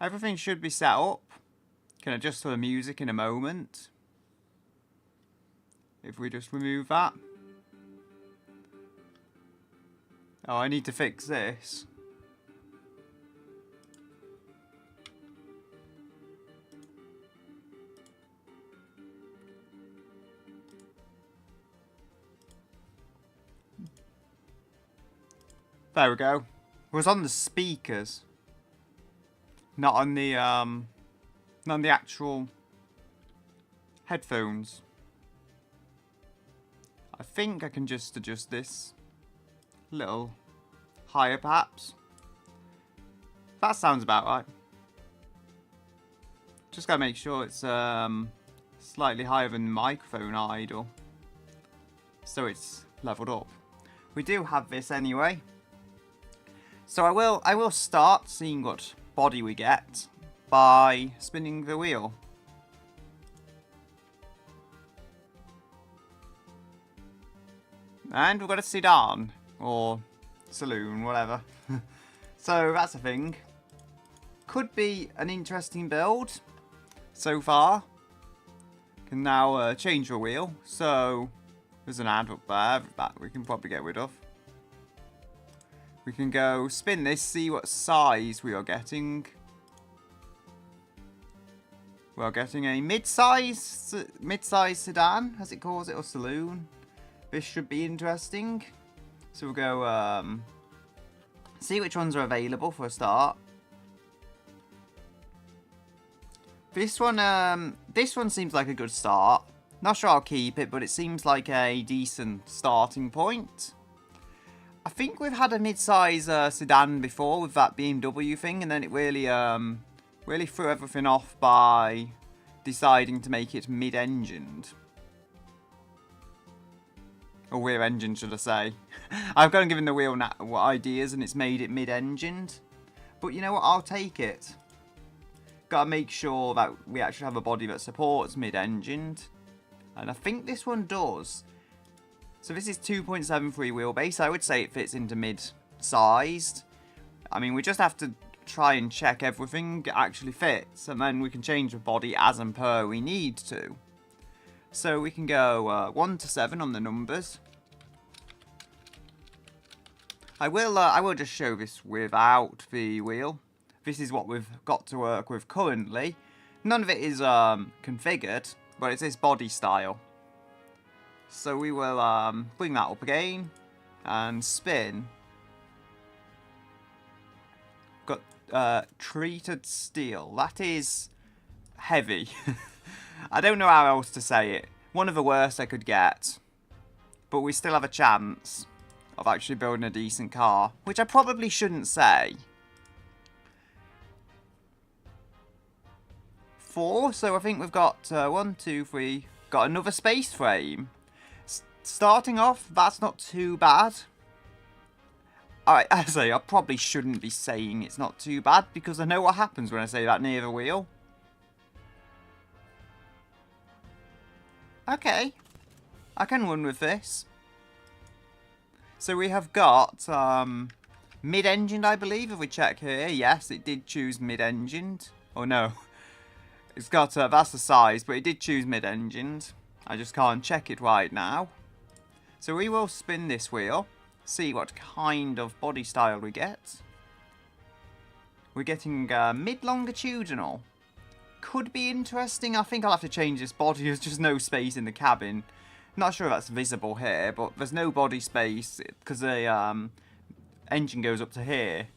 Everything should be set up. Can adjust for the music in a moment. If we just remove that. Oh, I need to fix this. There we go. It was on the speakers. Not on the actual headphones. I think I can just adjust this a little higher, perhaps. That sounds about right. Just gotta make sure it's slightly higher than the microphone idle, so it's leveled up. We do have this anyway, so I will start seeing what body we get by spinning the wheel. And we've got a sedan, or saloon, whatever. So that's a thing. Could be an interesting build so far. Can now change the wheel. So there's an ad up there that we can probably get rid of. We can go spin this, see what size we are getting. We are getting a mid-size sedan, as it calls it, or saloon. This should be interesting. So we'll go see which ones are available for a start. This one seems like a good start. Not sure I'll keep it, but it seems like a decent starting point. I think we've had a mid-size sedan before with that BMW thing, and then it really really threw everything off by deciding to make it mid-engined. Or rear-engined, should I say. I've got to give him the wheel ideas and it's made it mid-engined. But you know what, I'll take it. Gotta make sure that we actually have a body that supports mid-engined. And I think this one does. So this is 2.73 wheelbase. I would say it fits into mid-sized. I mean, we just have to try and check everything actually fits. And then we can change the body as and per we need to. So we can go 1 to 7 on the numbers. I will just show this without the wheel. This is what we've got to work with currently. None of it is configured, but it's this body style. So we will bring that up again and spin. Got treated steel. That is heavy. I don't know how else to say it. One of the worst I could get. But we still have a chance of actually building a decent car. Which I probably shouldn't say. 4. So I think we've got 1, 2, 3. Got another space frame. Starting off, that's not too bad. Alright, I say, I probably shouldn't be saying it's not too bad. Because I know what happens when I say that near the wheel. Okay, I can run with this. So we have got mid-engined, I believe, if we check here. Yes, it did choose mid-engined. Oh no, it's got, that's the size, but it did choose mid-engined. I just can't check it right now. So we will spin this wheel, see what kind of body style we get. We're getting mid-longitudinal. Could be interesting. I think I'll have to change this body. There's just no space in the cabin. Not sure if that's visible here, but there's no body space because the engine goes up to here.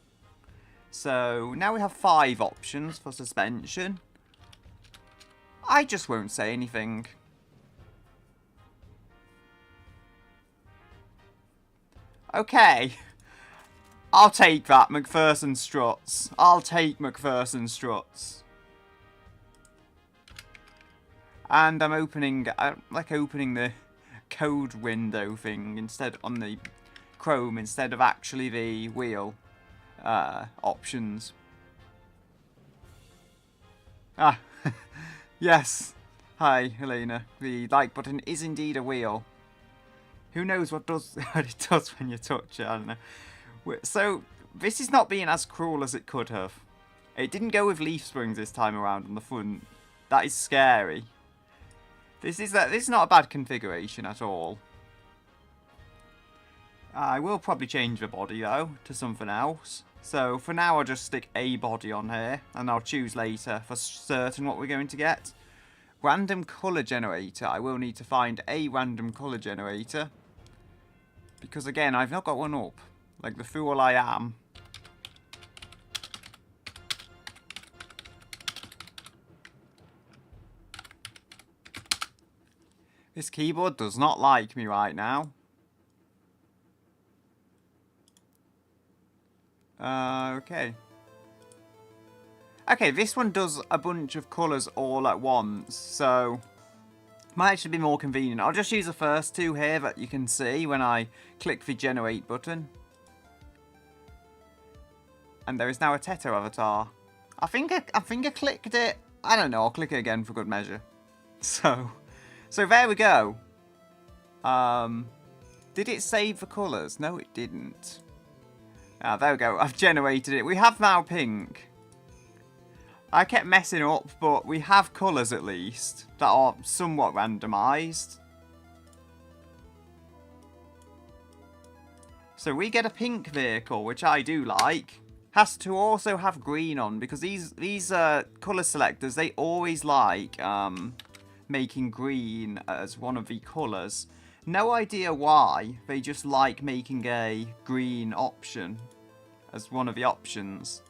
So now we have 5 options for suspension. I just won't say anything. Okay. I'll take that, McPherson struts. I'll take McPherson struts. And I'm opening, I like opening the code window thing instead on the Chrome instead of actually the wheel options. Ah, yes. Hi, Helena. The like button is indeed a wheel. Who knows what it does when you touch it, I don't know. So, this is not being as cruel as it could have. It didn't go with leaf springs this time around on the front. That is scary. This is not a bad configuration at all. I will probably change the body though to something else. So for now I'll just stick a body on here and I'll choose later for certain what we're going to get. Random colour generator. I will need to find a random colour generator. Because again, I've not got one up. Like the fool I am. This keyboard does not like me right now. Okay. Okay, this one does a bunch of colours all at once, so might actually be more convenient. I'll just use the first two here that you can see when I click the generate button. And there is now a Teto avatar. I think I clicked it. I don't know, I'll click it again for good measure. So there we go. Did it save the colours? No, it didn't. Ah, there we go. I've generated it. We have now pink. I kept messing up, but we have colours at least that are somewhat randomised. So we get a pink vehicle, which I do like. Has to also have green on because these colour selectors, they always like making green as one of the colours. No idea why, they just like making a green option as one of the options.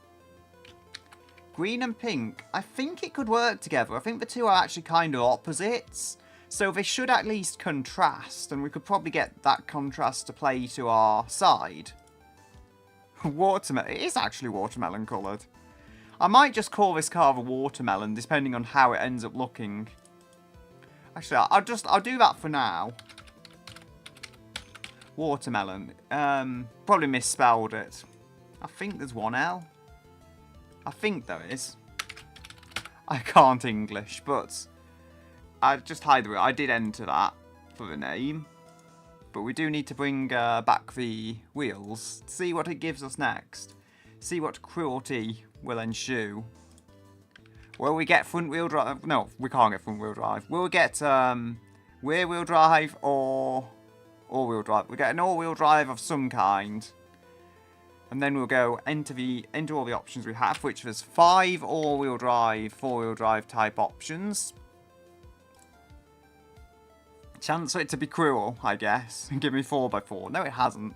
Green and pink, I think it could work together. I think the two are actually kind of opposites. So they should at least contrast, and we could probably get that contrast to play to our side. Watermelon, it is actually watermelon coloured. I might just call this car the watermelon, depending on how it ends up looking. Actually, I'll do that for now. Watermelon. Probably misspelled it. I think there's one L. I think there is. I can't English, but I just hide the. I did enter that for the name, but we do need to bring back the wheels. See what it gives us next. See what cruelty will ensue. Will we get front wheel drive? No, we can't get front wheel drive. Will we get rear wheel drive or all wheel drive? We get an all wheel drive of some kind. And then we'll go into all the options we have, which was 5 all-wheel drive, 4-wheel drive type options. Chance for it to be cruel, I guess, and give me 4x4. No, it hasn't.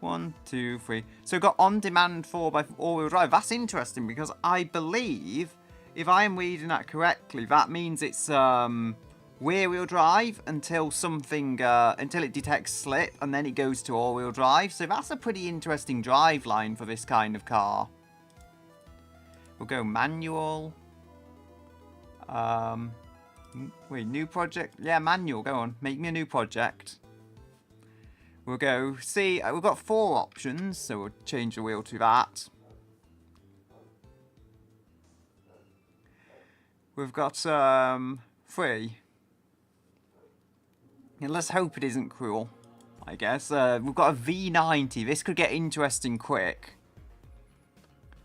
1, 2, 3. So we've got on-demand 4x all-wheel drive. That's interesting because I believe, if I am reading that correctly, that means it's rear-wheel drive until until it detects slip, and then it goes to all-wheel drive. So that's a pretty interesting drive line for this kind of car. We'll go manual. Wait, new project? Yeah, manual. Go on, make me a new project. We'll go see. We've got 4 options, so we'll change the wheel to that. We've got 3. And let's hope it isn't cruel, I guess. We've got a V90. This could get interesting quick.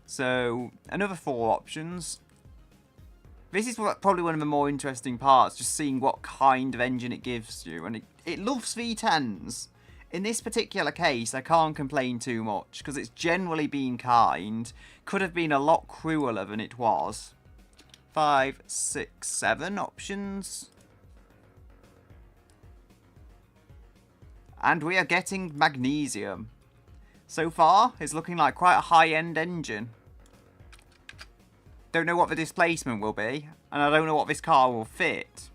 So, another 4 options. This is probably one of the more interesting parts, just seeing what kind of engine it gives you. And it loves V10s. In this particular case, I can't complain too much, because it's generally been kind. Could have been a lot crueler than it was. 5, 6, 7 options. And we are getting magnesium. So far, it's looking like quite a high-end engine. Don't know what the displacement will be, and I don't know what this car will fit.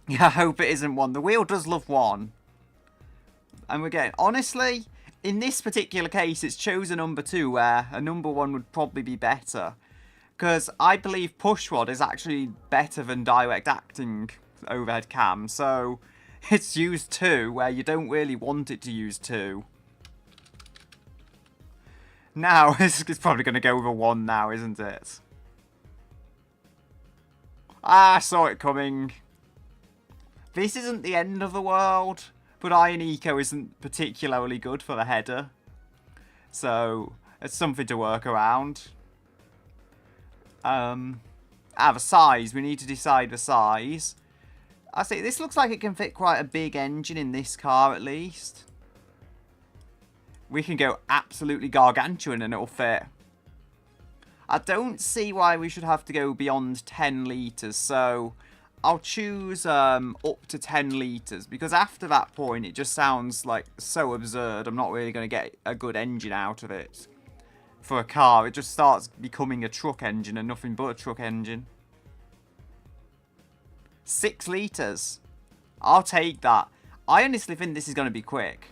Yeah, I hope it isn't 1. The wheel does love 1. And we're getting, honestly, in this particular case, it's chosen number 2, where a number 1 would probably be better. Because I believe push rod is actually better than direct acting overhead cam, so it's used 2 where you don't really want it to use 2. Now, it's probably going to go with a 1 now, isn't it? I saw it coming. This isn't the end of the world, but Iron Eco isn't particularly good for the header. So, it's something to work around. a size. We need to decide the size. I see, this looks like it can fit quite a big engine in this car at least. We can go absolutely gargantuan and it'll fit. I don't see why we should have to go beyond 10 litres, so I'll choose up to 10 litres, because after that point it just sounds like so absurd. I'm not really going to get a good engine out of it. For a car, it just starts becoming a truck engine and nothing but a truck engine. 6 litres. I'll take that. I honestly think this is going to be quick.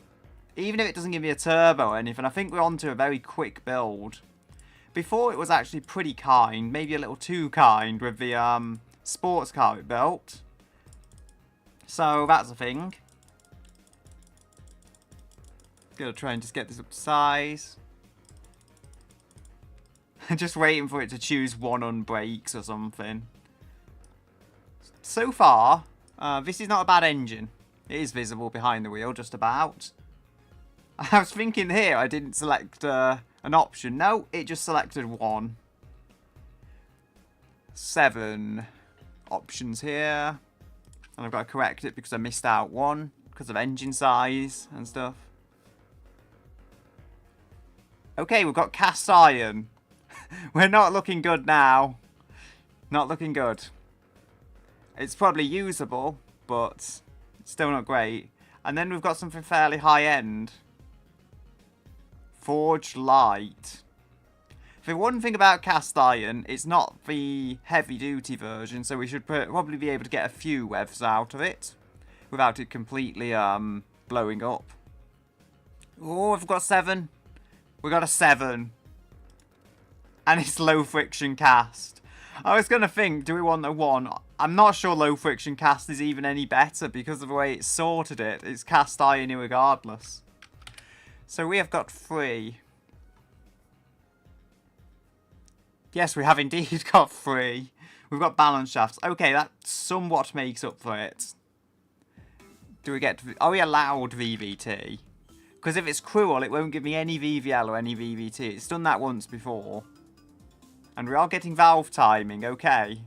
Even if it doesn't give me a turbo or anything, I think we're on to a very quick build. Before it was actually pretty kind, maybe a little too kind with the sports car it built. So that's a thing. Gonna try and just get this up to size. Just waiting for it to choose one on brakes or something. So far, this is not a bad engine. It is visible behind the wheel, just about. I was thinking here I didn't select an option. No, it just selected one. 7 options here. And I've got to correct it because I missed out one because of engine size and stuff. Okay, we've got cast iron. We're not looking good now. Not looking good. It's probably usable, but it's still not great. And then we've got something fairly high-end. Forged light. The one thing about cast iron, it's not the heavy-duty version, so we should probably be able to get a few revs out of it without it completely blowing up. Oh, I've got 7. We got a 7. And it's low friction cast. I was going to think, do we want a 1? I'm not sure low friction cast is even any better because of the way it's sorted it. It's cast iron regardless. So we have got 3. Yes, we have indeed got 3. We've got balance shafts. Okay, that somewhat makes up for it. Do we get... Are we allowed VVT? Because if it's cruel, it won't give me any VVL or any VVT. It's done that once before. And we are getting valve timing, okay.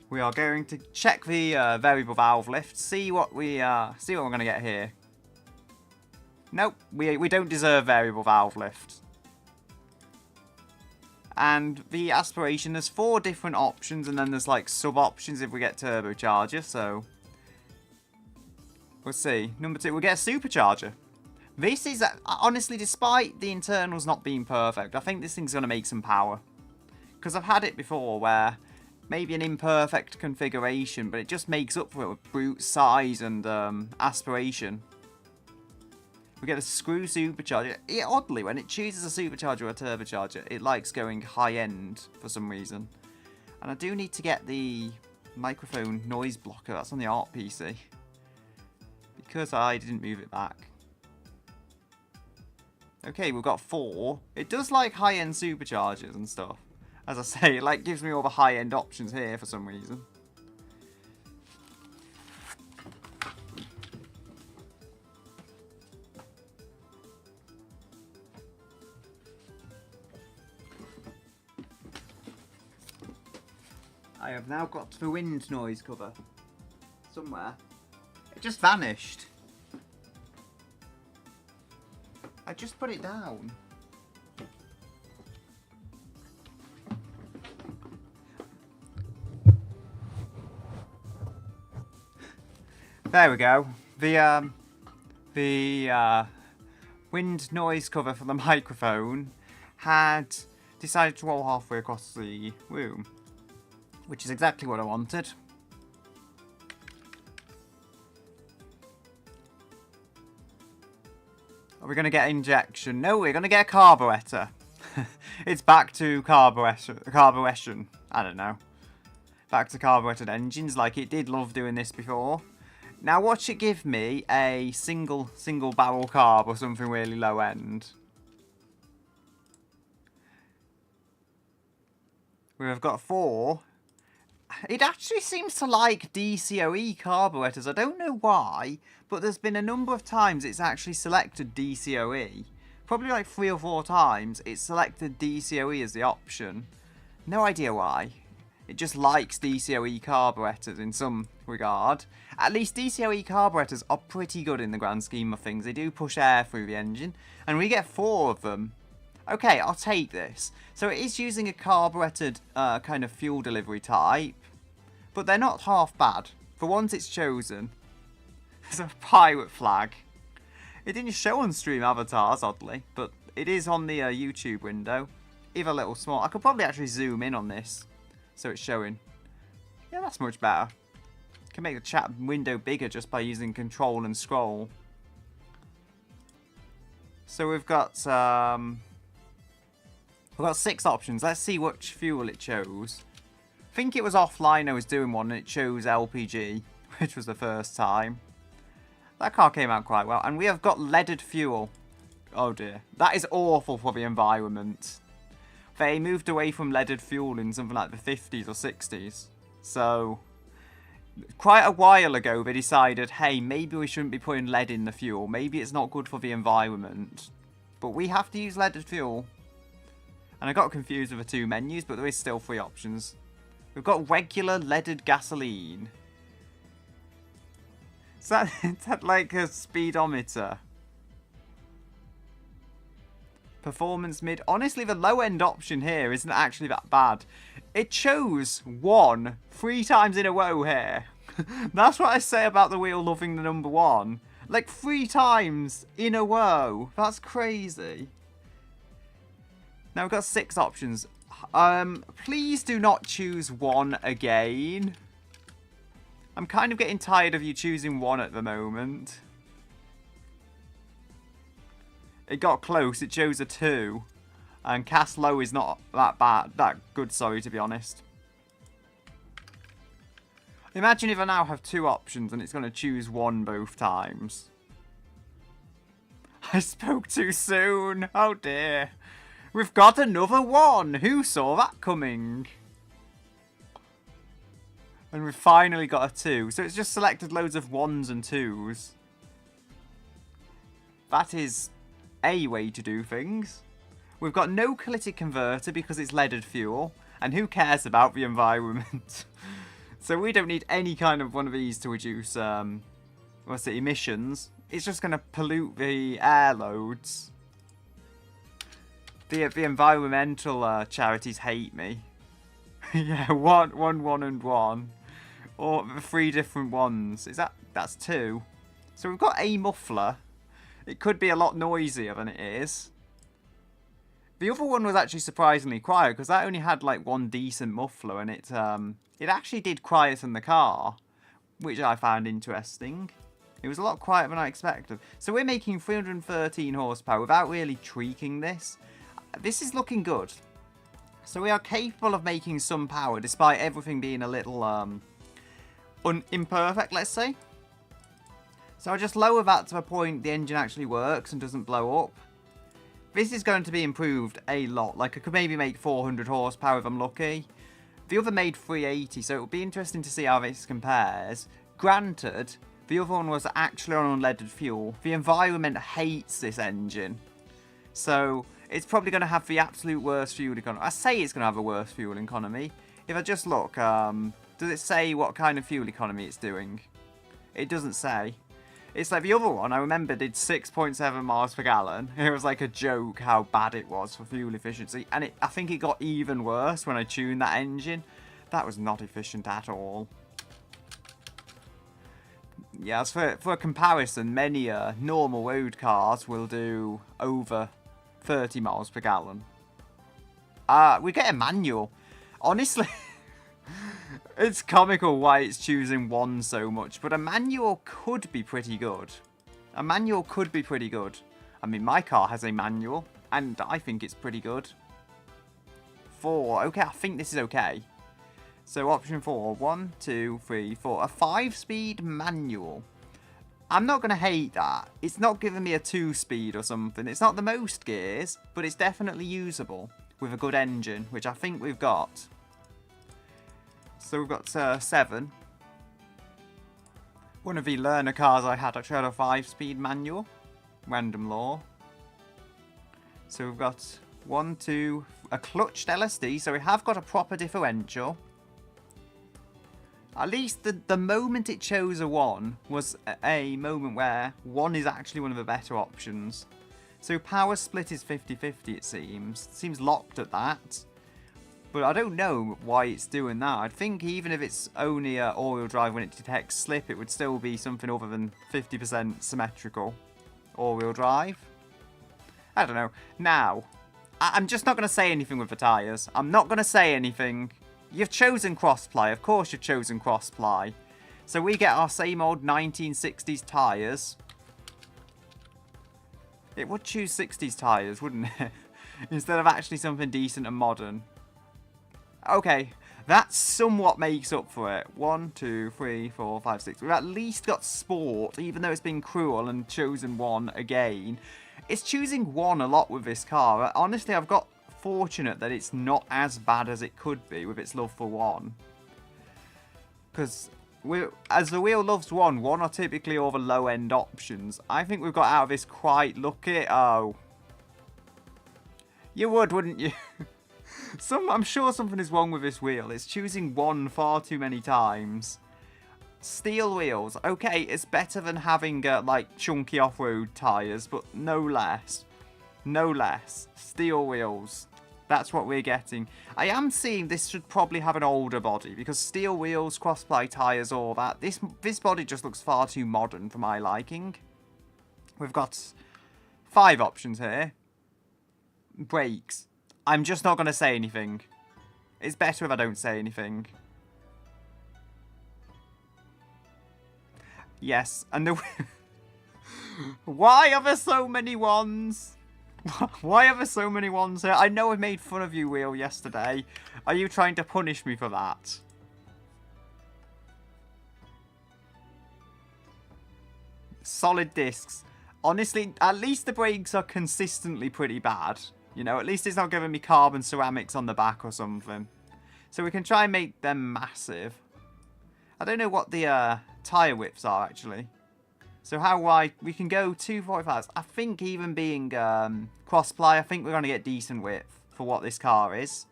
We are going to check the variable valve lift, see what we're going to get here. Nope, we don't deserve variable valve lift. And the aspiration, there's 4 different options, and then there's like sub-options if we get turbocharger, so... We'll see. Number 2, we'll get a supercharger. This is, honestly, despite the internals not being perfect, I think this thing's going to make some power. Because I've had it before where maybe an imperfect configuration, but it just makes up for it with brute size and aspiration. We get a screw supercharger. Oddly, when it chooses a supercharger or a turbocharger, it likes going high-end for some reason. And I do need to get the microphone noise blocker. That's on the art PC. Because I didn't move it back. Okay, we've got 4. It does like high-end superchargers and stuff. As I say, it like gives me all the high-end options here for some reason. I have now got the wind noise cover. Somewhere. It just vanished. I just put it down. There we go. The wind noise cover for the microphone had decided to roll halfway across the room, which is exactly what I wanted. Are we going to get injection? No, we're going to get a carburetor. It's back to carburation. I don't know. Back to carbureted engines, like it did love doing this before. Now watch it give me a single barrel carb or something really low end. We've got 4. It actually seems to like DCOE carburetors. I don't know why, but there's been a number of times it's actually selected DCOE. probably like 3 or 4 times, it selected DCOE as the option. No idea why. It just likes DCOE carburetors in some regard. At least DCOE carburetors are pretty good in the grand scheme of things. They do push air through the engine, and we get 4 of them. Okay, I'll take this. So it is using a carbureted kind of fuel delivery type, but they're not half bad. For once it's chosen. There's a pirate flag. It didn't show on stream avatars, oddly, but it is on the YouTube window. Even a little small. I could probably actually zoom in on this, so it's showing. Yeah, that's much better. Can make the chat window bigger just by using control and scroll. So we've got 6 options. Let's see which fuel it chose. I think it was offline I was doing one and it chose LPG, which was the first time. That car came out quite well. And we have got leaded fuel. Oh dear. That is awful for the environment. They moved away from leaded fuel in something like the 50s or 60s. So, quite a while ago they decided, hey, maybe we shouldn't be putting lead in the fuel. Maybe it's not good for the environment. But we have to use leaded fuel. And I got confused with the 2 menus, but there is still 3 options. We've got regular leaded gasoline. Is that like a speedometer? Performance mid. Honestly, the low end option here isn't actually that bad. It chose 1 3 times in a row here. That's what I say about the wheel loving the number 1. Like 3 times in a row. That's crazy. Now we've got 6 options. Please do not choose 1 again. I'm kind of getting tired of you choosing 1 at the moment. It got close. It chose a 2. And cast low is not that good, sorry, to be honest. Imagine if I now have 2 options and it's going to choose 1 both times. I spoke too soon. Oh dear. We've got another 1. Who saw that coming? And we've finally got a 2. So it's just selected loads of 1s and 2s. That is a way to do things. We've got no catalytic converter because it's leaded fuel. And who cares about the environment? So we don't need any kind of one of these to reduce emissions. It's just going to pollute the air loads. The environmental charities hate me. Yeah, one, and 1. Or 3 different ones. That's 2. So we've got a muffler. It could be a lot noisier than it is. The other one was actually surprisingly quiet because that only had like 1 decent muffler and it actually did quieter than the car, which I found interesting. It was a lot quieter than I expected. So we're making 313 horsepower without really tweaking this. This is looking good. So we are capable of making some power despite everything being a little imperfect, let's say. So I'll just lower that to a point the engine actually works and doesn't blow up. This is going to be improved a lot. Like I could maybe make 400 horsepower if I'm lucky. The other made 380, so it will be interesting to see how this compares. Granted, the other one was actually on unleaded fuel. The environment hates this engine. So it's probably going to have the absolute worst fuel economy. I say it's going to have the worst fuel economy. If I just look, does it say what kind of fuel economy it's doing? It doesn't say. It's like the other one, I remember, did 6.7 miles per gallon. It was like a joke how bad it was for fuel efficiency. And I think it got even worse when I tuned that engine. That was not efficient at all. Yeah, as for a comparison, many normal road cars will do over 30 miles per gallon. We get a manual. Honestly, it's comical why it's choosing 1 so much, but a manual could be pretty good. A manual could be pretty good. I mean, my car has a manual, and I think it's pretty good. 4. Okay, I think this is okay. So option 4. 1, 2, 3, 4. A 5-speed manual. I'm not going to hate that. It's not giving me a 2-speed or something. It's not the most gears, but it's definitely usable with a good engine, which I think we've got. So we've got 7. One of the learner cars I had actually had a 5-speed manual. Random law. So we've got 1, 2, a clutched LSD. So we have got a proper differential. At least the moment it chose a 1 was a moment where 1 is actually one of the better options. So power split is 50-50 it seems. It seems locked at that. But I don't know why it's doing that. I think even if it's only all-wheel drive when it detects slip, it would still be something other than 50% symmetrical all-wheel drive. I don't know. Now, I'm just not going to say anything with the tyres. I'm not going to say anything. You've chosen cross-ply. Of course you've chosen cross-ply. So we get our same old 1960s tyres. It would choose 60s tyres, wouldn't it? Instead of actually something decent and modern. Okay, that somewhat makes up for it. 1, 2, 3, 4, 5, 6. We've at least got sport, even though it's been cruel and chosen 1 again. It's choosing 1 a lot with this car. Honestly, I've got fortunate that it's not as bad as it could be with its love for 1. Because as the wheel loves 1 are typically all the low-end options. I think we've got out of this quite lucky. Oh. You would, wouldn't you? I'm sure something is wrong with this wheel. It's choosing 1 far too many times. Steel wheels. Okay, it's better than having, like, chunky off-road tyres, but no less. No less. Steel wheels. That's what we're getting. I am seeing this should probably have an older body, because steel wheels, cross-ply tyres, all that. This body just looks far too modern for my liking. We've got 5 options here. Brakes. I'm just not going to say anything. It's better if I don't say anything. Yes, and the... Why are there so many ones? Why are there so many ones here? I know I made fun of you, Wheel, yesterday. Are you trying to punish me for that? Solid discs. Honestly, at least the brakes are consistently pretty bad. You know, at least it's not giving me carbon ceramics on the back or something. So we can try and make them massive. I don't know what the tyre widths are, actually. So how wide? We can go 245. I think even being cross-ply, I think we're going to get decent width for what this car is.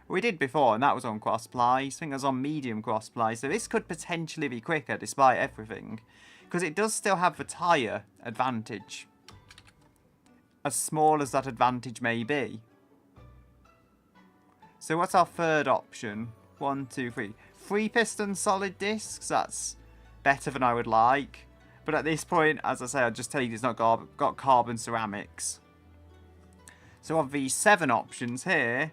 We did before, and that was on cross-ply. I think it was on medium cross-ply. So this could potentially be quicker, despite everything. Because it does still have the tyre advantage. As small as that advantage may be. So what's our third option? 1, 2, 3. 3-piston solid discs. That's better than I would like. But at this point, as I say, I'll just tell you it's not got carbon ceramics. So of these 7 options here,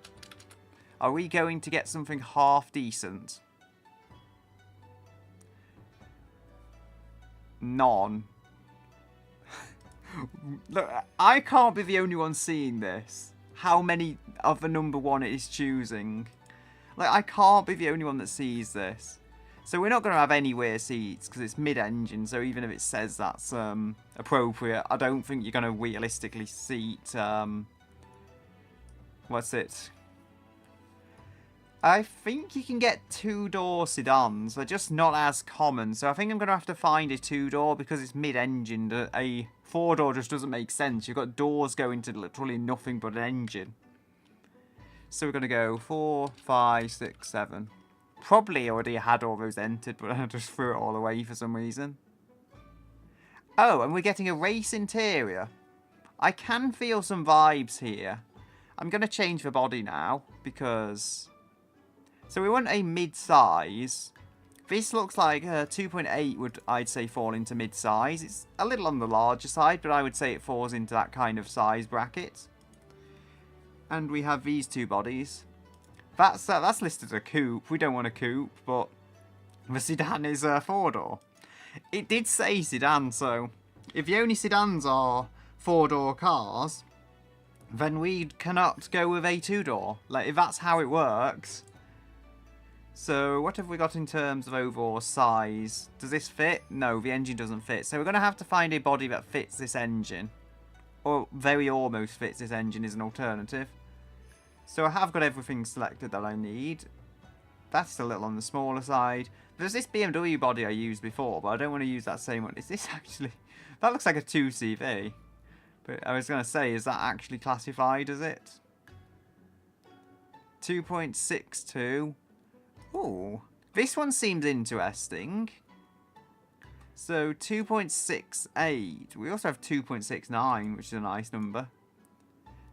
are we going to get something half decent? None. Look, I can't be the only one seeing this. How many of the number 1 it is choosing? Like, I can't be the only one that sees this. So we're not going to have any rear seats because it's mid-engine. So even if it says that's appropriate, I don't think you're going to realistically seat... what's it? I think you can get 2-door sedans. They're just not as common. So I think I'm going to have to find a 2-door because it's mid-engine. A 4-door just doesn't make sense. You've got doors going to literally nothing but an engine. So we're going to go 4, 5, 6, 7. Probably already had all those entered, but I just threw it all away for some reason. Oh, and we're getting a race interior. I can feel some vibes here. I'm going to change the body now because... So we want a mid-size. This looks like 2.8 would, I'd say, fall into mid-size. It's a little on the larger side, but I would say it falls into that kind of size bracket. And we have these 2 bodies. That's listed as a coupe. We don't want a coupe, but the sedan is a 4-door. It did say sedan, so if the only sedans are 4-door cars, then we cannot go with a 2-door. Like, if that's how it works... So, what have we got in terms of overall size? Does this fit? No, the engine doesn't fit. So we're going to have to find a body that fits this engine. Or very almost fits this engine is an alternative. So I have got everything selected that I need. That's a little on the smaller side. There's this BMW body I used before, but I don't want to use that same one. Is this actually... That looks like a 2CV. But I was going to say, is that actually classified as it? 2.62. Ooh, this one seems interesting. So 2.68. We also have 2.69, which is a nice number.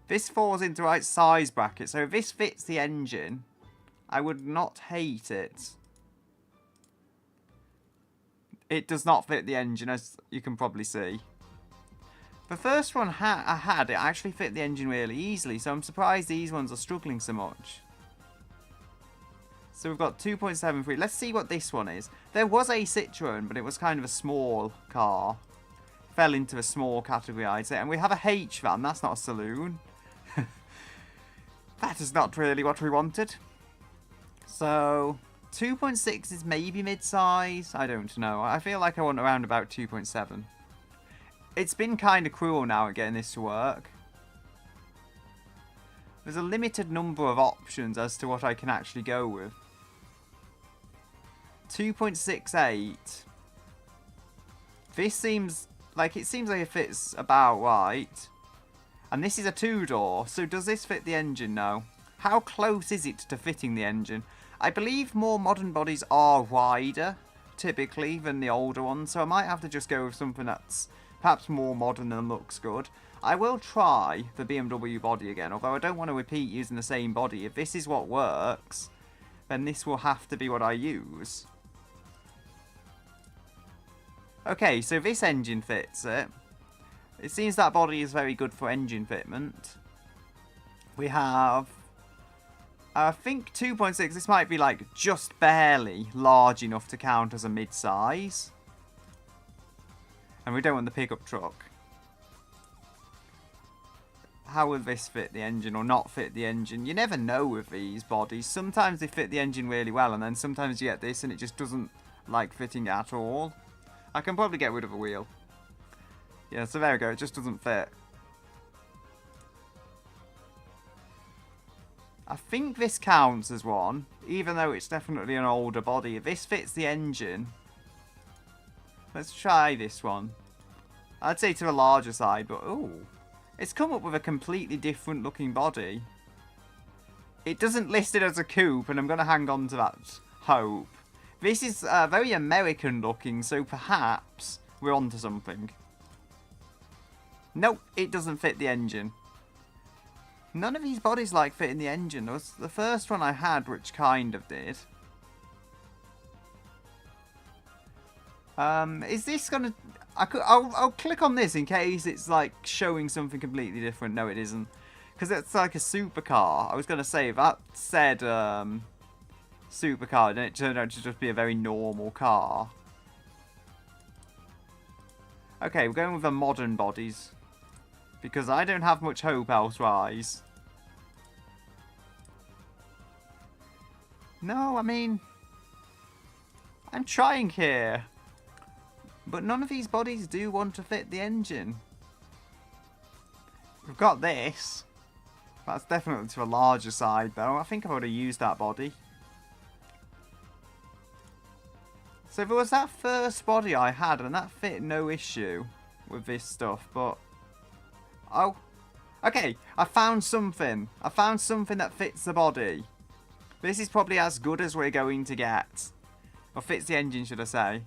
This falls into the right size bracket, so if this fits the engine, I would not hate it. It does not fit the engine, as you can probably see. The first one I had, it actually fit the engine really easily, so I'm surprised these ones are struggling so much. So we've got 2.73. Let's see what this one is. There was a Citroen, but it was kind of a small car. Fell into a small category, I'd say. And we have a H van. That's not a saloon. That is not really what we wanted. So 2.6 is maybe mid-size. I don't know. I feel like I want around about 2.7. It's been kind of cruel now at getting this to work. There's a limited number of options as to what I can actually go with. 2.68. This seems like it fits about right. And this is a two-door, so does this fit the engine? No. How close is it to fitting the engine? I believe more modern bodies are wider, typically, than the older ones, so I might have to just go with something that's perhaps more modern and looks good. I will try the BMW body again, although I don't want to repeat using the same body. If this is what works, then this will have to be what I use. Okay, so this engine fits it. It seems that body is very good for engine fitment. We have, I think 2.6, this might be like just barely large enough to count as a mid-size. And we don't want the pickup truck. How would this fit the engine or not fit the engine? You never know with these bodies. Sometimes they fit the engine really well, and then sometimes you get this and it just doesn't like fitting at all. I can probably get rid of a wheel. Yeah, so there we go. It just doesn't fit. I think this counts as one, even though it's definitely an older body. If this fits the engine, let's try this one. I'd say to the larger side, but ooh. It's come up with a completely different looking body. It doesn't list it as a coupe, and I'm going to hang on to that hope. This is very American looking, so perhaps we're onto something. Nope, it doesn't fit the engine. None of these bodies like fitting the engine. There was the first one I had which kind of did. Is this going to... I'll click on this in case it's like showing something completely different. No, it isn't. Because it's like a supercar. I was going to say, if that said supercar, then it turned out to just be a very normal car. Okay, we're going with the modern bodies. Because I don't have much hope elsewise. No, I mean... I'm trying here. But none of these bodies do want to fit the engine. We've got this. That's definitely to a larger side though. I think I would have used that body. So there was that first body I had and that fit no issue with this stuff, but... Oh. Okay, I found something. I found something that fits the body. This is probably as good as we're going to get. Or fits the engine, should I say.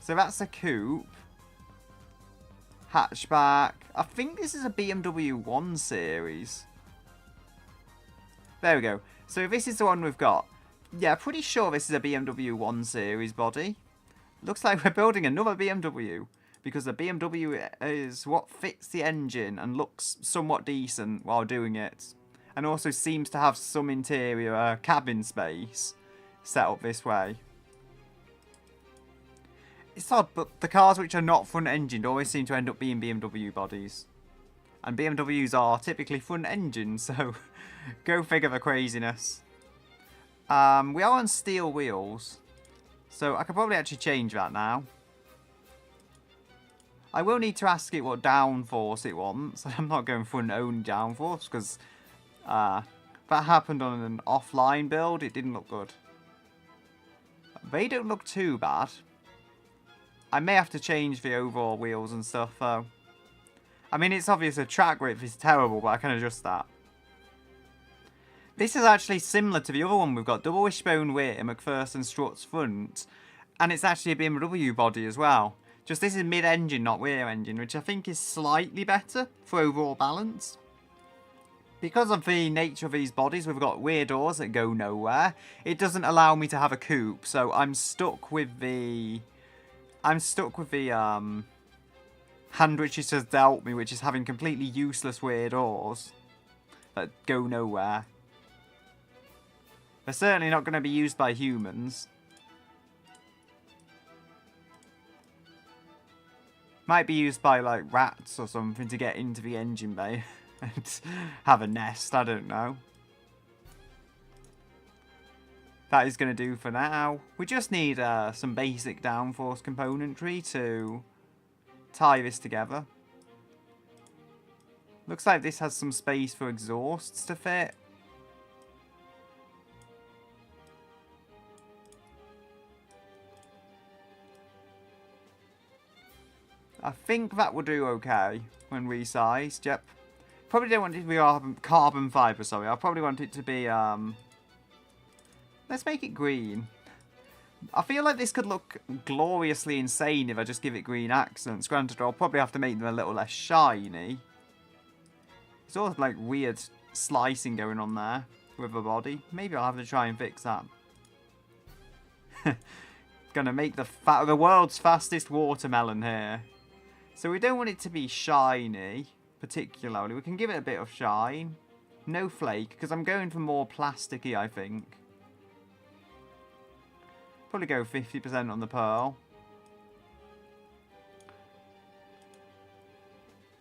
So that's a coupe. Hatchback. I think this is a BMW 1 Series. There we go. So this is the one we've got. Yeah, pretty sure this is a BMW 1 Series body. Looks like we're building another BMW. Because the BMW is what fits the engine and looks somewhat decent while doing it. And also seems to have some interior cabin space set up this way. It's odd, but the cars which are not front-engined always seem to end up being BMW bodies. And BMWs are typically front-engined, so go figure the craziness. We are on steel wheels, so I could probably actually change that now. I will need to ask it what downforce it wants. I'm not going for an own downforce because that happened on an offline build. It didn't look good. They don't look too bad. I may have to change the overall wheels and stuff though. I mean, it's obvious the track width is terrible, but I can adjust that. This is actually similar to the other one we've got. Double wishbone rear, McPherson struts front. And it's actually a BMW body as well. Just this is mid-engine, not rear engine, which I think is slightly better for overall balance. Because of the nature of these bodies, we've got rear doors that go nowhere. It doesn't allow me to have a coupe, so I'm stuck with the hand which it has dealt me, which is having completely useless rear doors that go nowhere. They're certainly not going to be used by humans. Might be used by, like, rats or something to get into the engine bay and have a nest, I don't know. That is going to do for now. We just need some basic downforce componentry to tie this together. Looks like this has some space for exhausts to fit. I think that will do okay when resized, yep. Probably don't want it to be carbon fibre, sorry. I probably want it to be, let's make it green. I feel like this could look gloriously insane if I just give it green accents. Granted, I'll probably have to make them a little less shiny. There's all like weird slicing going on there with the body. Maybe I'll have to try and fix that. Gonna make the world's fastest watermelon here. So we don't want it to be shiny, particularly. We can give it a bit of shine. No flake, because I'm going for more plasticky, I think. Probably go 50% on the pearl.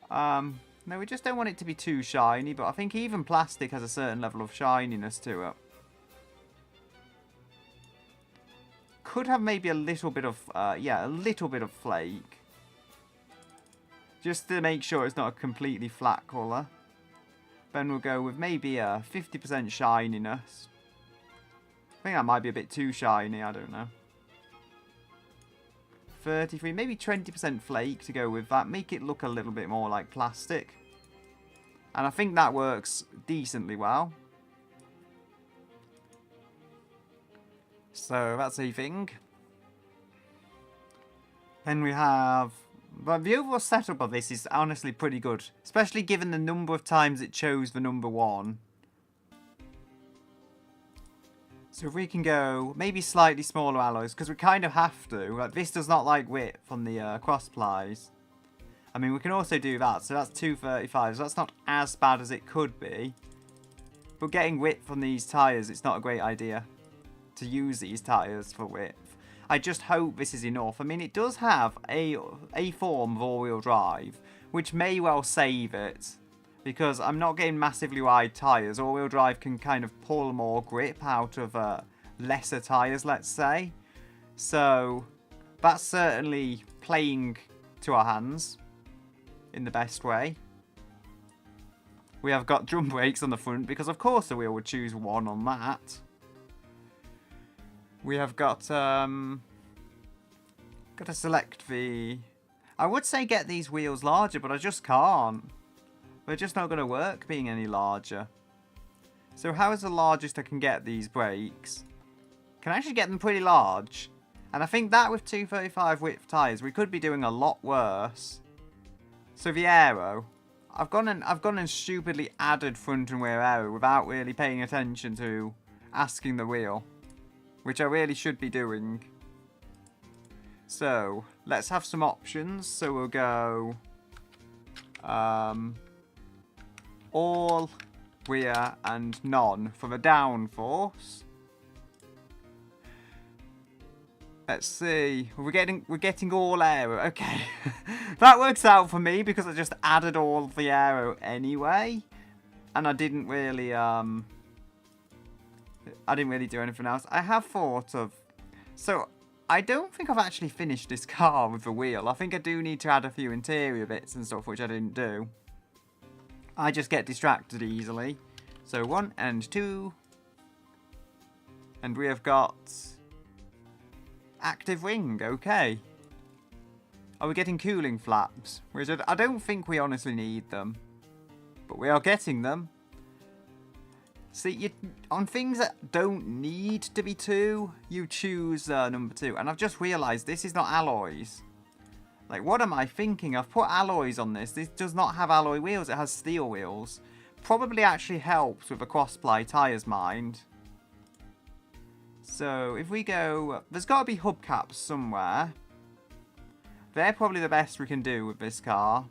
No, we just don't want it to be too shiny, but I think even plastic has a certain level of shininess to it. Could have maybe a little bit of, yeah, a little bit of flake. Just to make sure it's not a completely flat colour. Then we'll go with maybe a 50% shininess. I think that might be a bit too shiny, I don't know. 33, maybe 20% flake to go with that. Make it look a little bit more like plastic. And I think that works decently well. So that's a thing. Then we have... But the overall setup of this is honestly pretty good. Especially given the number of times it chose the number 1. So if we can go maybe slightly smaller alloys, because we kind of have to. Like, this does not like width on the cross plies. I mean, we can also do that. So that's 235. So that's not as bad as it could be. But getting width on these tyres, it's not a great idea to use these tyres for width. I just hope this is enough. I mean, it does have a form of all-wheel drive, which may well save it. Because I'm not getting massively wide tyres. All-wheel drive can kind of pull more grip out of lesser tyres, let's say. So, that's certainly playing to our hands in the best way. We have got drum brakes on the front, because of course the wheel would choose 1 on that. We have got to select the... I would say get these wheels larger, but I just can't. They're just not going to work being any larger. So how is the largest I can get these brakes? Can I actually get them pretty large? And I think that with 235 width tyres, we could be doing a lot worse. So the aero. I've gone and stupidly added front and rear aero without really paying attention to asking the wheel. Which I really should be doing. So, let's have some options. So we'll go... all, rear, and none for the downforce. Let's see. We're getting all aero. Okay. That works out for me because I just added all the aero anyway. And I didn't really do anything else. I have thought of... So, I don't think I've actually finished this car with the wheel. I think I do need to add a few interior bits and stuff, which I didn't do. I just get distracted easily. So, 1 and 2. And we have got... active wing, okay. Are we getting cooling flaps? Which I don't think we honestly need them. But we are getting them. See, on things that don't need to be 2, you choose number 2. And I've just realised this is not alloys. Like, what am I thinking? I've put alloys on this. This does not have alloy wheels. It has steel wheels. Probably actually helps with a cross-ply tyres, mind. So, if we go... There's got to be hubcaps somewhere. They're probably the best we can do with this car.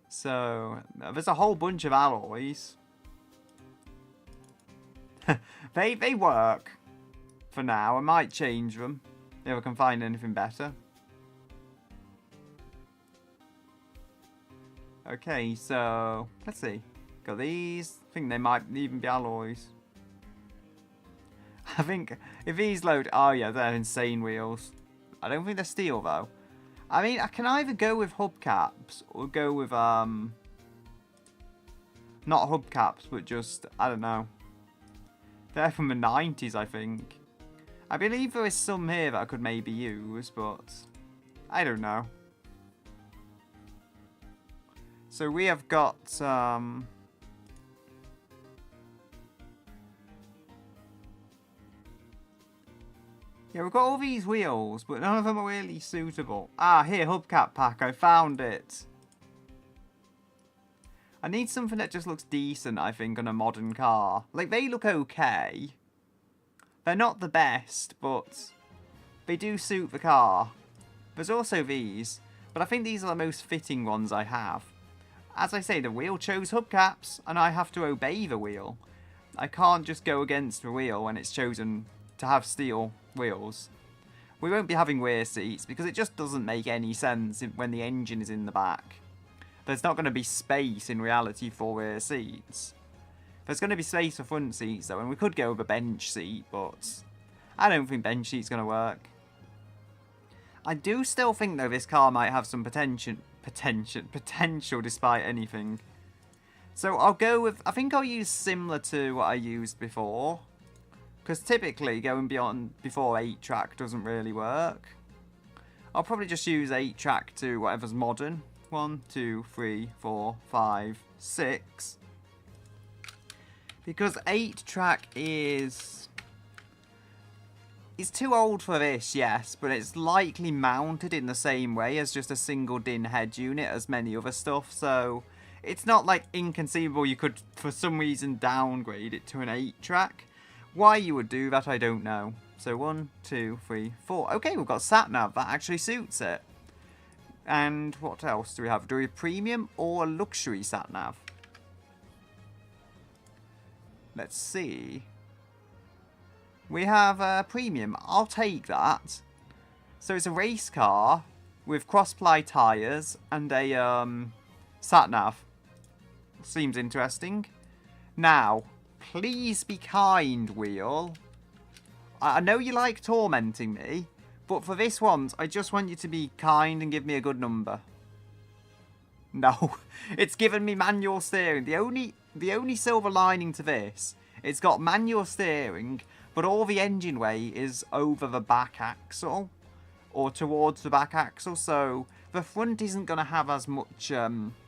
So, there's a whole bunch of alloys. they work for now. I might change them if I can find anything better. Okay, so let's see. Got these. I think they might even be alloys. I think if these load... Oh yeah, they're insane wheels. I don't think they're steel though. I mean, I can either go with hubcaps or go with, not hubcaps, but just, I don't know. They're from the 90s, I think. I believe there is some here that I could maybe use, but I don't know. So we have got, yeah, we've got all these wheels, but none of them are really suitable. Ah, here, hubcap pack. I found it. I need something that just looks decent, I think, on a modern car. Like, they look okay. They're not the best, but they do suit the car. There's also these, but I think these are the most fitting ones I have. As I say, the wheel chose hubcaps, and I have to obey the wheel. I can't just go against the wheel when it's chosen to have steel wheels. We won't be having rear seats because it just doesn't make any sense when the engine is in the back. There's not going to be space in reality for rear seats. There's going to be space for front seats though, and we could go with a bench seat, but I don't think bench seat's going to work. I do still think though this car might have some potential despite anything. So I'll go with, I think I'll use similar to what I used before. Because typically going before 8-track doesn't really work. I'll probably just use 8-track to whatever's modern. 1, 2, 3, 4, 5, 6. Because 8-track is too old for this, yes, but it's likely mounted in the same way as just a single DIN head unit as many other stuff, so it's not like inconceivable you could for some reason downgrade it to an 8-track. Why you would do that, I don't know. So 1, 2, 3, 4. Okay, we've got sat-nav. That actually suits it. And what else do we have? Do we have premium or luxury sat-nav? Let's see. We have premium. I'll take that. So it's a race car with cross-ply tyres and a sat-nav. Seems interesting. Now, please be kind, wheel. I know you like tormenting me, but for this once, I just want you to be kind and give me a good number. No, it's given me manual steering. The only silver lining to this, it's got manual steering, but all the engine weight is over the back axle, or towards the back axle, so the front isn't going to have as much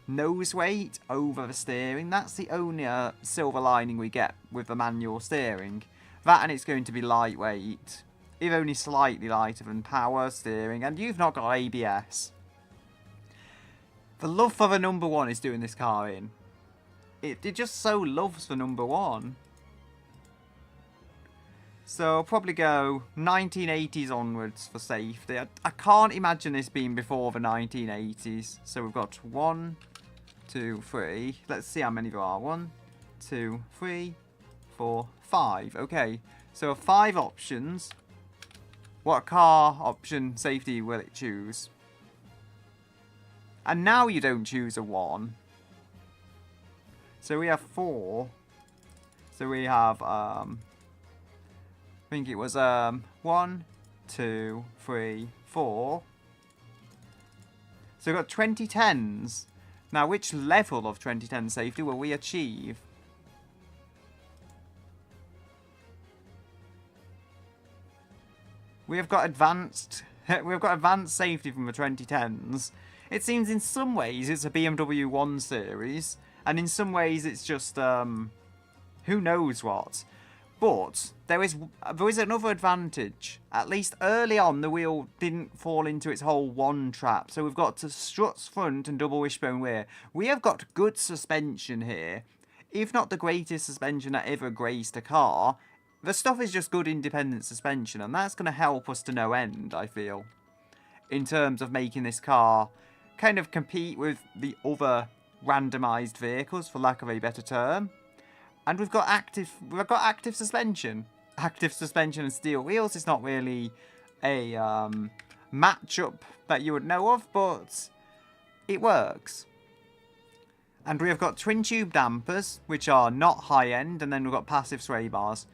nose weight over the steering. That's the only silver lining we get with the manual steering. That, and it's going to be lightweight, if only slightly lighter than power steering, and you've not got ABS. The love for the number 1 is doing this car in. It just so loves the number 1. So I'll probably go 1980s onwards for safety. I can't imagine this being before the 1980s. So we've got 1, 2, 3. Let's see how many there are. 1, 2, 3, 4, 5. Okay, so 5 options. What car option safety will it choose? And now you don't choose a 1. So we have 4. So we have, I think it was 1, 2, 3, 4. So we've got 2010s. Now, which level of 2010 safety will we achieve? We have got advanced We've got advanced safety from the 2010s. It seems in some ways it's a BMW 1 Series, and in some ways it's just, who knows what. But there is another advantage. At least early on, the wheel didn't fall into its whole one trap. So we've got struts front and double wishbone rear. We have got good suspension here. If not the greatest suspension that ever graced a car, the stuff is just good independent suspension. And that's going to help us to no end, I feel. In terms of making this car kind of compete with the other randomised vehicles, for lack of a better term. And we've got active suspension. Active suspension and steel wheels is not really a matchup that you would know of, but it works. And we have got twin tube dampers, which are not high end, and then we've got passive sway bars.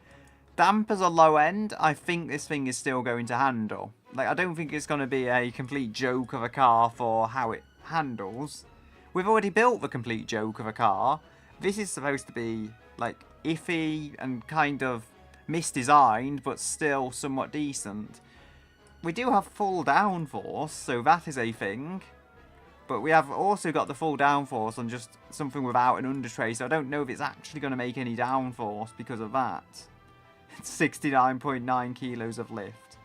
Dampers are low end. I think this thing is still going to handle. Like, I don't think it's going to be a complete joke of a car for how it handles. We've already built the complete joke of a car. This is supposed to be like iffy and kind of misdesigned, but still somewhat decent. We do have full downforce, so that is a thing. But we have also got the full downforce on just something without an undertray, so I don't know if it's actually going to make any downforce because of that. It's 69.9 kilos of lift.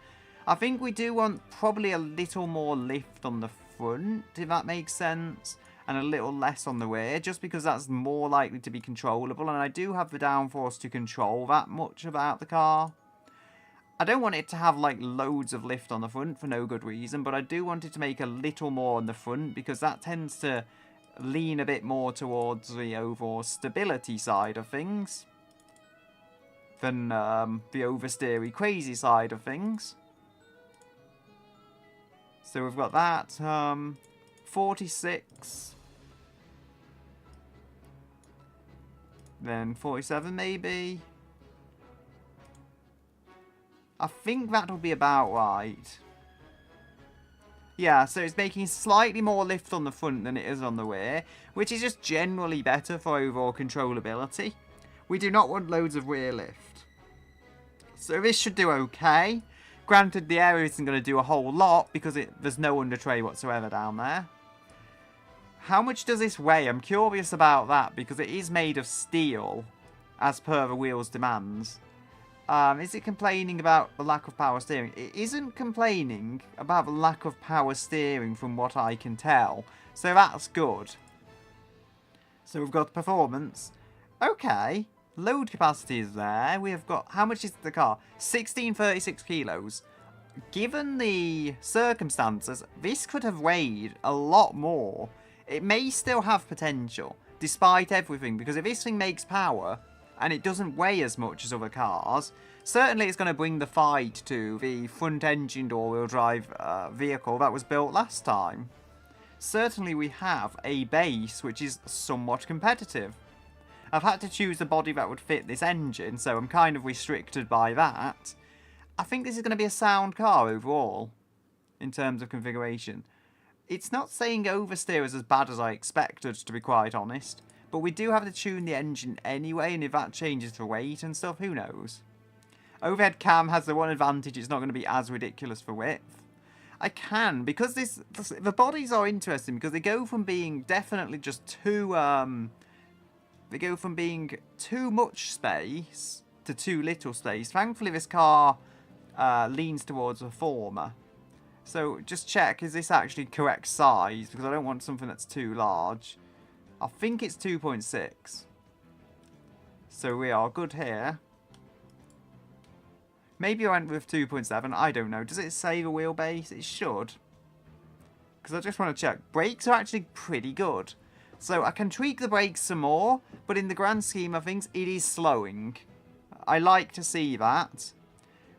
I think we do want probably a little more lift on the front, if that makes sense. And a little less on the rear, just because that's more likely to be controllable. And I do have the downforce to control that much about the car. I don't want it to have like loads of lift on the front for no good reason, but I do want it to make a little more on the front, because that tends to lean a bit more towards the overall stability side of things than the oversteery crazy side of things. So we've got that. 46. Then 47 maybe. I think that'll be about right. Yeah, so it's making slightly more lift on the front than it is on the rear, which is just generally better for overall controllability. We do not want loads of rear lift. So this should do okay. Granted, the area isn't going to do a whole lot because there's no under tray whatsoever down there. How much does this weigh? I'm curious about that because it is made of steel, as per the wheel's demands. Is it complaining about the lack of power steering? It isn't complaining about the lack of power steering from what I can tell. So that's good. So we've got performance. Okay. Load capacity is there. We have got... How much is the car? 1636 kilos. Given the circumstances, this could have weighed a lot more. It may still have potential, despite everything, because if this thing makes power, and it doesn't weigh as much as other cars, certainly it's going to bring the fight to the front-engined all-wheel drive vehicle that was built last time. Certainly we have a base which is somewhat competitive. I've had to choose a body that would fit this engine, so I'm kind of restricted by that. I think this is going to be a sound car overall, in terms of configuration. It's not saying oversteer is as bad as I expected, to be quite honest. But we do have to tune the engine anyway, and if that changes for weight and stuff, who knows? Overhead cam has the one advantage, it's not going to be as ridiculous for width. I can, because the bodies are interesting, because they go from being definitely just too, they go from being too much space to too little space. Thankfully, this car leans towards the former. So just check, is this actually correct size? Because I don't want something that's too large. I think it's 2.6. So we are good here. Maybe I went with 2.7. I don't know. Does it say the wheelbase? It should. Because I just want to check. Brakes are actually pretty good. So I can tweak the brakes some more. But in the grand scheme of things, it is slowing. I like to see that.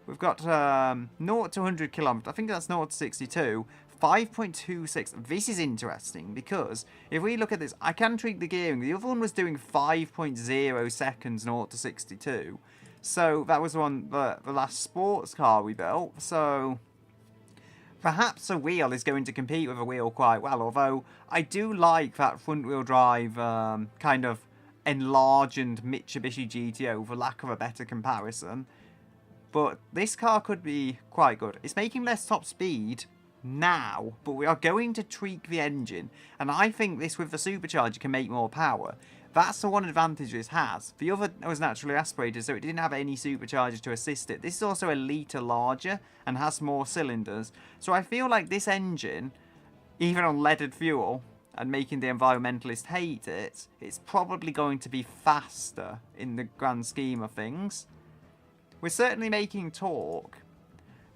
We've got 0 to 100 kilometers. I think that's 0 to 62. 5.26. This is interesting because if we look at this, I can tweak the gearing. The other one was doing 5.0 seconds 0 to 62. So that was the last sports car we built. So perhaps a wheel is going to compete with a wheel quite well. Although I do like that front wheel drive kind of enlarged Mitsubishi GTO for lack of a better comparison. But this car could be quite good. It's making less top speed now, but we are going to tweak the engine. And I think this with the supercharger can make more power. That's the one advantage this has. The other was naturally aspirated, so it didn't have any superchargers to assist it. This is also a litre larger and has more cylinders. So I feel like this engine, even on leaded fuel, and making the environmentalists hate it, it's probably going to be faster in the grand scheme of things. We're certainly making torque.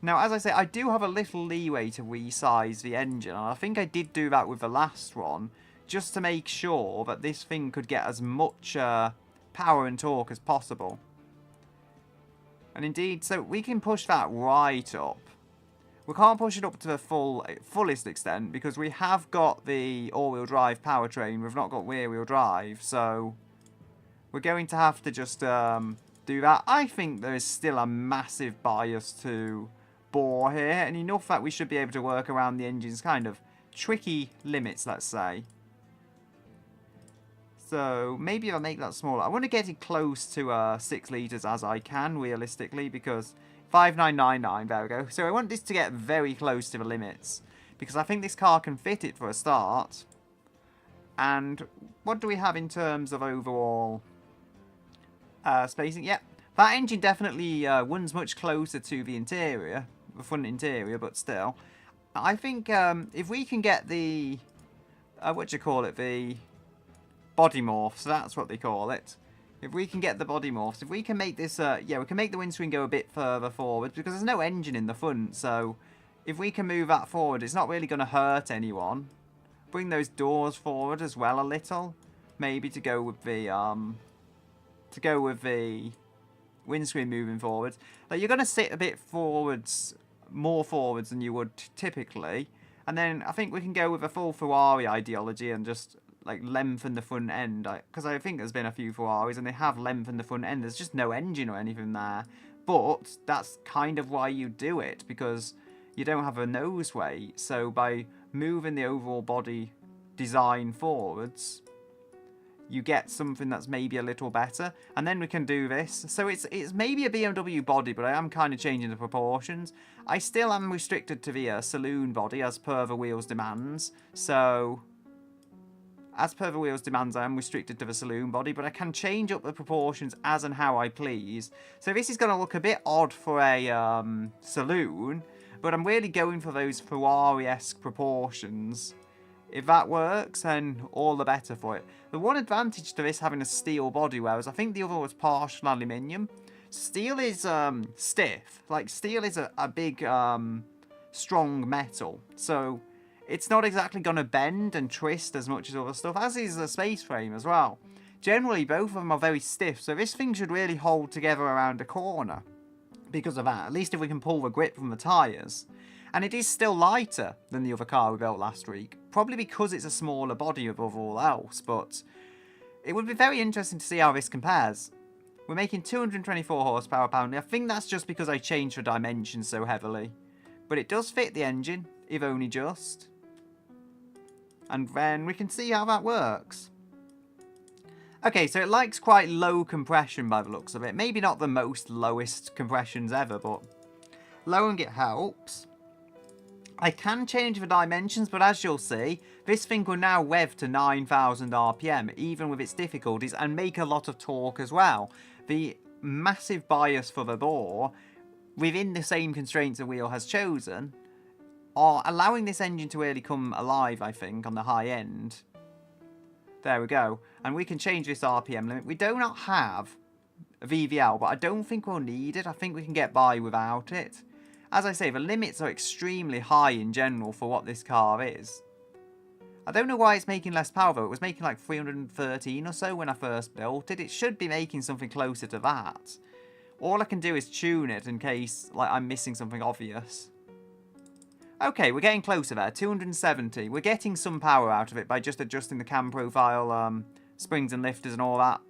Now, as I say, I do have a little leeway to resize the engine, and I think I did do that with the last one, just to make sure that this thing could get as much power and torque as possible. And indeed, so we can push that right up. We can't push it up to the fullest extent because we have got the all-wheel drive powertrain. We've not got rear-wheel drive, so we're going to have to just do that. I think there is still a massive bias to bore here, and enough that we should be able to work around the engine's kind of tricky limits, let's say. So maybe I'll make that smaller. I want to get it close to 6 litres as I can, realistically, because 5999, there we go. So I want this to get very close to the limits, because I think this car can fit it for a start. And what do we have in terms of overall spacing? Yep, that engine definitely runs much closer to the interior, the front interior, but still. I think if we can get the, the body morphs, that's what they call it. If we can get the body morphs, if we can make this, yeah, we can make the windscreen go a bit further forward, because there's no engine in the front, so if we can move that forward, it's not really going to hurt anyone. Bring those doors forward as well a little, maybe to go with the windscreen moving forwards. Like, you're going to sit a bit forwards, more forwards than you would typically, and then I think we can go with a full Ferrari ideology and just like lengthen the front end, because I think there's been a few Ferraris and they have lengthened the front end. There's just no engine or anything there, but that's kind of why you do it, because you don't have a nose weight. So by moving the overall body design forwards, you get something that's maybe a little better, and then we can do this. So it's maybe a BMW body, but I am kind of changing the proportions. I still am restricted to the saloon body as per the wheels demands, so as per the wheels demands, I am restricted to the saloon body, but I can change up the proportions as and how I please. So this is going to look a bit odd for a saloon, but I'm really going for those Ferrari-esque proportions. If that works, then all the better for it. The one advantage to this having a steel body, whereas I think the other was partial aluminium. Steel is stiff. Like, steel is a big, strong metal. So it's not exactly going to bend and twist as much as other stuff, as is the space frame as well. Generally, both of them are very stiff, so this thing should really hold together around a corner because of that, at least if we can pull the grip from the tyres. And it is still lighter than the other car we built last week, probably because it's a smaller body above all else, but it would be very interesting to see how this compares. We're making 224 horsepower apparently. I think that's just because I changed the dimensions so heavily. But it does fit the engine, if only just. And then we can see how that works. Okay, so it likes quite low compression by the looks of it. Maybe not the most lowest compressions ever, but lowering it helps. I can change the dimensions, but as you'll see, this thing will now rev to 9,000 RPM, even with its difficulties, and make a lot of torque as well. The massive bias for the bore, within the same constraints the wheel has chosen, are allowing this engine to really come alive, I think, on the high end. There we go. And we can change this RPM limit. We do not have a VVL, but I don't think we'll need it. I think we can get by without it. As I say, the limits are extremely high in general for what this car is. I don't know why it's making less power, though. It was making like 313 or so when I first built it. It should be making something closer to that. All I can do is tune it in case like I'm missing something obvious. Okay, we're getting closer there. 270. We're getting some power out of it by just adjusting the cam profile, springs and lifters and all that.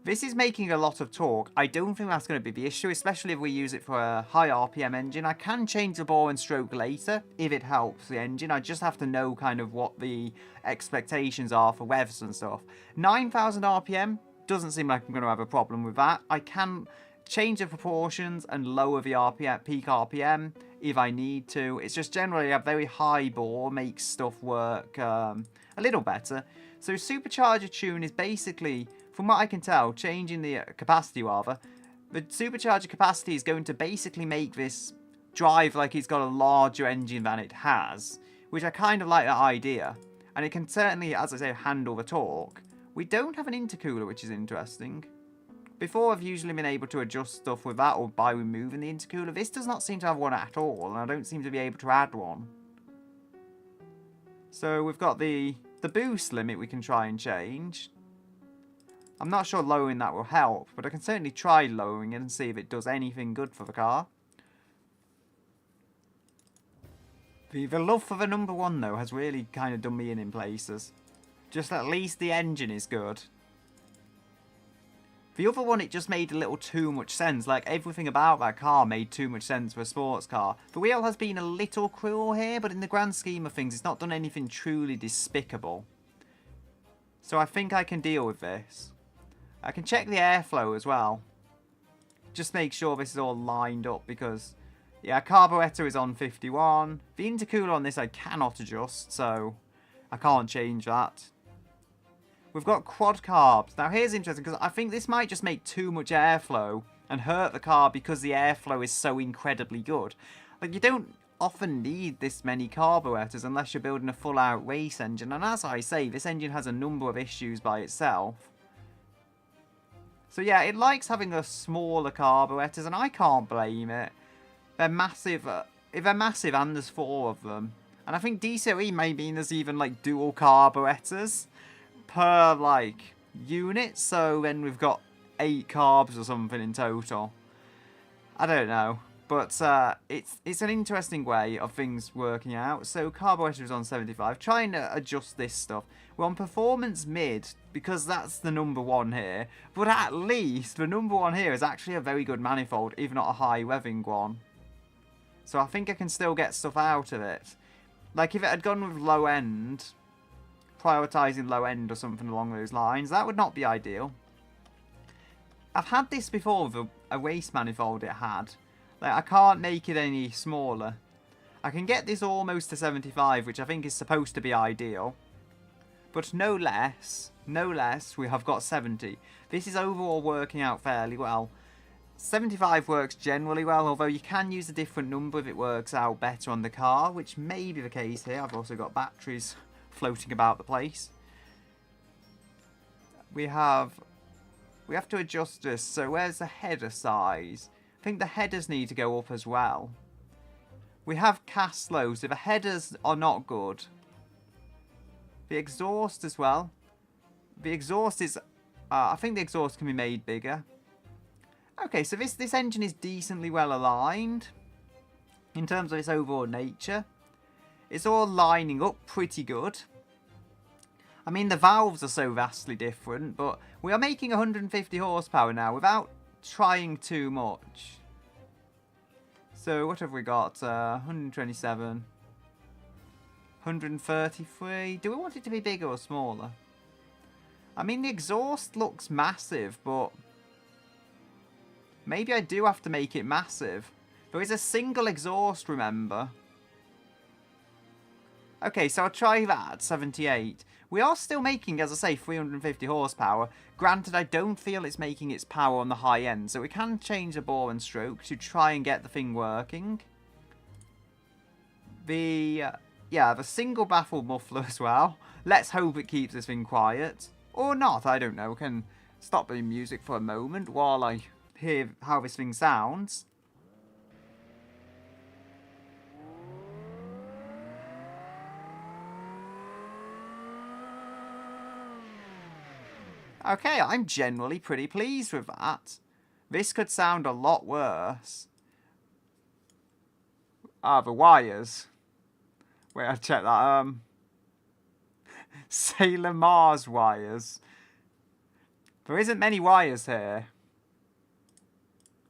This is making a lot of torque. I don't think that's going to be the issue, especially if we use it for a high RPM engine. I can change the bore and stroke later if it helps the engine. I just have to know kind of what the expectations are for revs and stuff. 9,000 RPM doesn't seem like I'm going to have a problem with that. I can change the proportions and lower the RPM, peak RPM if I need to. It's just generally a very high bore makes stuff work a little better. So supercharger tune is basically, from what I can tell, changing the capacity rather. The supercharger capacity is going to basically make this drive like it's got a larger engine than it has, which I kind of like that idea. And it can certainly, as I say, handle the torque. We don't have an intercooler, which is interesting. Before, I've usually been able to adjust stuff with that or by removing the intercooler. This does not seem to have one at all, and I don't seem to be able to add one. So we've got the boost limit we can try and change. I'm not sure lowering that will help, but I can certainly try lowering it and see if it does anything good for the car. The love for the number 1, though, has really kind of done me in places. Just at least the engine is good. The other one, it just made a little too much sense. Like, everything about that car made too much sense for a sports car. The wheel has been a little cruel here, but in the grand scheme of things, it's not done anything truly despicable. So I think I can deal with this. I can check the airflow as well. Just make sure this is all lined up because, yeah, carburetor is on 51. The intercooler on this I cannot adjust, so I can't change that. We've got quad carbs. Now here's interesting because I think this might just make too much airflow and hurt the car because the airflow is so incredibly good. Like, you don't often need this many carburetors unless you're building a full out race engine. And as I say, this engine has a number of issues by itself. So yeah, it likes having a smaller carburetors and I can't blame it. They're massive. If they're massive and there's 4 of them. And I think DCOE may mean there's even like dual carburetors per like unit, so then we've got 8 carbs or something in total. I don't know, but it's an interesting way of things working out. So carburetor is on 75. Trying to adjust this stuff. We're on performance mid because that's the number 1 here, but at least the number 1 here is actually a very good manifold, if not a high revving one. So I think I can still get stuff out of it. Like if it had gone with low end, prioritising low end or something along those lines, that would not be ideal. I've had this before with a race manifold it had. Like, I can't make it any smaller. I can get this almost to 75, which I think is supposed to be ideal. But no less, we have got 70. This is overall working out fairly well. 75 works generally well, although you can use a different number if it works out better on the car, which may be the case here. I've also got batteries floating about the place. We have to adjust this. So where's the header size? I think the headers need to go up as well. We have cast low, so the headers are not good. The exhaust as well. The exhaust is, I think the exhaust can be made bigger. Okay, so this engine is decently well aligned in terms of its overall nature. It's all lining up pretty good. I mean, the valves are so vastly different, but we are making 150 horsepower now without trying too much. So what have we got? 127. 133. Do we want it to be bigger or smaller? I mean, the exhaust looks massive, but maybe I do have to make it massive. There is a single exhaust, remember? Okay, so I'll try that at 78. We are still making, as I say, 350 horsepower. Granted, I don't feel it's making its power on the high end, so we can change the bore and stroke to try and get the thing working. Yeah, the single baffled muffler as well. Let's hope it keeps this thing quiet. Or not, I don't know. We can stop the music for a moment while I hear how this thing sounds. Okay, I'm generally pretty pleased with that. This could sound a lot worse. The wires. Wait, I'll check that. Sailor Mars wires. There isn't many wires here.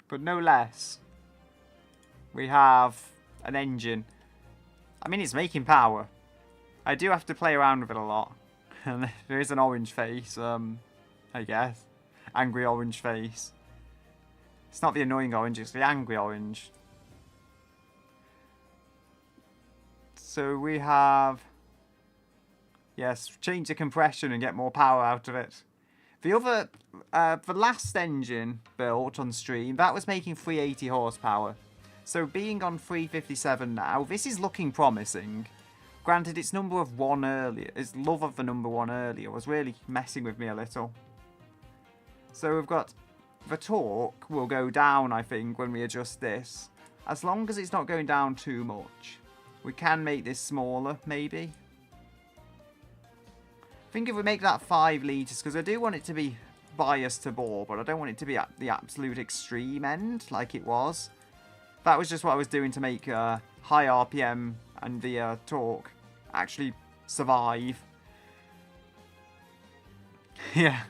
But no less. We have an engine. I mean, it's making power. I do have to play around with it a lot. And there is an orange face, I guess. Angry orange face. It's not the annoying orange, it's the angry orange. So we have... Yes, change the compression and get more power out of it. The other... the last engine built on stream, that was making 380 horsepower. So being on 357 now, this is looking promising. Granted, its number of 1 earlier, its love of the number 1 earlier was really messing with me a little. So we've got... The torque will go down, I think, when we adjust this. As long as it's not going down too much. We can make this smaller, maybe. I think if we make that 5 litres, because I do want it to be biased to bore, but I don't want it to be at the absolute extreme end, like it was. That was just what I was doing to make high RPM and the torque actually survive. Yeah.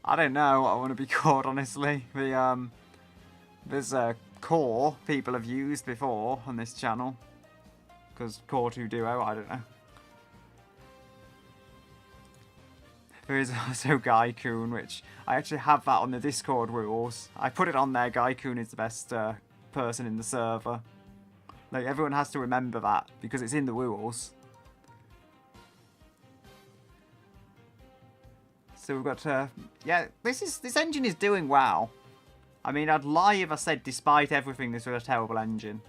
I don't know what I want to be called, honestly. There's a core people have used before on this channel. Because Core 2 Duo, I don't know. There is also Gaikun, which I actually have that on the Discord rules. I put it on there, Gaikun is the best person in the server. Like, everyone has to remember that, because it's in the rules. So we've got, yeah, this engine is doing well. I mean, I'd lie if I said despite everything this was a terrible engine.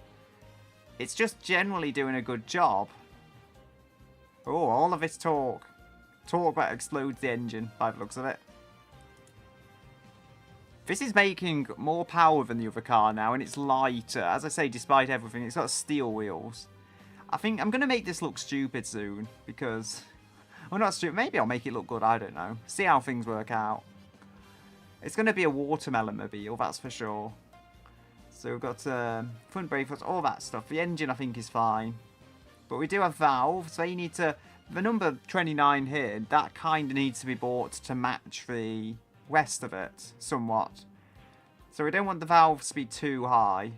It's just generally doing a good job. Oh, all of its torque. Torque that explodes the engine, by the looks of it. This is making more power than the other car now, and it's lighter. As I say, despite everything, it's got steel wheels. I think I'm going to make this look stupid soon, because... Well, not stupid. Maybe I'll make it look good. I don't know. See how things work out. It's going to be a watermelon mobile, that's for sure. So we've got front brake flush, all that stuff. The engine, I think, is fine. But we do have valves, so you need to... The number 29 here, that kind of needs to be bought to match the rest of it, somewhat. So we don't want the valves to be too high.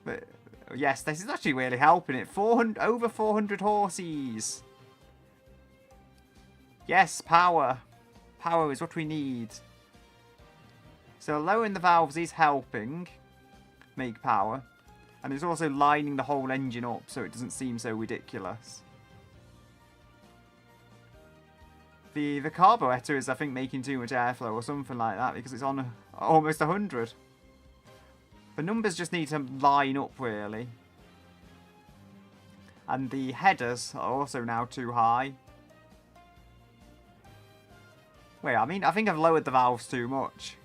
But... Yes, this is actually really helping it. Over 400 horses. Yes, power. Power is what we need. So lowering the valves is helping make power. And it's also lining the whole engine up so it doesn't seem so ridiculous. The carburetor is, I think, making too much airflow or something like that because it's on almost 100. The numbers just need to line up, really. And the headers are also now too high. Wait, I mean, I think I've lowered the valves too much.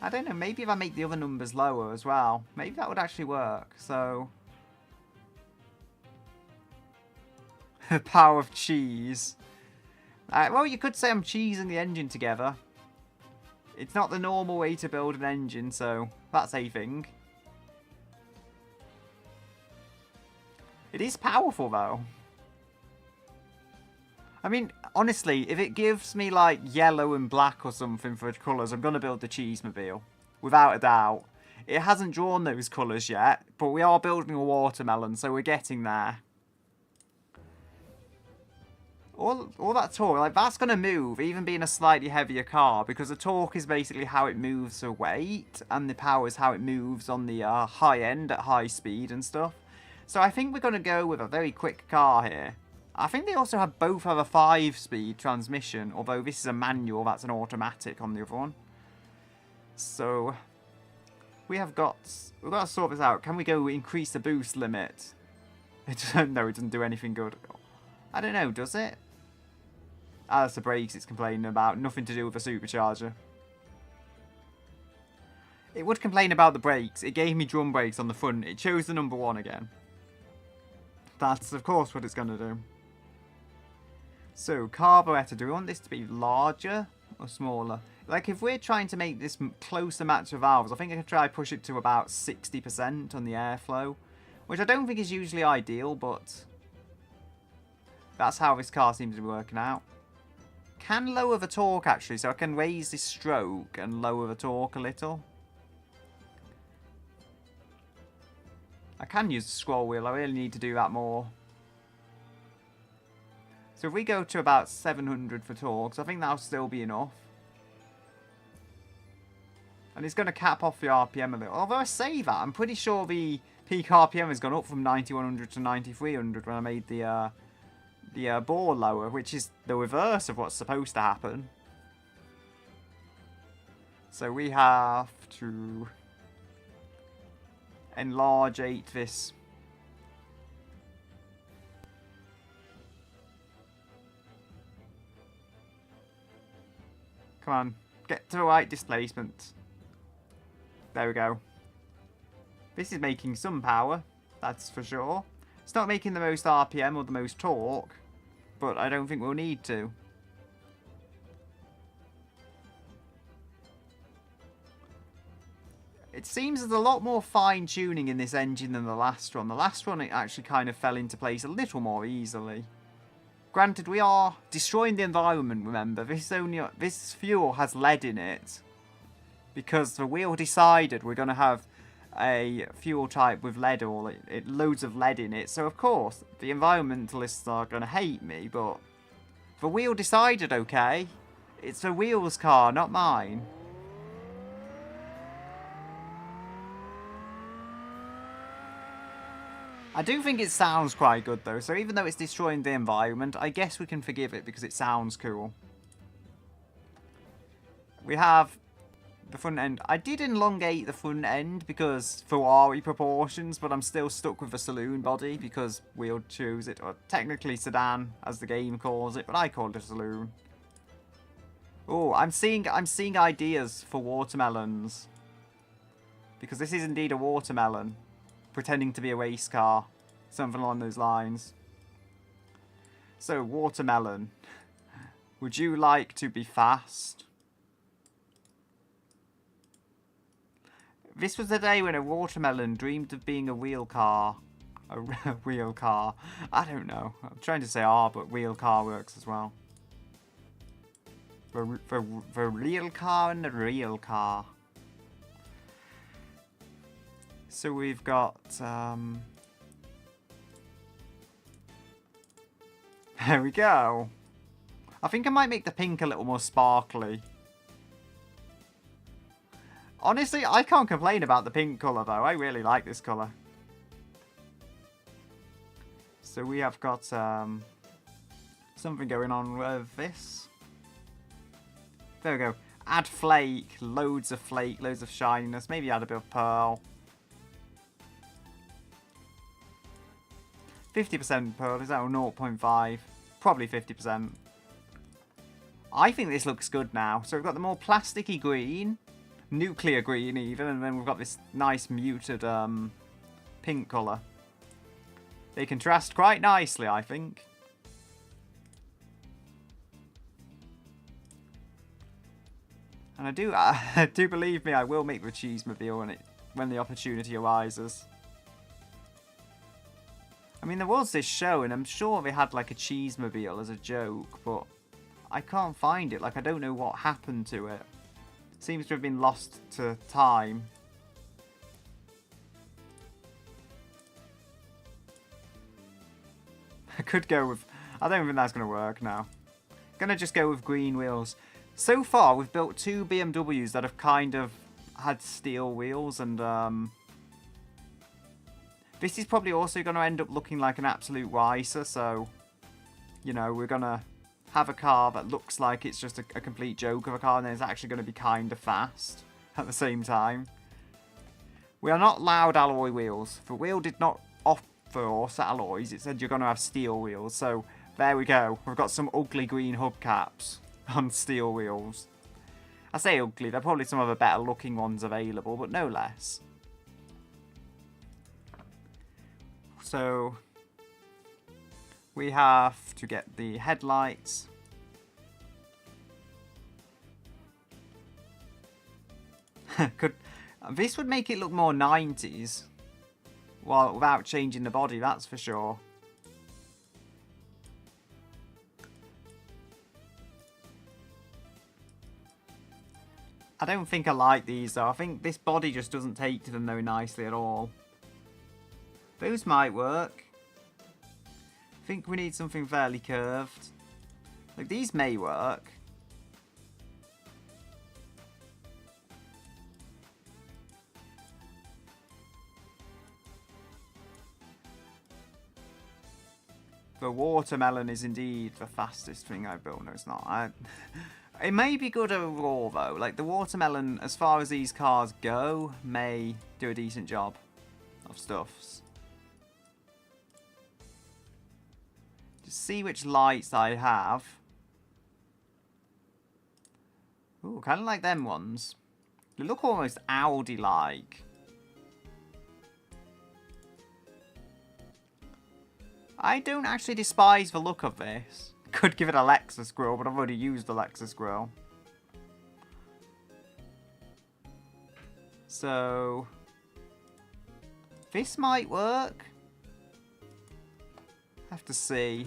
I don't know, maybe if I make the other numbers lower as well, maybe that would actually work, so... The power of cheese. Well, you could say I'm cheesing the engine together. It's not the normal way to build an engine, so that's a thing. It is powerful, though. I mean, honestly, if it gives me, like, yellow and black or something for colours, I'm going to build the Cheesemobile. Without a doubt. It hasn't drawn those colours yet, but we are building a watermelon, so we're getting there. All that torque, like, that's going to move, even being a slightly heavier car, because the torque is basically how it moves the weight, and the power is how it moves on the high end at high speed and stuff. So I think we're going to go with a very quick car here. I think they also both have a 5-speed transmission, although this is a manual, that's an automatic on the other one. So, we've got to sort this out. Can we go increase the boost limit? No, it doesn't do anything good. I don't know, does it? Ah, that's the brakes it's complaining about. Nothing to do with the supercharger. It would complain about the brakes. It gave me drum brakes on the front. It chose the number 1 again. That's, of course, what it's going to do. So, carburetor. Do we want this to be larger or smaller? Like, if we're trying to make this closer match of valves, I think I could try push it to about 60% on the airflow. Which I don't think is usually ideal, but... that's how this car seems to be working out. Can lower the torque, actually, so I can raise this stroke and lower the torque a little. I can use the scroll wheel, I really need to do that more. So if we go to about 700 for torque, I think that'll still be enough. And it's going to cap off the RPM a little. Although I say that, I'm pretty sure the peak RPM has gone up from 9100 to 9300 when I made the bore lower, which is the reverse of what's supposed to happen. So we have to enlarge this. Come on, get to the right displacement. There we go. This is making some power, that's for sure. It's not making the most RPM or the most torque, but I don't think we'll need to. It seems there's a lot more fine-tuning in this engine than the last one. The last one, it actually kind of fell into place a little more easily. Granted, we are destroying the environment, remember. This fuel has lead in it. Because the wheel decided we're going to have a fuel type with lead or loads of lead in it. So, of course, the environmentalists are going to hate me, but the wheel decided, okay? It's the wheel's car, not mine. I do think it sounds quite good, though. So even though it's destroying the environment, I guess we can forgive it because it sounds cool. We have the front end. I did elongate the front end because Ferrari proportions, but I'm still stuck with the saloon body because we'll choose it. Or technically sedan, as the game calls it, but I call it a saloon. Oh, I'm seeing ideas for watermelons. Because this is indeed a watermelon. Pretending to be a race car. Something along those lines. So, watermelon. Would you like to be fast? This was the day when a watermelon dreamed of being a wheel car. A wheel car. I don't know. I'm trying to say R, but wheel car works as well. The real car and the real car. So we've got, there we go. I think I might make the pink a little more sparkly. Honestly, I can't complain about the pink colour though. I really like this colour. So we have got something going on with this. There we go. Add flake, loads of shininess. Maybe add a bit of pearl. 50% pearl, is that 0.5? Probably 50%. I think this looks good now. So we've got the more plasticky green, nuclear green even, and then we've got this nice muted pink colour. They contrast quite nicely, I think. And I do believe me, I will make the Cheesemobile when the opportunity arises. I mean, there was this show, and I'm sure they had, like, a Cheesemobile as a joke, but I can't find it. Like, I don't know what happened to it. Seems to have been lost to time. I could go with... I don't think that's going to work now. Gonna just go with green wheels. So far, we've built 2 BMWs that have kind of had steel wheels, and, this is probably also going to end up looking like an absolute ricer, so, you know, we're going to have a car that looks like it's just a complete joke of a car, and then it's actually going to be kind of fast at the same time. We are not loud alloy wheels. The wheel did not offer us alloys. It said you're going to have steel wheels, so there we go. We've got some ugly green hubcaps on steel wheels. I say ugly, there are probably some of the better looking ones available, but no less. So we have to get the headlights. This would make it look more 90s. Well, without changing the body, that's for sure. I don't think I like these though. I think this body just doesn't take to them very nicely at all. Those might work. think we need something fairly curved. Like, these may work. The watermelon is indeed the fastest thing I've built. No, it's not. It may be good overall, though. Like, the watermelon, as far as these cars go, may do a decent job of stuffs. Just see which lights I have. Ooh, kind of like them ones. They look almost Audi-like. I don't actually despise the look of this. Could give it a Lexus grill, but I've already used the Lexus grill. So, this might work. Have to see.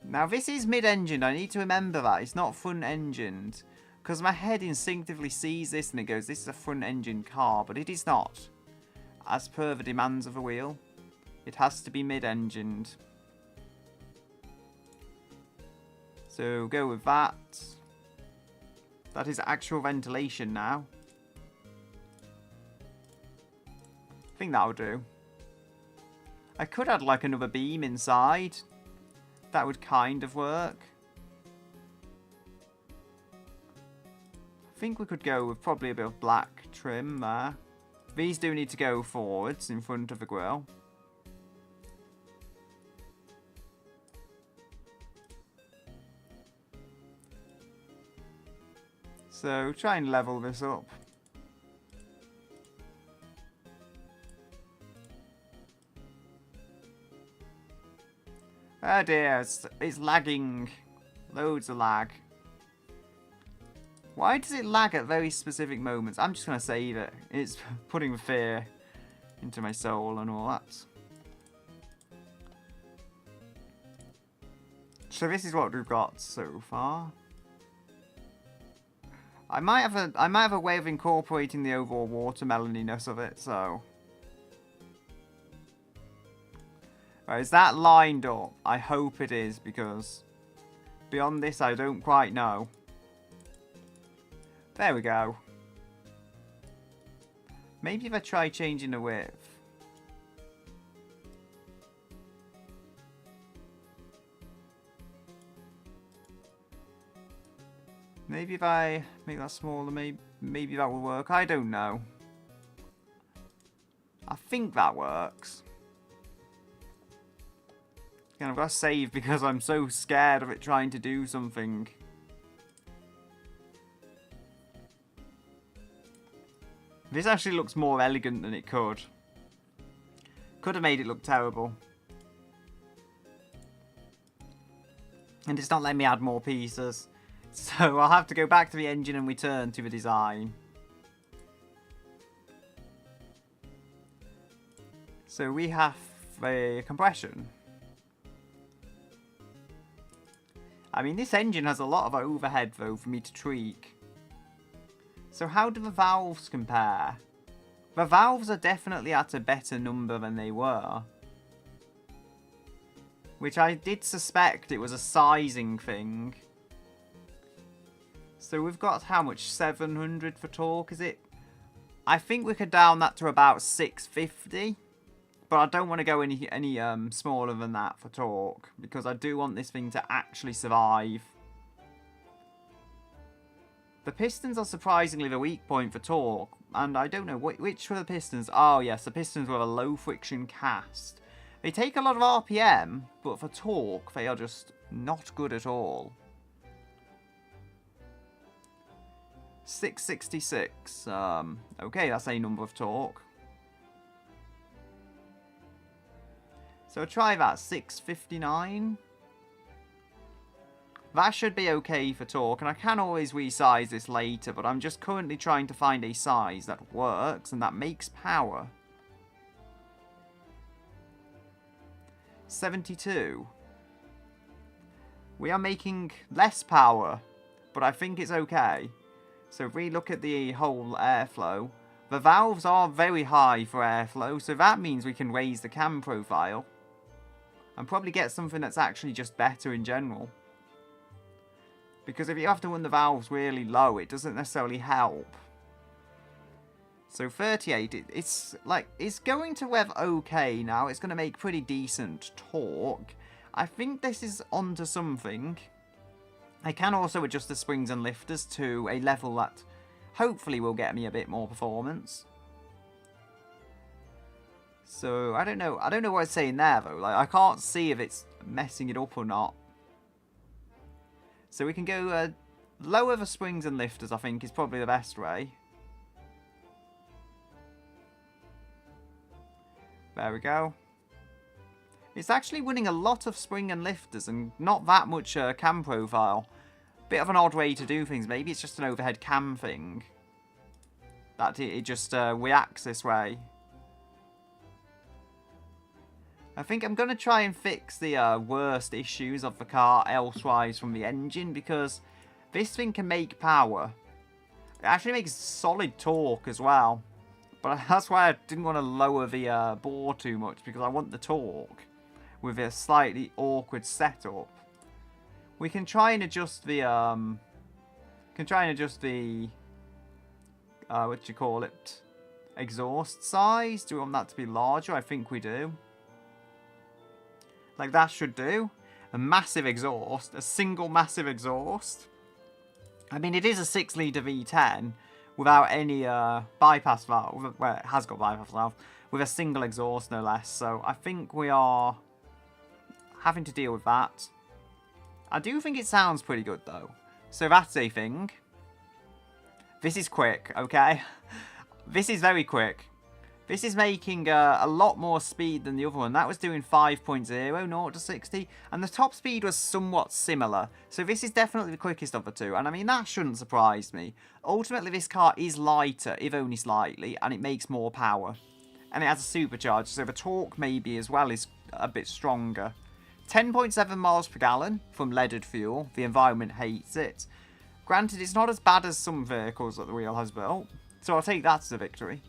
Now, this is mid-engined. I need to remember that. It's not front-engined. Because my head instinctively sees this and it goes, this is a front-engined car. But it is not. As per the demands of the wheel. It has to be mid-engined. So, go with that. That is actual ventilation now. I think that'll do. I could add like another beam inside. That would kind of work. I think we could go with probably a bit of black trim there. These do need to go forwards in front of the grille. So try and level this up. Oh dear, it's lagging. Loads of lag. Why does it lag at very specific moments? I'm just going to save it. It's putting fear into my soul and all that. So this is what we've got so far. I might have a way of incorporating the overall watermeloniness of it, so. Right, is that lined up? I hope it is, because beyond this I don't quite know. There we go. Maybe if I try changing the width. Maybe if I make that smaller, maybe that will work. I don't know. I think that works. Again, I've got to save because I'm so scared of it trying to do something. This actually looks more elegant than it could. Could have made it look terrible. And it's not letting me add more pieces. So I'll have to go back to the engine and return to the design. So we have a compression. I mean, this engine has a lot of overhead, though, for me to tweak. So how do the valves compare? The valves are definitely at a better number than they were. Which I did suspect it was a sizing thing. So we've got how much? 700 for torque, is it? I think we could down that to about 650. But I don't want to go any smaller than that for torque. Because I do want this thing to actually survive. The pistons are surprisingly the weak point for torque. And I don't know, which were the pistons? Oh yes, the pistons were a low friction cast. They take a lot of RPM, but for torque, they are just not good at all. 666. Okay, that's a number of torque. So try that, 659. That should be okay for torque, and I can always resize this later, but I'm just currently trying to find a size that works and that makes power. 72. We are making less power, but I think it's okay. So if we look at the whole airflow, The valves are very high for airflow, so that means we can raise the cam profile. And probably get something that's actually just better in general. Because if you have to run the valves really low, it doesn't necessarily help. So 38, it's going to rev okay now. It's going to make pretty decent torque. I think this is onto something. I can also adjust the springs and lifters to a level that hopefully will get me a bit more performance. So I don't know what it's saying there though. Like, I can't see if it's messing it up or not. So we can go lower the springs and lifters, I think, is probably the best way. There we go. It's actually winning a lot of spring and lifters and not that much cam profile. Bit of an odd way to do things. Maybe it's just an overhead cam thing. That it just reacts this way. I think I'm going to try and fix the worst issues of the car elsewise from the engine, because this thing can make power. It actually makes solid torque as well. But that's why I didn't want to lower the bore too much, because I want the torque with a slightly awkward setup. We can try and adjust the what do you call it? Exhaust size. Do we want that to be larger? I think we do. Like that should do. A massive exhaust. A single massive exhaust. I mean, it is a 6-litre V10 without any bypass valve. Well, it has got bypass valve. With a single exhaust, no less. So I think we are having to deal with that. I do think it sounds pretty good, though. So that's a thing. This is quick, okay? This is very quick. This is making a lot more speed than the other one. That was doing 5.0, 0 to 60. And the top speed was somewhat similar. So this is definitely the quickest of the two. And I mean, that shouldn't surprise me. Ultimately, this car is lighter, if only slightly. And it makes more power. And it has a supercharger. So the torque maybe as well is a bit stronger. 10.7 miles per gallon from leaded fuel. The environment hates it. Granted, it's not as bad as some vehicles that the wheel has built. So I'll take that as a victory.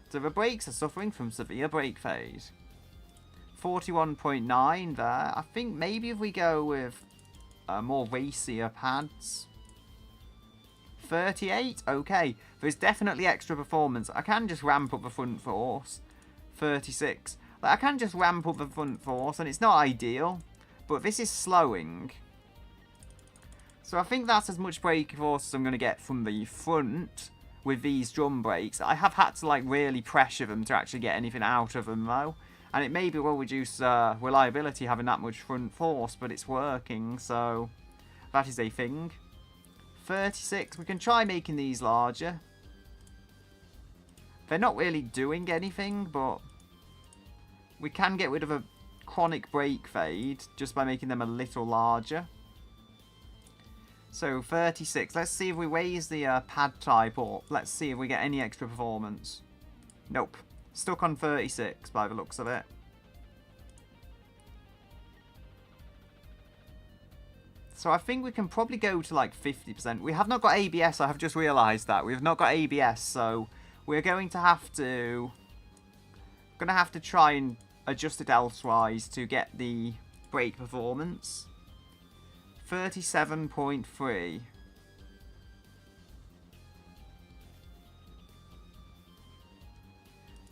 So the brakes are suffering from severe brake fade. 41.9 there. I think maybe if we go with more racier pads. 38? Okay. There's definitely extra performance. I can just ramp up the front force. 36. Like, I can just ramp up the front force, and it's not ideal. But this is slowing. So I think that's as much brake force as I'm going to get from the front with these drum brakes. I have had to like really pressure them to actually get anything out of them though. And it maybe will reduce reliability having that much front force, but it's working, so that is a thing. 36, we can try making these larger. They're not really doing anything, but we can get rid of a chronic brake fade just by making them a little larger. So 36, let's see if we raise the pad type up. Let's see if we get any extra performance. Nope. Stuck on 36 by the looks of it. So I think we can probably go to like 50%. We have not got ABS, I have just realised that. We have not got ABS, so we're going to have to try and adjust it elsewise to get the brake performance. 37.3.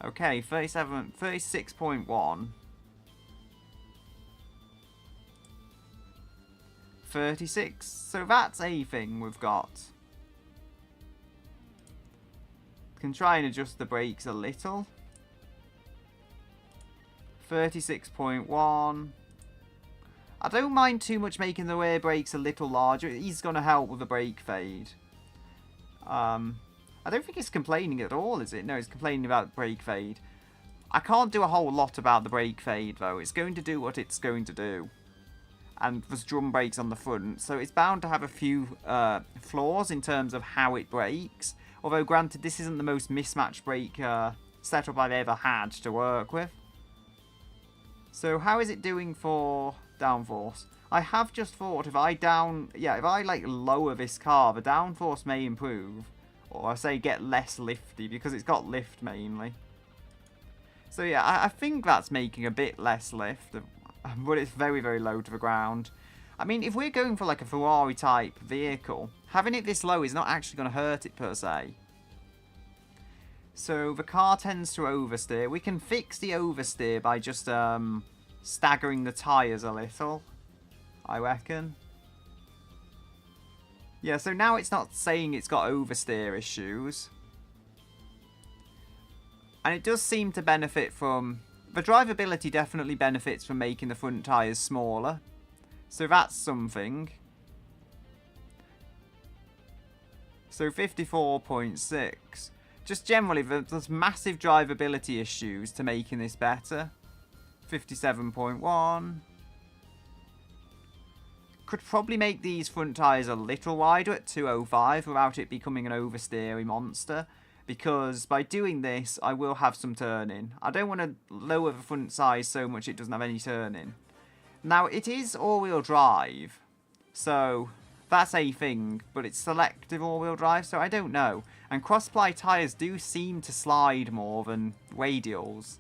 Okay, 36.1. 36. So that's a thing we've got. Can try and adjust the brakes a little. 36.1. I don't mind too much making the rear brakes a little larger. He's going to help with the brake fade. I don't think it's complaining at all, is it? No, it's complaining about brake fade. I can't do a whole lot about the brake fade, though. It's going to do what it's going to do. And there's drum brakes on the front, so it's bound to have a few flaws in terms of how it brakes. Although, granted, this isn't the most mismatched brake setup I've ever had to work with. So, how is it doing for downforce? I have just thought if I like lower this car, the downforce may improve. Or I say get less lifty, because it's got lift mainly. So yeah, I think that's making a bit less lift, but it's very, very low to the ground. I mean, if we're going for like a Ferrari type vehicle, having it this low is not actually going to hurt it per se. So the car tends to oversteer. We can fix the oversteer by just staggering the tyres a little, I reckon. Yeah, so now it's not saying it's got oversteer issues. And it does seem to benefit from... The drivability definitely benefits from making the front tyres smaller. So that's something. So 54.6. Just generally, there's massive drivability issues to making this better. 57.1. Could probably make these front tyres a little wider at 205 without it becoming an oversteery monster. Because by doing this, I will have some turning. I don't want to lower the front size so much it doesn't have any turning. Now, it is all-wheel drive. So, that's a thing. But it's selective all-wheel drive, so I don't know. And cross-ply tyres do seem to slide more than radials.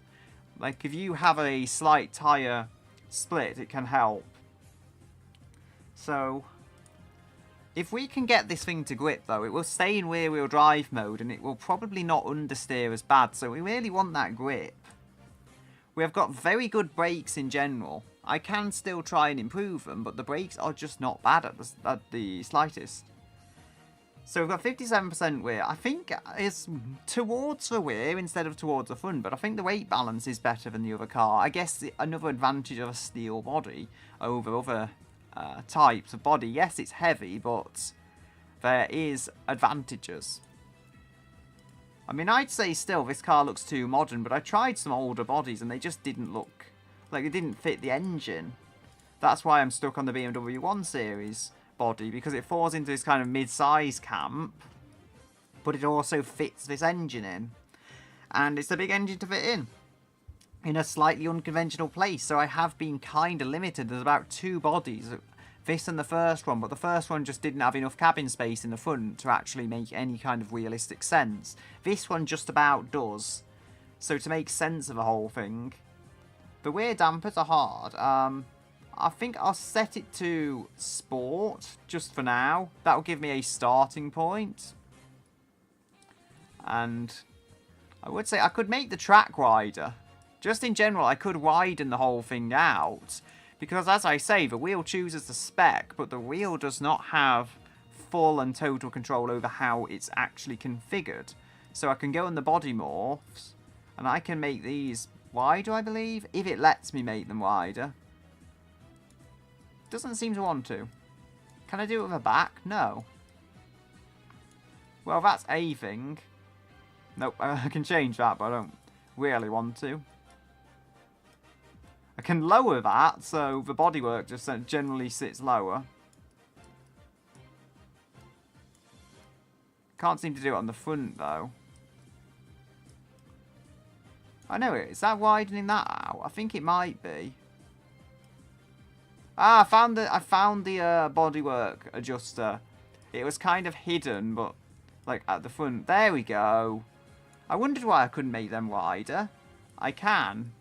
Like, if you have a slight tyre split, it can help. So, if we can get this thing to grip, though, it will stay in rear-wheel drive mode, and it will probably not understeer as bad, so we really want that grip. We have got very good brakes in general. I can still try and improve them, but the brakes are just not bad at the slightest. So we've got 57% rear. I think it's towards the rear instead of towards the front, but I think the weight balance is better than the other car. I guess another advantage of a steel body over other types of body. Yes, it's heavy, but there is advantages. I mean, I'd say still this car looks too modern, but I tried some older bodies and they just didn't look like it didn't fit the engine. That's why I'm stuck on the BMW 1 Series body, because it falls into this kind of mid-size camp, but it also fits this engine in. And it's a big engine to fit in a slightly unconventional place, so I have been kind of limited. There's about 2 bodies, this and the first one, but the first one just didn't have enough cabin space in the front to actually make any kind of realistic sense. This one just about does. So to make sense of the whole thing, the rear dampers are hard. I think I'll set it to Sport, just for now. That'll give me a starting point. And I would say I could make the track wider. Just in general, I could widen the whole thing out. Because as I say, the wheel chooses the spec, but the wheel does not have full and total control over how it's actually configured. So I can go on the body morphs, and I can make these wider, I believe, if it lets me make them wider. Doesn't seem to want to. Can I do it with a back? No. Well, that's a thing. Nope, I can change that, but I don't really want to. I can lower that, so the bodywork just generally sits lower. Can't seem to do it on the front, though. I know it. Is that widening that out? I think it might be. Ah, I found the bodywork adjuster. It was kind of hidden, but like at the front. There we go. I wondered why I couldn't make them wider. I can.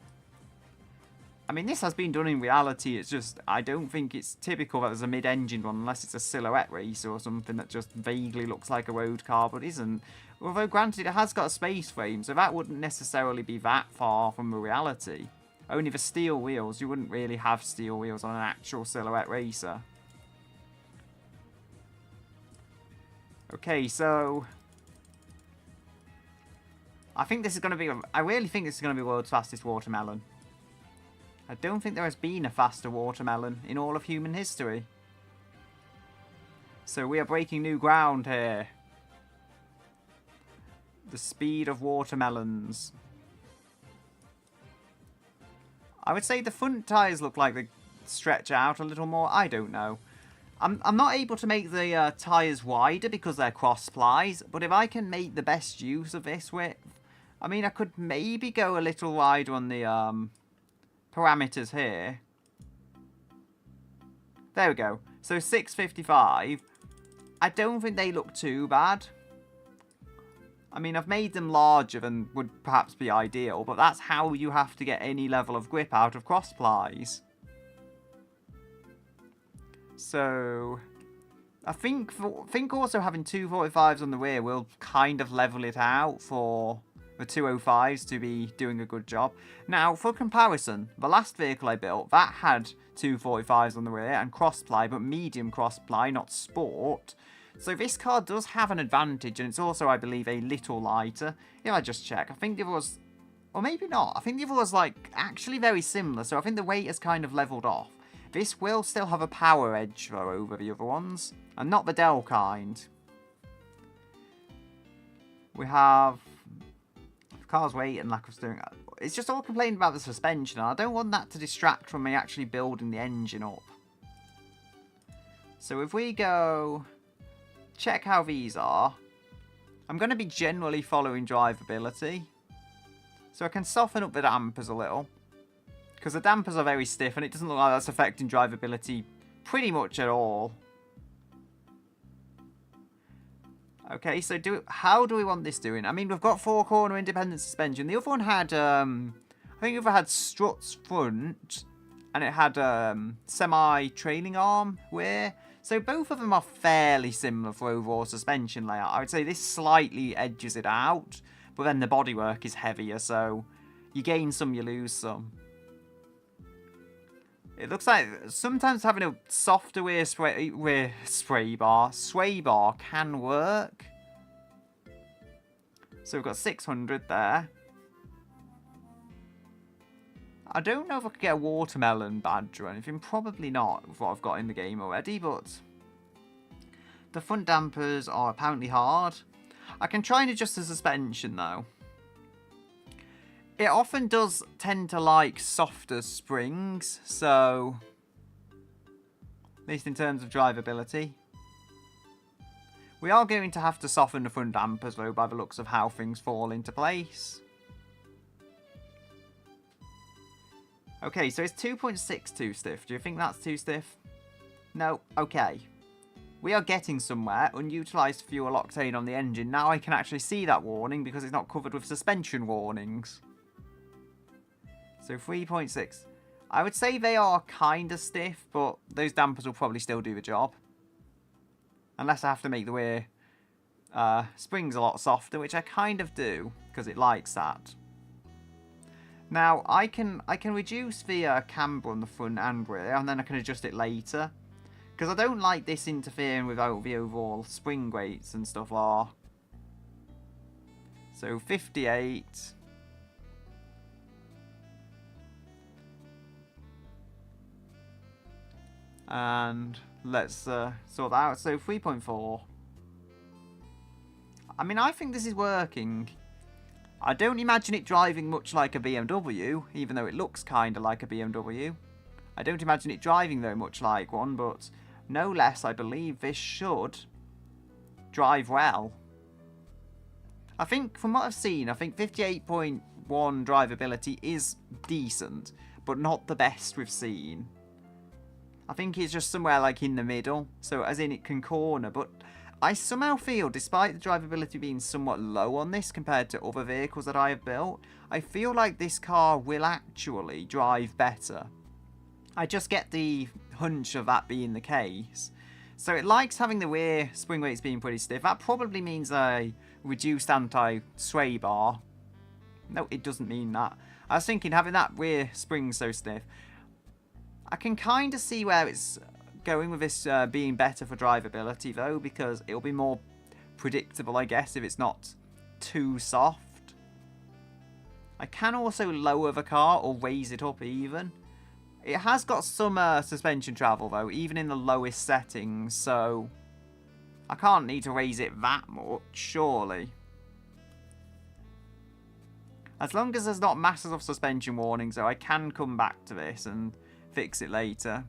I mean, this has been done in reality. It's just, I don't think it's typical that there's a mid-engine one, unless it's a silhouette race or something that just vaguely looks like a road car, but isn't. Although, granted, it has got a space frame, so that wouldn't necessarily be that far from the reality. Only the steel wheels. You wouldn't really have steel wheels on an actual silhouette racer. Okay, so I think this is going to be... I really think this is going to be the world's fastest watermelon. I don't think there has been a faster watermelon in all of human history. So we are breaking new ground here. The speed of watermelons. I would say the front tyres look like they stretch out a little more. I don't know. I'm not able to make the tyres wider because they're cross-plies, but if I can make the best use of this width, I mean, I could maybe go a little wider on the parameters here. There we go. So 655. I don't think they look too bad. I mean, I've made them larger than would perhaps be ideal, but that's how you have to get any level of grip out of cross plies. So, I think also having 245s on the rear will kind of level it out for the 205s to be doing a good job. Now, for comparison, the last vehicle I built, that had 245s on the rear and cross-ply, but medium cross-ply, not sport. So this car does have an advantage, and it's also, I believe, a little lighter. If I just check, I think the other was, or maybe not, I think the other was, like, actually very similar, so I think the weight has kind of leveled off. This will still have a power edge, though, over the other ones, and not the Dell kind. We have car's weight and lack of steering. It's just all complaining about the suspension, and I don't want that to distract from me actually building the engine up. So if we go check how these are, I'm going to be generally following drivability. So I can soften up the dampers a little, because the dampers are very stiff and it doesn't look like that's affecting drivability pretty much at all. Okay, so how do we want this doing? I mean, we've got 4-corner independent suspension. The other one had, I think the other had struts front, and it had semi-trailing arm wear. So both of them are fairly similar for overall suspension layout. I would say this slightly edges it out, but then the bodywork is heavier, so you gain some, you lose some. It looks like sometimes having a softer sway bar can work. So we've got 600 there. I don't know if I could get a watermelon badge or anything. Probably not with what I've got in the game already, but the front dampers are apparently hard. I can try and adjust the suspension though. It often does tend to like softer springs, so at least in terms of drivability. We are going to have to soften the front dampers though by the looks of how things fall into place. Okay, so it's 2.6 too stiff. Do you think that's too stiff? No? Okay. We are getting somewhere. Unutilized fuel octane on the engine. Now I can actually see that warning because it's not covered with suspension warnings. So 3.6. I would say they are kind of stiff, but those dampers will probably still do the job. Unless I have to make the rear springs a lot softer, which I kind of do, because it likes that. Now, I can reduce the camber on the front and rear, and then I can adjust it later. Because I don't like this interfering with how the overall spring weights and stuff are. So 58... And let's sort that out. So 3.4. I mean, I think this is working. I don't imagine it driving much like a BMW, even though it looks kind of like a BMW. I don't imagine it driving very much like one, but no less, I believe this should drive well. I think, from what I've seen, I think 58.1 drivability is decent, but not the best we've seen. I think it's just somewhere like in the middle, so as in it can corner, but I somehow feel, despite the drivability being somewhat low on this compared to other vehicles that I have built, I feel like this car will actually drive better. I just get the hunch of that being the case. So it likes having the rear spring weights being pretty stiff. That probably means a reduced anti-sway bar. No, it doesn't mean that. I was thinking having that rear spring so stiff. I can kind of see where it's going with this being better for drivability though, because it'll be more predictable, I guess, if it's not too soft. I can also lower the car or raise it up even. It has got some suspension travel though, even in the lowest settings, so I can't need to raise it that much, surely. As long as there's not masses of suspension warnings though, I can come back to this and fix it later.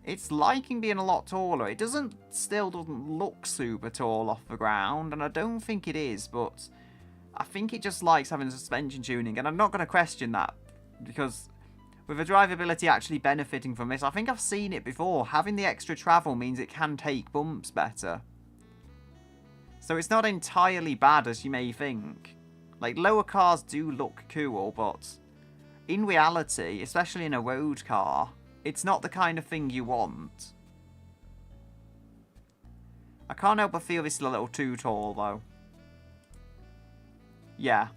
It's liking being a lot taller. It still doesn't look super tall off the ground, and I don't think it is, but I think it just likes having suspension tuning, and I'm not going to question that, because with the drivability actually benefiting from this, I think I've seen it before. Having the extra travel means it can take bumps better. So it's not entirely bad as you may think. Like, lower cars do look cool, but in reality, especially in a road car, it's not the kind of thing you want. I can't help but feel this is a little too tall, though. Yeah.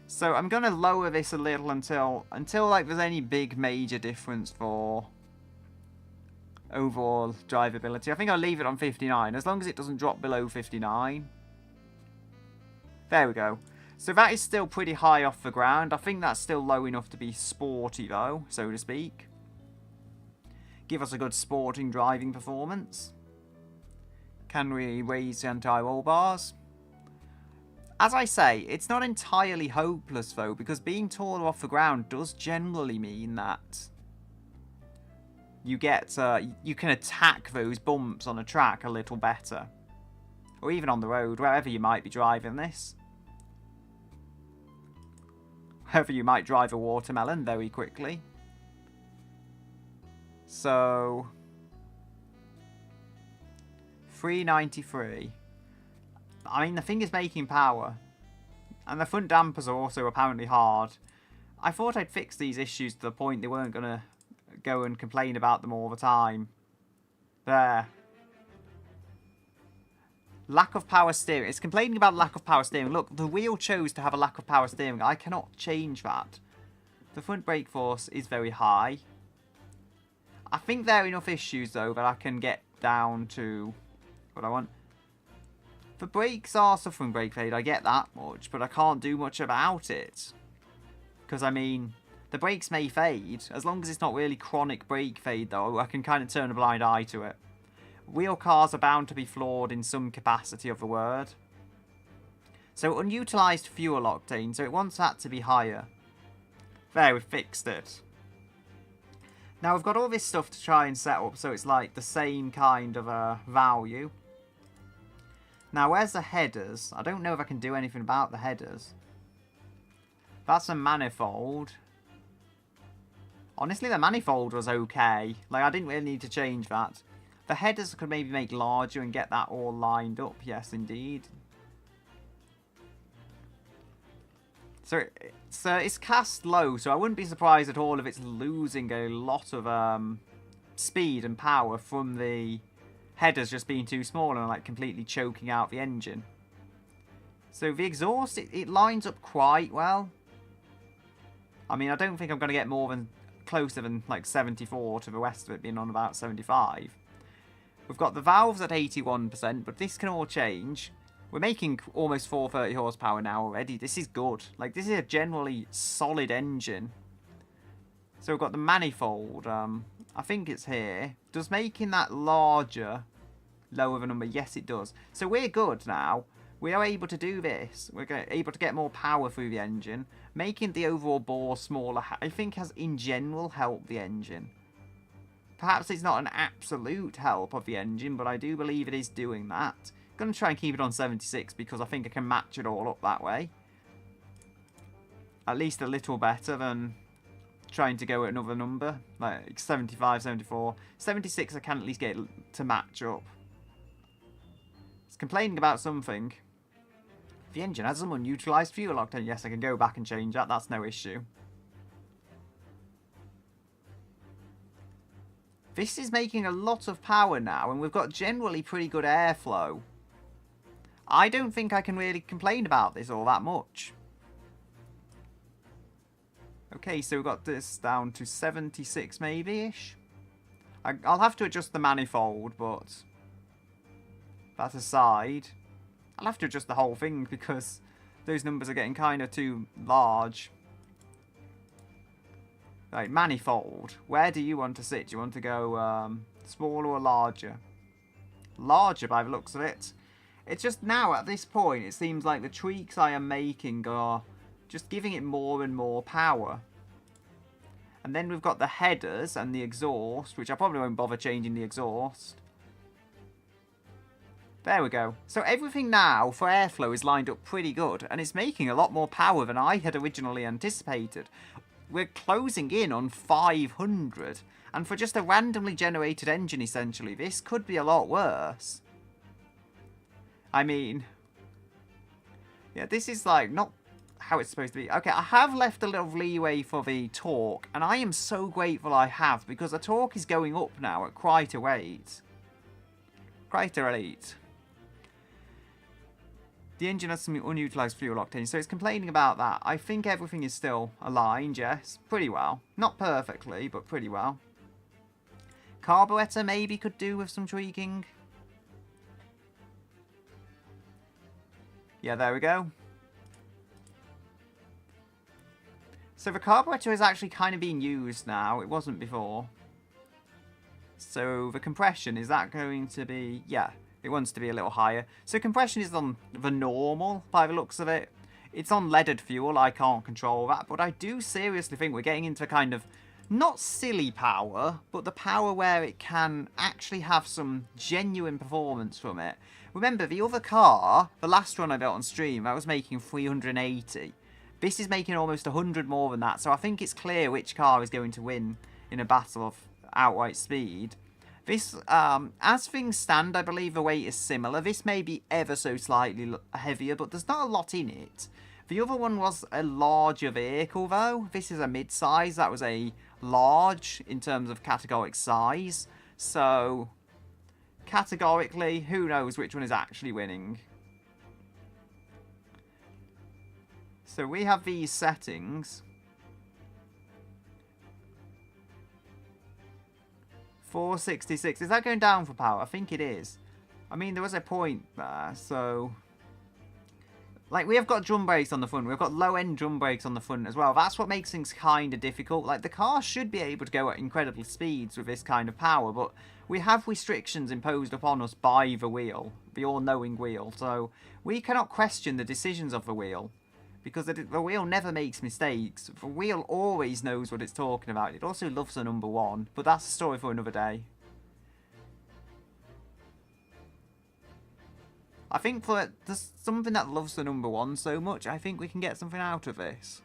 So I'm going to lower this a little until like there's any big major difference for overall drivability. I think I'll leave it on 59, as long as it doesn't drop below 59. There we go. So that is still pretty high off the ground. I think that's still low enough to be sporty, though, so to speak. Give us a good sporting driving performance. Can we raise the anti-roll bars? As I say, it's not entirely hopeless, though, because being taller off the ground does generally mean that you get you can attack those bumps on a track a little better. Or even on the road, wherever you might be driving this. Wherever you might drive a watermelon very quickly. So 393. I mean, the thing is making power. And the front dampers are also apparently hard. I thought I'd fix these issues to the point they weren't going to go and complain about them all the time. There. Lack of power steering. It's complaining about lack of power steering. Look, the wheel chose to have a lack of power steering. I cannot change that. The front brake force is very high. I think there are enough issues, though, that I can get down to what I want. The brakes are suffering brake fade, I get that much, but I can't do much about it. Because, I mean, the brakes may fade. As long as it's not really chronic brake fade, though, I can kind of turn a blind eye to it. Wheel cars are bound to be flawed in some capacity of the word. So, unutilised fuel octane, so it wants that to be higher. There, we've fixed it. Now, we've got all this stuff to try and set up so it's like the same kind of a value. Now, where's the headers? I don't know if I can do anything about the headers. That's a manifold. Honestly, the manifold was okay. Like, I didn't really need to change that. The headers I could maybe make larger and get that all lined up. Yes, indeed. So it's cast low, so I wouldn't be surprised at all if it's losing a lot of speed and power from the headers just being too small and like completely choking out the engine. So the exhaust, it lines up quite well. I mean, I don't think I'm going to get more than closer than like 74 to the rest of it being on about 75. We've got the valves at 81%, but this can all change. We're making almost 430 horsepower now already. This is good. Like, this is a generally solid engine. So we've got the manifold. I think it's here. Does making that larger lower the number? Yes, it does. So we're good now. We are able to do this. We're able to get more power through the engine. Making the overall bore smaller, I think, has in general helped the engine. Perhaps it's not an absolute help of the engine, but I do believe it is doing that. I'm going to try and keep it on 76 because I think I can match it all up that way. At least a little better than trying to go at another number. Like 75, 74. 76 I can at least get to match up. It's complaining about something. The engine has some unutilised fuel octane. Yes, I can go back and change that. That's no issue. This is making a lot of power now, and we've got generally pretty good airflow. I don't think I can really complain about this all that much. Okay, so we've got this down to 76 maybe-ish. I'll have to adjust the manifold, but that aside, I'll have to adjust the whole thing because those numbers are getting kind of too large. Right, manifold. Where do you want to sit? Do you want to go smaller or larger? Larger by the looks of it. It's just now, at this point, it seems like the tweaks I am making are just giving it more and more power. And then we've got the headers and the exhaust, which I probably won't bother changing the exhaust. There we go. So everything now for airflow is lined up pretty good, and it's making a lot more power than I had originally anticipated. We're closing in on 500, and for just a randomly generated engine, essentially, this could be a lot worse. I mean, yeah, this is like not how it's supposed to be. Okay, I have left a little leeway for the torque, and I am so grateful I have, because the torque is going up now at quite a rate. Quite a rate. The engine has some unutilized fuel octane, so it's complaining about that. I think everything is still aligned, yes. Pretty well. Not perfectly, but pretty well. Carburetor maybe could do with some tweaking. Yeah, there we go. So the carburetor is actually kind of being used now. It wasn't before. So the compression, is that going to be... Yeah, it wants to be a little higher. So compression is on the normal, by the looks of it. It's on leaded fuel. I can't control that. But I do seriously think we're getting into kind of... Not silly power, but the power where it can actually have some genuine performance from it. Remember, the other car, the last one I built on stream, that was making 380. This is making almost 100 more than that, so I think it's clear which car is going to win in a battle of outright speed. This, as things stand, I believe the weight is similar. This may be ever so slightly heavier, but there's not a lot in it. The other one was a larger vehicle, though. This is a mid-size. That was a large in terms of categoric size. So, categorically, who knows which one is actually winning. So we have these settings. 466. Is that going down for power? I think it is. I mean, there was a point there, so... Like, we have got drum brakes on the front. We've got low-end drum brakes on the front as well. That's what makes things kind of difficult. Like, the car should be able to go at incredible speeds with this kind of power, but we have restrictions imposed upon us by the wheel, the all-knowing wheel. So we cannot question the decisions of the wheel, because the wheel never makes mistakes. The wheel always knows what it's talking about. It also loves the number one, but that's a story for another day. I think for there's something that loves the number one so much, I think we can get something out of this.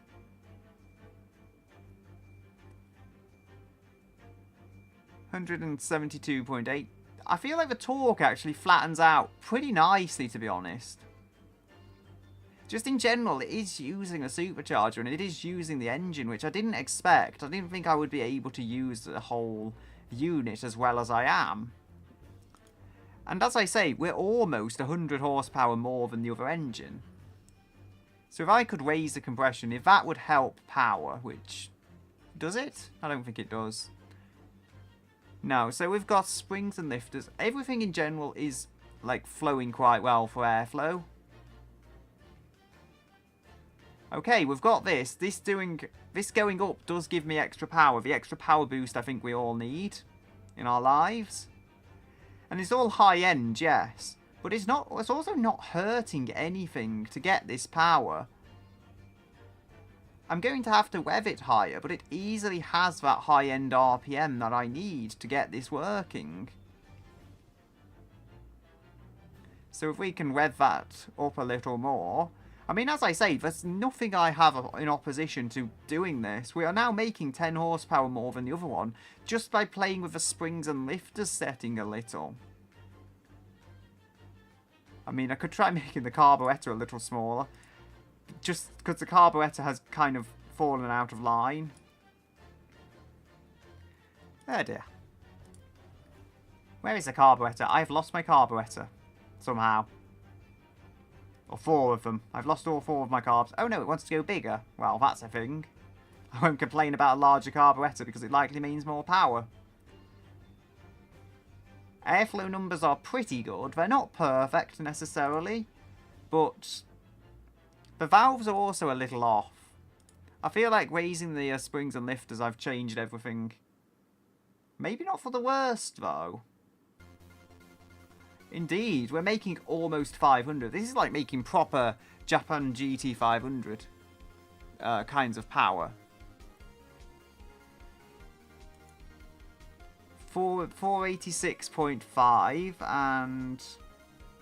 $172.8. I feel like the torque actually flattens out pretty nicely, to be honest. Just in general, it is using a supercharger and it is using the engine, which I didn't expect. I didn't think I would be able to use the whole unit as well as I am. And as I say, we're almost 100 horsepower more than the other engine. So if I could raise the compression, if that would help power, which... Does it? I don't think it does. No, so we've got springs and lifters. Everything in general is, like, flowing quite well for airflow. Okay, we've got this. This going up does give me extra power. The extra power boost I think we all need in our lives. And it's all high-end, yes. But it's also not hurting anything to get this power. I'm going to have to rev it higher, but it easily has that high-end RPM that I need to get this working. So if we can rev that up a little more... I mean, as I say, there's nothing I have in opposition to doing this. We are now making 10 horsepower more than the other one, just by playing with the springs and lifters setting a little. I mean, I could try making the carburetor a little smaller, just because the carburetor has kind of fallen out of line. Oh dear. Where is the carburetor? I've lost my carburetor, somehow. Or 4 of them. I've lost all 4 of my carbs. Oh no, it wants to go bigger. Well, that's a thing. I won't complain about a larger carburetor because it likely means more power. Airflow numbers are pretty good. They're not perfect necessarily, but the valves are also a little off. I feel like raising the springs and lifters, I've changed everything. Maybe not for the worst, though. Indeed, we're making almost 500. This is like making proper Japan GT 500 kinds of power. 486.5, and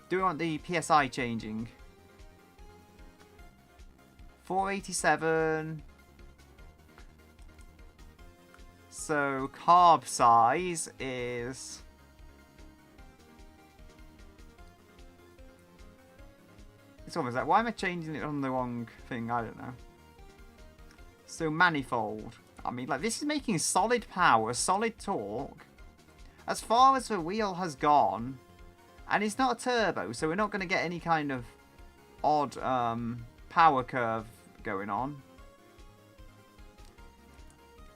do we want the PSI changing? 487. So carb size is It's almost like, why am I changing it on the wrong thing? I don't know. So manifold. I mean, like, this is making solid power, solid torque. As far as the wheel has gone, and it's not a turbo, so we're not going to get any kind of odd power curve going on.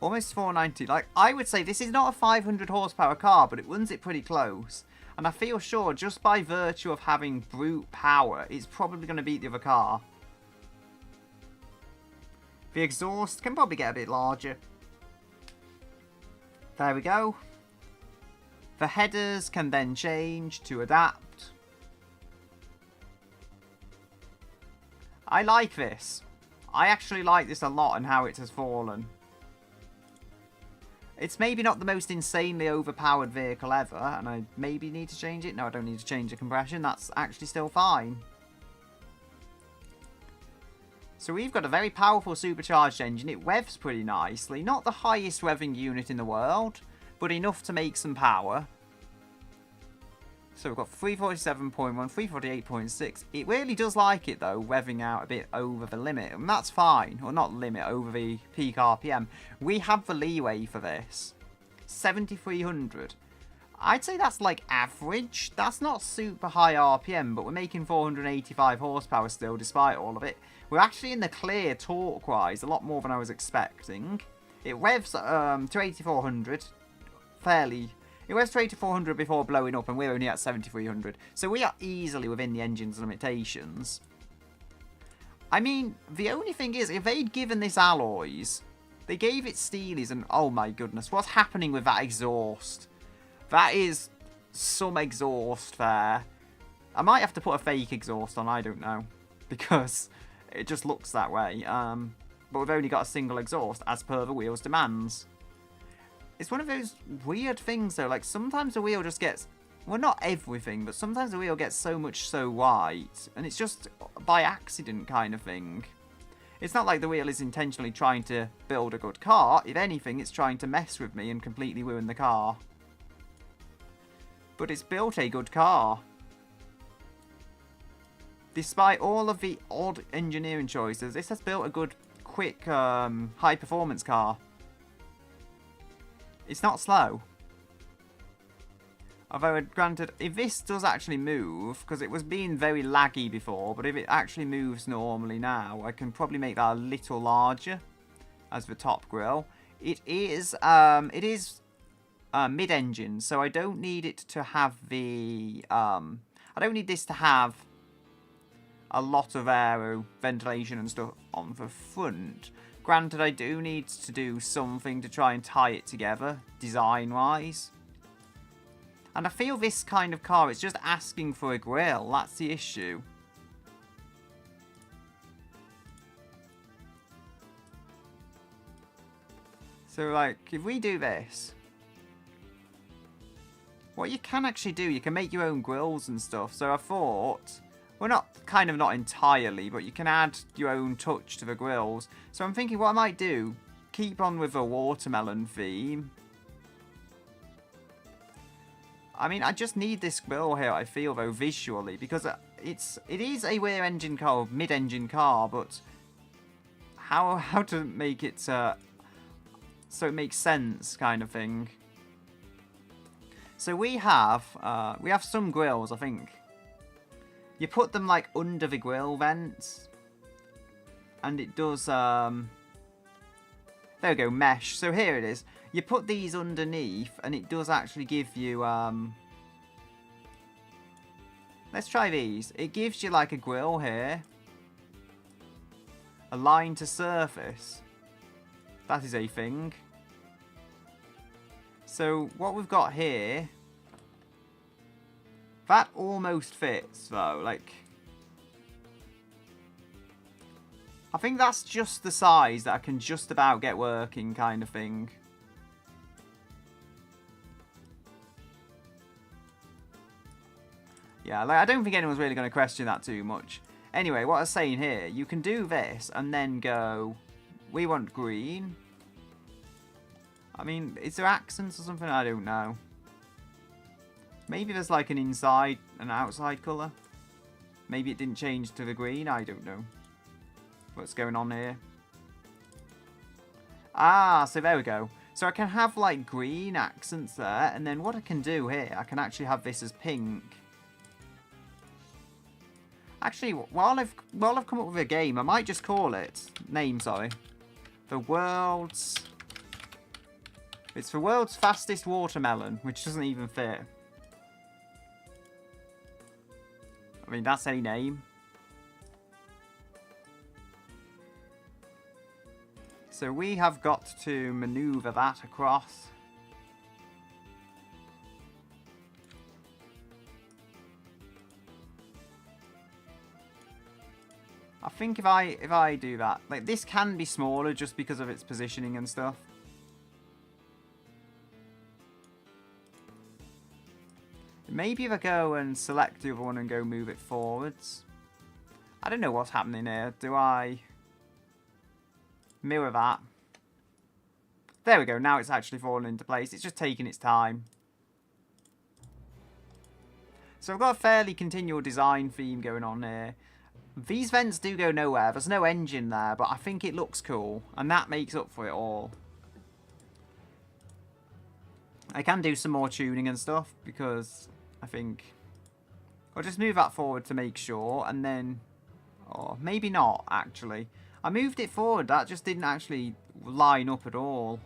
Almost 490. Like, I would say this is not a 500 horsepower car, but it runs it pretty close. And I feel sure, just by virtue of having brute power, it's probably going to beat the other car. The exhaust can probably get a bit larger. There we go. The headers can then change to adapt. I like this. I actually like this a lot and how it has fallen. It's maybe not the most insanely overpowered vehicle ever, and I maybe need to change it. No, I don't need to change the compression. That's actually still fine. So we've got a very powerful supercharged engine. It revs pretty nicely. Not the highest revving unit in the world, but enough to make some power. So we've got 347.1, 348.6. It really does like it, though, revving out a bit over the limit. And that's fine. Or not limit, over the peak RPM. We have the leeway for this. 7,300. I'd say that's like average. That's not super high RPM, but we're making 485 horsepower still, despite all of it. We're actually in the clear torque-wise, a lot more than I was expecting. It revs to 8,400. Fairly... It revs to 8,400 before blowing up, and we're only at 7,300. So we are easily within the engine's limitations. I mean, the only thing is, if they'd given this alloys, they gave it steelies, and oh my goodness, what's happening with that exhaust? That is some exhaust there. I might have to put a fake exhaust on, I don't know. Because it just looks that way. But we've only got a single exhaust, as per the wheel's demands. It's one of those weird things, though. Like, sometimes the wheel just gets... Well, not everything, but sometimes the wheel gets so much so white. And it's just by accident kind of thing. It's not like the wheel is intentionally trying to build a good car. If anything, it's trying to mess with me and completely ruin the car. But it's built a good car. Despite all of the odd engineering choices, this has built a good, quick, high-performance car. It's not slow. Although, granted, if this does actually move, because it was being very laggy before, but if it actually moves normally now, I can probably make that a little larger as the top grille. It is mid-engine, so I don't need it to have the... I don't need this to have a lot of aero ventilation and stuff on the front. Granted, I do need to do something to try and tie it together, design-wise. And I feel this kind of car is just asking for a grille. That's the issue. So, like, if we do this... What you can actually do, you can make your own grills and stuff. So I thought... Well, kind of not entirely, but you can add your own touch to the grills. So I'm thinking what I might do, keep on with a watermelon theme. I mean, I just need this grill here, I feel, though, visually, because it is a rear engine car, mid-engine car, but how to make it so it makes sense, kind of thing. So we have some grills, I think. You put them, like, under the grill vents. And it does, there we go, mesh. So here it is. You put these underneath, and it does actually give you, let's try these. It gives you, like, a grill here. A line to surface. That is a thing. So, what we've got here... That almost fits, though, like... I think that's just the size that I can just about get working, kind of thing. Yeah, like, I don't think anyone's really going to question that too much. Anyway, what I was saying here, you can do this and then go, we want green. I mean, is there accents or something? I don't know. Maybe there's like an inside and outside colour. Maybe it didn't change to the green. I don't know. What's going on here? Ah, so there we go. So I can have, like, green accents there. And then what I can do here, I can actually have this as pink. Actually, while I've come up with a game, I might just call it... Name, sorry. The world's... It's the world's fastest watermelon, which doesn't even fit. I mean, that's any name. So we have got to maneuver that across. I think if I do that, like, this can be smaller just because of its positioning and stuff. Maybe if I go and select the other one and go move it forwards. I don't know what's happening here. Do I mirror that? There we go. Now it's actually fallen into place. It's just taking its time. So I've got a fairly continual design theme going on here. These vents do go nowhere. There's no engine there, but I think it looks cool. And that makes up for it all. I can do some more tuning and stuff because I think I'll just move that forward to make sure. And then, or maybe not, actually. I moved it forward. That just didn't actually line up at all.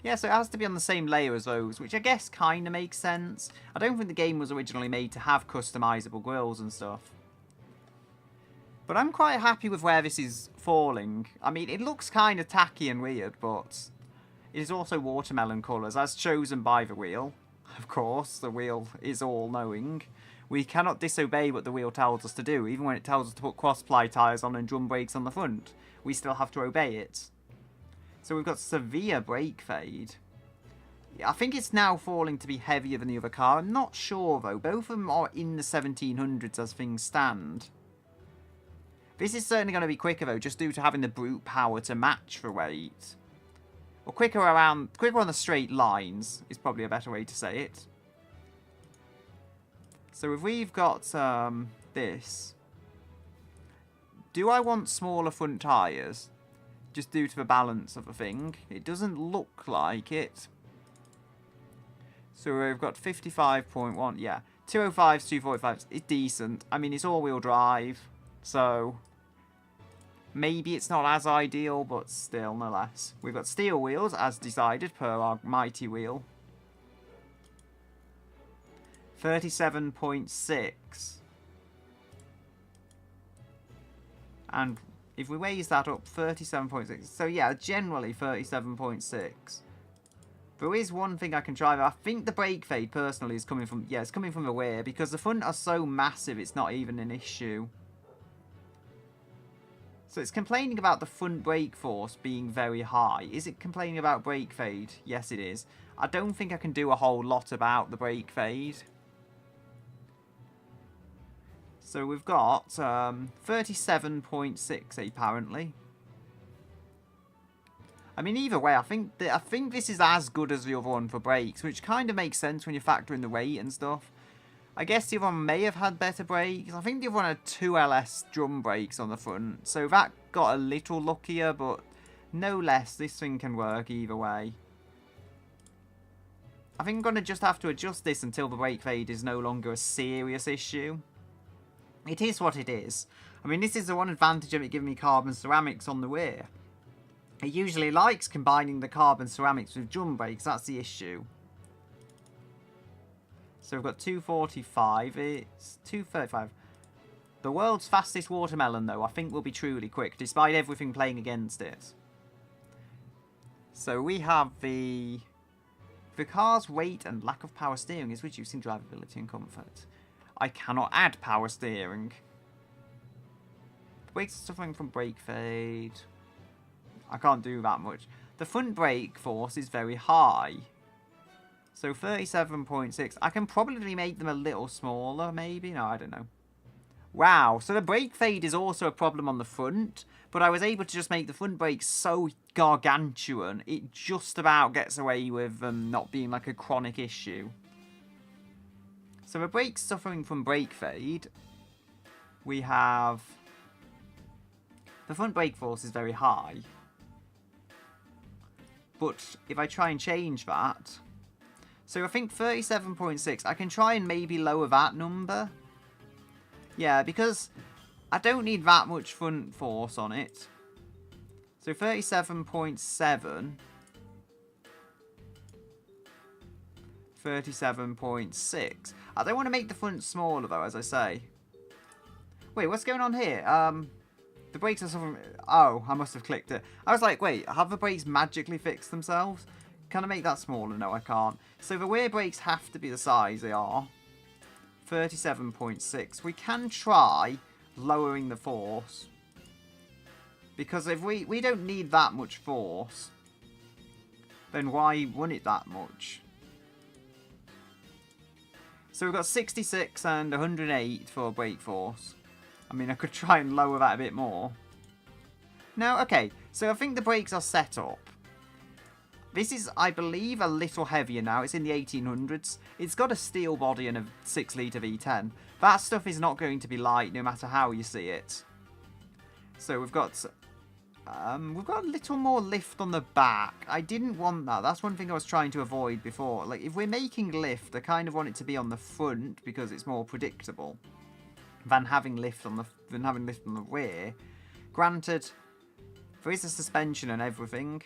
Yeah, so it has to be on the same layer as those, which I guess kind of makes sense. I don't think the game was originally made to have customizable grills and stuff. But I'm quite happy with where this is falling. I mean, it looks kind of tacky and weird, but it is also watermelon colours, as chosen by the wheel. Of course, the wheel is all-knowing. We cannot disobey what the wheel tells us to do, even when it tells us to put cross-ply tyres on and drum brakes on the front. We still have to obey it. So we've got severe brake fade. Yeah, I think it's now falling to be heavier than the other car. I'm not sure, though. Both of them are in the 1700s as things stand. This is certainly going to be quicker, though, just due to having the brute power to match the weight. Or quicker on the straight lines is probably a better way to say it. So if we've got this, do I want smaller front tyres? Just due to the balance of the thing. It doesn't look like it. So we've got 55.1, yeah. 205s, 245s, it's decent. I mean, it's all-wheel drive, so maybe it's not as ideal, but still, no less. We've got steel wheels, as decided, per our mighty wheel. 37.6. And if we raise that up, 37.6. So yeah, generally 37.6. There is one thing I can try. I think the brake fade, personally, is coming from... Yeah, it's coming from the rear. Because the front are so massive, it's not even an issue. So it's complaining about the front brake force being very high. Is it complaining about brake fade? Yes, it is. I don't think I can do a whole lot about the brake fade. So we've got 37.6 apparently. I mean, either way, I think this is as good as the other one for brakes, which kind of makes sense when you factor in the weight and stuff. I guess the other one may have had better brakes. I think the other one had 2 LS drum brakes on the front, so that got a little luckier, but no less, this thing can work either way. I think I'm going to just have to adjust this until the brake fade is no longer a serious issue. It is what it is. I mean, this is the one advantage of it giving me carbon ceramics on the rear. It usually likes combining the carbon ceramics with drum brakes. That's the issue. So we've got 245. It's 235. The world's fastest watermelon, though, I think will be truly quick, despite everything playing against it. So we have the car's weight and lack of power steering is reducing drivability and comfort. I cannot add power steering. Brakes are suffering from brake fade. I can't do that much. The front brake force is very high. So 37.6. I can probably make them a little smaller, maybe? No, I don't know. Wow, so the brake fade is also a problem on the front, but I was able to just make the front brakes so gargantuan, it just about gets away with them not being like a chronic issue. So the brakes suffering from brake fade. We have... The front brake force is very high. But if I try and change that... So I think 37.6, I can try and maybe lower that number. Yeah, because I don't need that much front force on it. So 37.7... 37.6. I don't want to make the front smaller though, as I say. Wait, what's going on here? The brakes are something... Oh, I must have clicked it. I was like, wait, have the brakes magically fixed themselves? Can I make that smaller? No, I can't. So the rear brakes have to be the size they are. 37.6. We can try lowering the force. Because if we don't need that much force, then why run it that much? So we've got 66 and 108 for brake force. I mean, I could try and lower that a bit more. No, okay. So I think the brakes are set up. This is, I believe, a little heavier now. It's in the 1800s. It's got a steel body and a 6-litre V10. That stuff is not going to be light no matter how you see it. So we've got a little more lift on the back. I didn't want that. That's one thing I was trying to avoid before. Like, if we're making lift, I kind of want it to be on the front because it's more predictable than having lift on the rear. Granted, there is a suspension and everything.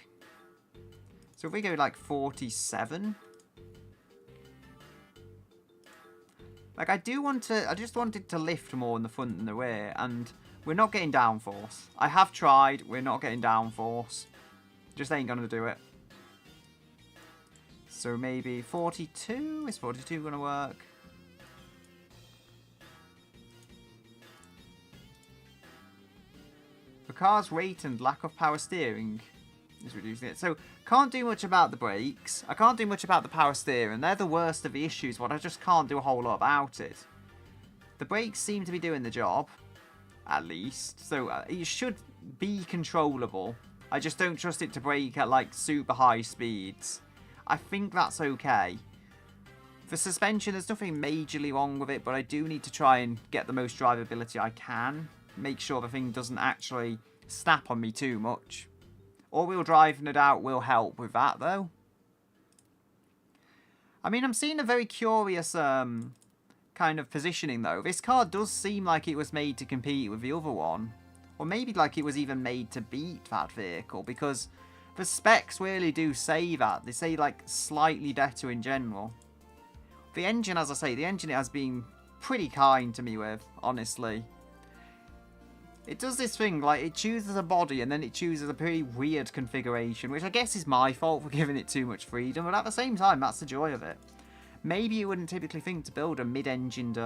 So if we go like 47, like I just wanted to lift more in the front than the rear, and we're not getting downforce. I have tried, we're not getting downforce. Just ain't gonna do it. So maybe 42? Is 42 gonna work? The car's weight and lack of power steering is reducing it. So, can't do much about the brakes. I can't do much about the power steering. They're the worst of the issues, but I just can't do a whole lot about it. The brakes seem to be doing the job, at least. So, it should be controllable. I just don't trust it to brake at, like, super high speeds. I think that's okay. For suspension, there's nothing majorly wrong with it, but I do need to try and get the most drivability I can. Make sure the thing doesn't actually snap on me too much. All-wheel drive, no doubt, will help with that, though. I mean, I'm seeing a very curious kind of positioning, though. This car does seem like it was made to compete with the other one. Or maybe like it was even made to beat that vehicle, because the specs really do say that. They say, like, slightly better in general. The engine, as I say, the engine has been pretty kind to me with, honestly. It does this thing, like, it chooses a body and then it chooses a pretty weird configuration, which I guess is my fault for giving it too much freedom, but at the same time, that's the joy of it. Maybe you wouldn't typically think to build a mid-engined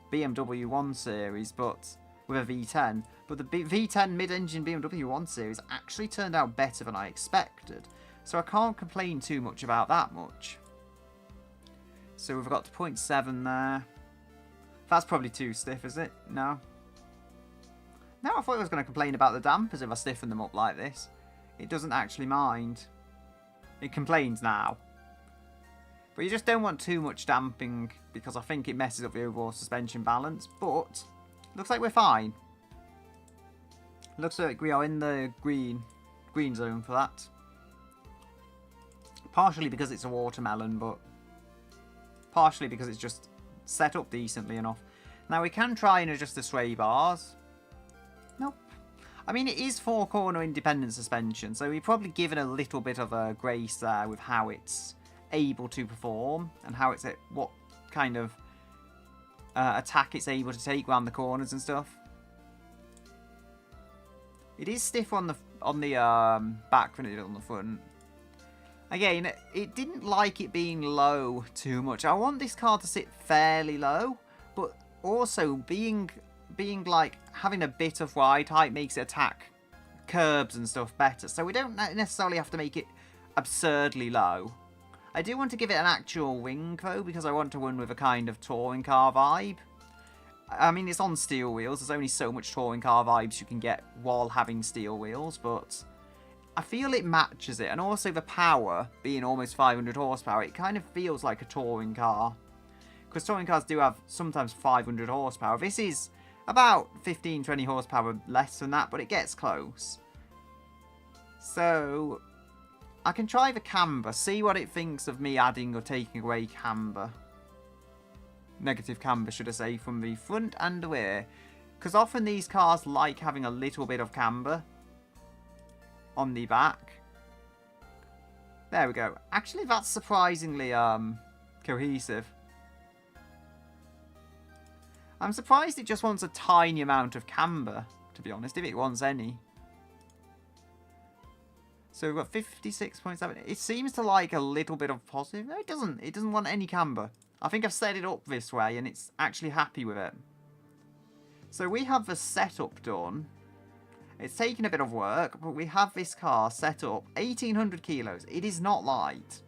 BMW 1 Series, but with a V10, but the V10 mid-engine BMW 1 Series actually turned out better than I expected, so I can't complain too much about that much. So we've got the 0.7 there. That's probably too stiff, is it? No? No, I thought I was going to complain about the dampers if I stiffen them up like this. It doesn't actually mind. It complains now. But you just don't want too much damping because I think it messes up the overall suspension balance. But looks like we're fine. Looks like we are in the green zone for that. Partially because it's a watermelon, but partially because it's just set up decently enough. Now we can try and adjust the sway bars. Nope. I mean, it is 4-corner independent suspension, so we've probably given a little bit of a grace there with how it's able to perform and how it's what kind of attack it's able to take around the corners and stuff. It is stiff on the back than it is on the front. Again, it didn't like it being low too much. I want this car to sit fairly low, but also being like having a bit of ride height makes it attack curbs and stuff better. So we don't necessarily have to make it absurdly low. I do want to give it an actual wing though, because I want to run with a kind of touring car vibe. I mean, it's on steel wheels. There's only so much touring car vibes you can get while having steel wheels, but I feel it matches it. And also the power being almost 500 horsepower, it kind of feels like a touring car. Because touring cars do have sometimes 500 horsepower. This is about 15-20 horsepower less than that, but it gets close. So I can try the camber, see what it thinks of me adding or taking away camber. Negative camber, should I say, from the front and the rear. Because often these cars like having a little bit of camber on the back. There we go. Actually, that's surprisingly cohesive. I'm surprised it just wants a tiny amount of camber, to be honest, if it wants any. So we've got 56.7. It seems to like a little bit of positive. No, it doesn't. It doesn't want any camber. I think I've set it up this way and it's actually happy with it. So we have the setup done. It's taken a bit of work, but we have this car set up. 1,800 kilos. It is not light,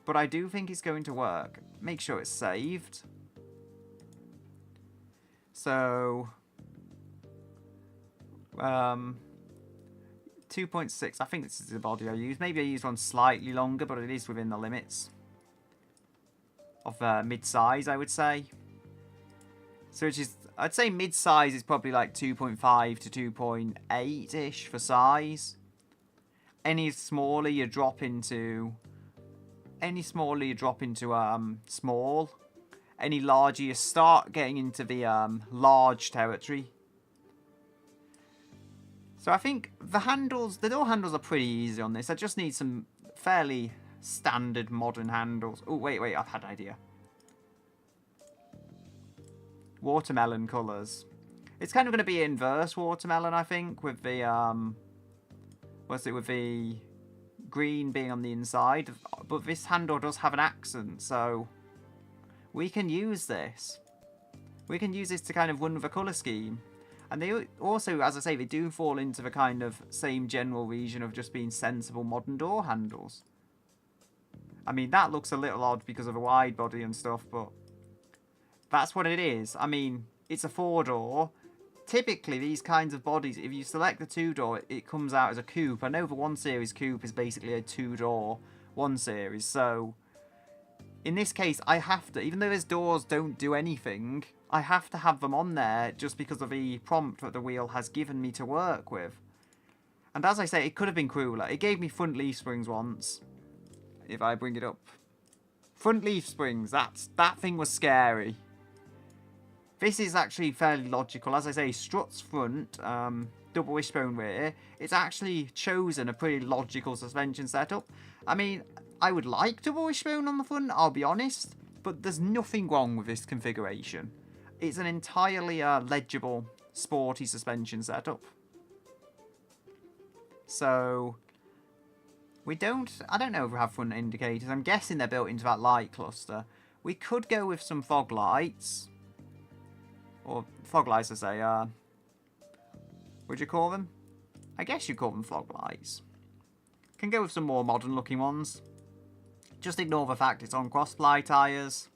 but I do think it's going to work. Make sure it's saved. So, 2.6. I think this is the body I used. Maybe I used one slightly longer, but it is within the limits of mid-size, I would say. So which is, I'd say mid-size is probably like 2.5 to 2.8-ish for size. Any smaller you drop into small. Any larger you start getting into the large territory. So I think the door handles are pretty easy on this. I just need some fairly standard modern handles. Oh, wait, I've had an idea. Watermelon colours. It's kind of going to be inverse watermelon, I think, with the, with the green being on the inside. But this handle does have an accent, so we can use this. We can use this to kind of run with a colour scheme. And they also, as I say, they do fall into the kind of same general region of just being sensible modern door handles. I mean, that looks a little odd because of the wide body and stuff, but that's what it is. I mean, it's a 4-door. Typically, these kinds of bodies, if you select the 2-door, it comes out as a coupe. I know the 1 Series coupe is basically a 2-door 1 Series, so in this case, I have to, even though these doors don't do anything, I have to have them on there just because of the prompt that the wheel has given me to work with. And as I say, it could have been crueler. It gave me front leaf springs once. If I bring it up. Front leaf springs, that thing was scary. This is actually fairly logical. As I say, struts front, double wishbone rear. It's actually chosen a pretty logical suspension setup. I mean, I would like double wishbone on the front, I'll be honest. But there's nothing wrong with this configuration. It's an entirely legible, sporty suspension setup. So I don't know if we have front indicators. I'm guessing they're built into that light cluster. We could go with some fog lights. Or fog lights, I say. What would you call them? I guess you call them fog lights. Can go with some more modern looking ones. Just ignore the fact it's on cross-ply tyres.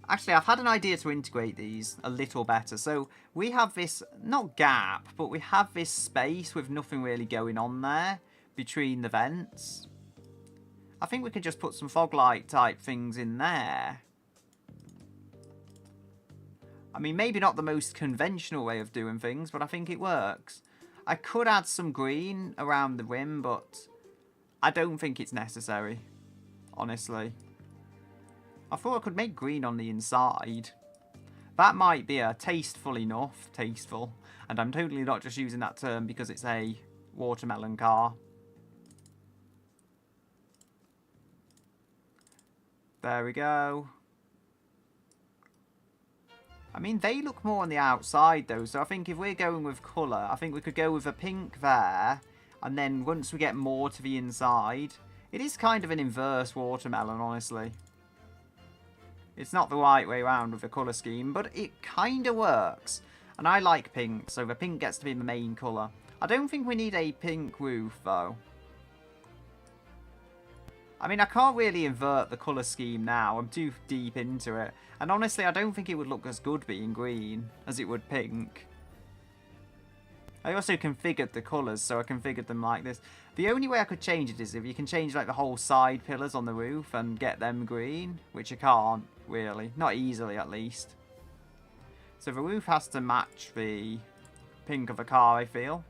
Actually, I've had an idea to integrate these a little better. So we have this, not gap, but we have this space with nothing really going on there between the vents. I think we could just put some fog light type things in there. I mean, maybe not the most conventional way of doing things, but I think it works. I could add some green around the rim, but I don't think it's necessary, honestly. I thought I could make green on the inside. That might be tasteful enough. Tasteful. And I'm totally not just using that term because it's a watermelon car. There we go. I mean, they look more on the outside, though. So I think if we're going with colour, I think we could go with a pink there. And then once we get more to the inside, it is kind of an inverse watermelon, honestly. It's not the right way around with the colour scheme, but it kind of works. And I like pink, so the pink gets to be the main colour. I don't think we need a pink roof, though. I mean, I can't really invert the colour scheme now. I'm too deep into it. And honestly, I don't think it would look as good being green as it would pink. I also configured the colours, so I configured them like this. The only way I could change it is if you can change like the whole side pillars on the roof and get them green, which I can't, really. Not easily, at least. So the roof has to match the pink of the car, I feel.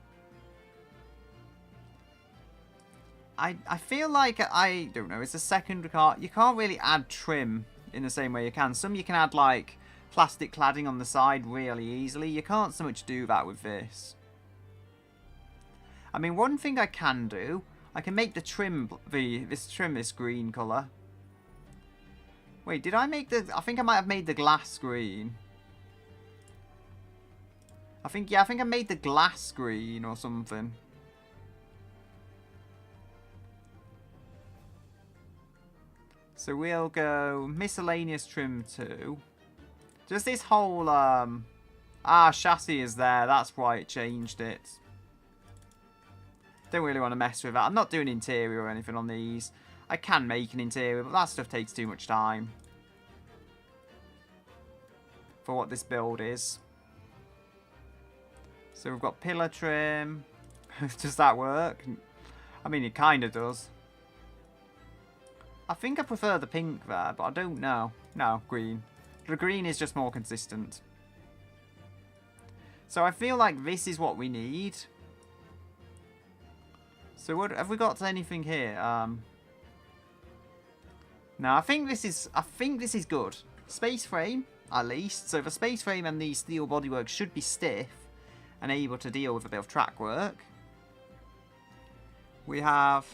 I feel like, I don't know, it's a second car. You can't really add trim in the same way you can. Some you can add like plastic cladding on the side really easily. You can't so much do that with this. I mean, one thing I can do, I can make the trim, this green colour. Wait, did I make the... I think I might have made the glass green. I think I made the glass green or something. So we'll go miscellaneous trim 2. Just this whole, chassis is there. That's why it changed it. Don't really want to mess with that. I'm not doing interior or anything on these. I can make an interior, but that stuff takes too much time for what this build is. So we've got pillar trim. Does that work? I mean, it kind of does. I think I prefer the pink there, but I don't know. No, green. The green is just more consistent. So I feel like this is what we need. So what have we got to anything here? No, I think this is good. Space frame, at least. So the space frame and the steel bodywork should be stiff and able to deal with a bit of track work. We have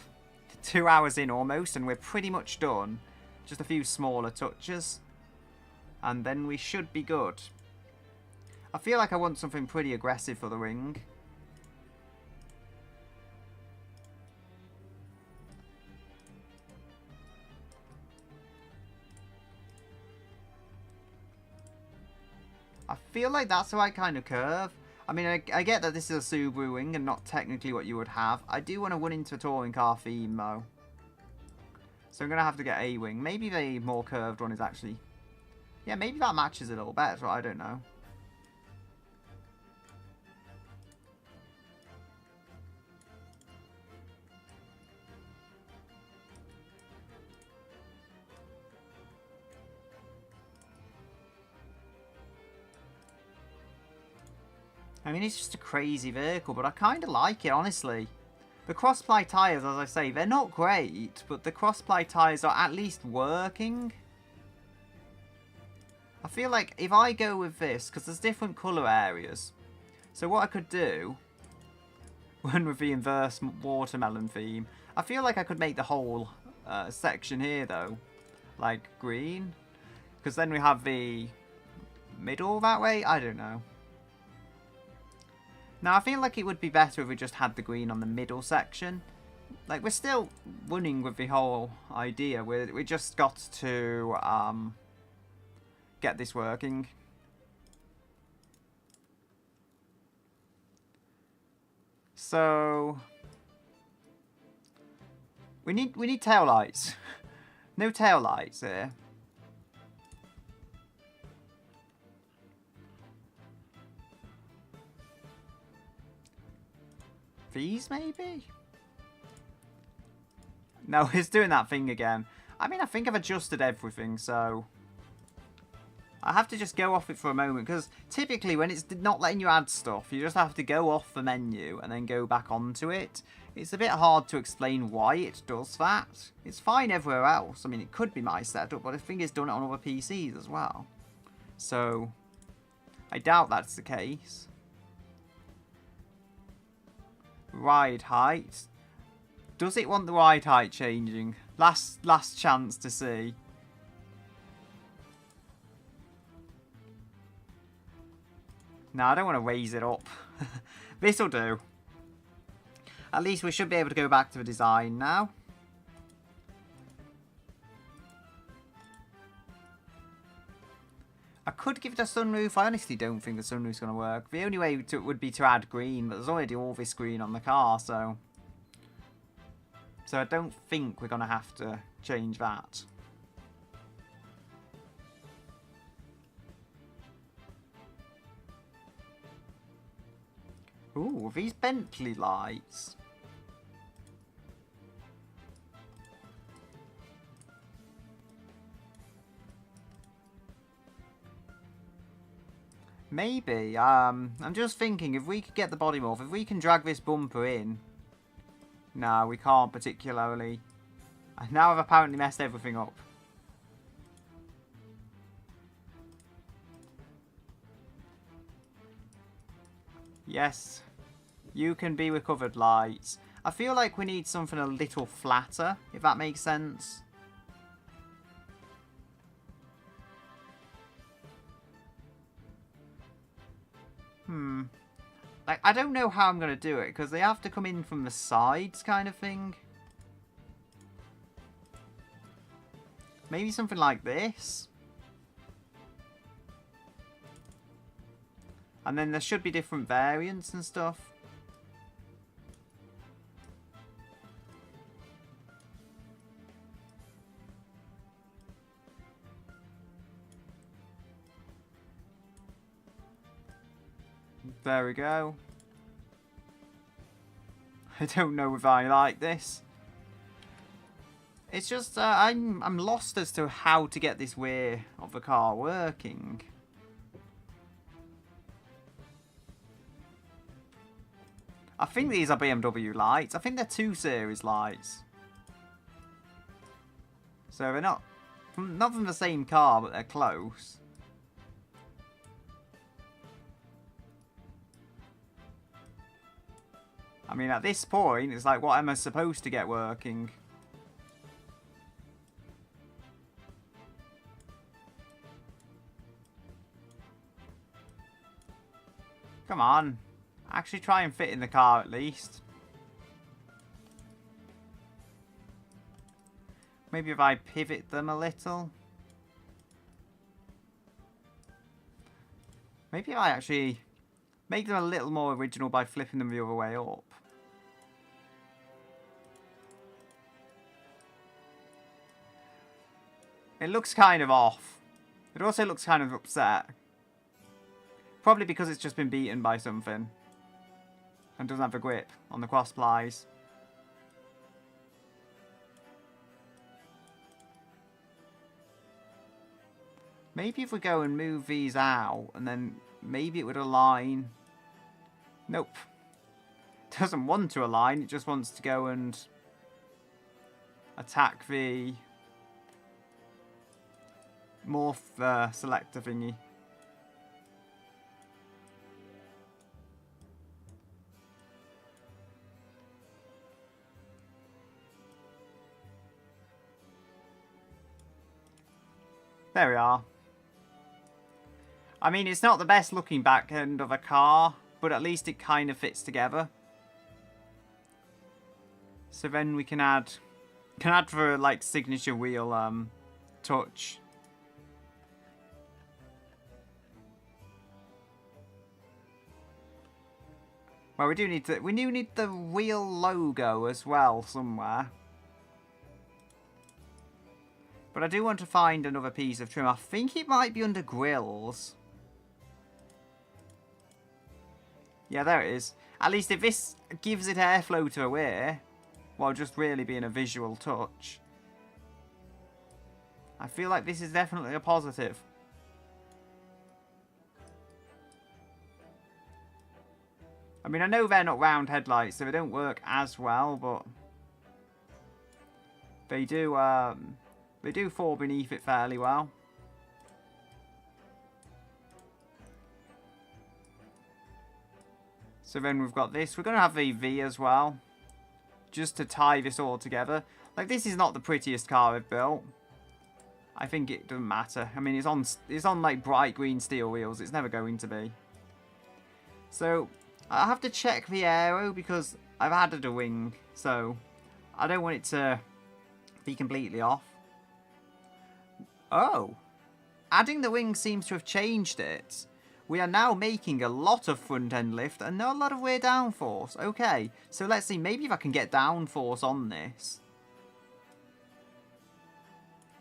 2 hours in almost, and we're pretty much done. Just a few smaller touches, and then we should be good. I feel like I want something pretty aggressive for the ring. I feel like that's the right kind of curve. I mean, I get that this is a Subaru wing and not technically what you would have. I do want to run into a touring car theme, though. So I'm going to have to get a wing. Maybe the more curved one is actually... Yeah, maybe that matches a little better. I don't know. I mean, it's just a crazy vehicle, but I kind of like it, honestly. The cross-ply tyres, as I say, they're not great, but the cross-ply tyres are at least working. I feel like if I go with this, because there's different colour areas, so what I could do, run with the inverse watermelon theme, I feel like I could make the whole section here, though, like green, because then we have the middle that way. I don't know. Now, I feel like it would be better if we just had the green on the middle section. Like, we're still running with the whole idea. We just got to get this working. So we need tail lights. No tail lights here. These, maybe? No, it's doing that thing again. I mean, I think I've adjusted everything, so... I have to just go off it for a moment, because typically when it's not letting you add stuff, you just have to go off the menu and then go back onto it. It's a bit hard to explain why it does that. It's fine everywhere else. I mean, it could be my setup, but I think it's done it on other PCs as well. So, I doubt that's the case. Ride height. Does it want the ride height changing? Last chance to see. No, I don't want to raise it up. This'll do. At least we should be able to go back to the design now. I could give it a sunroof. I honestly don't think the sunroof's going to work. The only way would be to add green, but there's already all this green on the car, so... So I don't think we're going to have to change that. Ooh, these Bentley lights. Maybe, I'm just thinking, if we could get the body morph, if we can drag this bumper in. No, we can't particularly. Now I've apparently messed everything up. Yes, you can be recovered, lights. I feel like we need something a little flatter, if that makes sense. Like, I don't know how I'm going to do it, because they have to come in from the sides kind of thing. Maybe something like this. And then there should be different variants and stuff. There we go. I don't know if I like this. It's just, I'm lost as to how to get this way of the car working. I think these are BMW lights. I think they're 2 Series lights. So they're not from the same car, but they're close. I mean, at this point, it's like, what am I supposed to get working? Come on. Actually try and fit in the car at least. Maybe if I pivot them a little. Maybe if I actually make them a little more original by flipping them the other way up. It looks kind of off. It also looks kind of upset. Probably because it's just been beaten by something. And doesn't have a grip on the cross plies. Maybe if we go and move these out, and then maybe it would align. Nope. It doesn't want to align, it just wants to go and attack the morph selector thingy. There we are. I mean, it's not the best looking back end of a car, but at least it kind of fits together. So then we can add for like signature wheel touch. Well, we do need the wheel logo as well somewhere. But I do want to find another piece of trim. I think it might be under grills. Yeah, there it is. At least if this gives it airflow to a way, while just really being a visual touch, I feel like this is definitely a positive. I mean, I know they're not round headlights, so they don't work as well, but they do fall beneath it fairly well. So then we've got this. We're going to have a V as well, just to tie this all together. Like, this is not the prettiest car I've built. I think it doesn't matter. I mean, it's on like bright green steel wheels. It's never going to be. So I have to check the aero because I've added a wing, so I don't want it to be completely off. Oh, adding the wing seems to have changed it. We are now making a lot of front end lift and not a lot of rear downforce. Okay, so let's see, maybe if I can get downforce on this.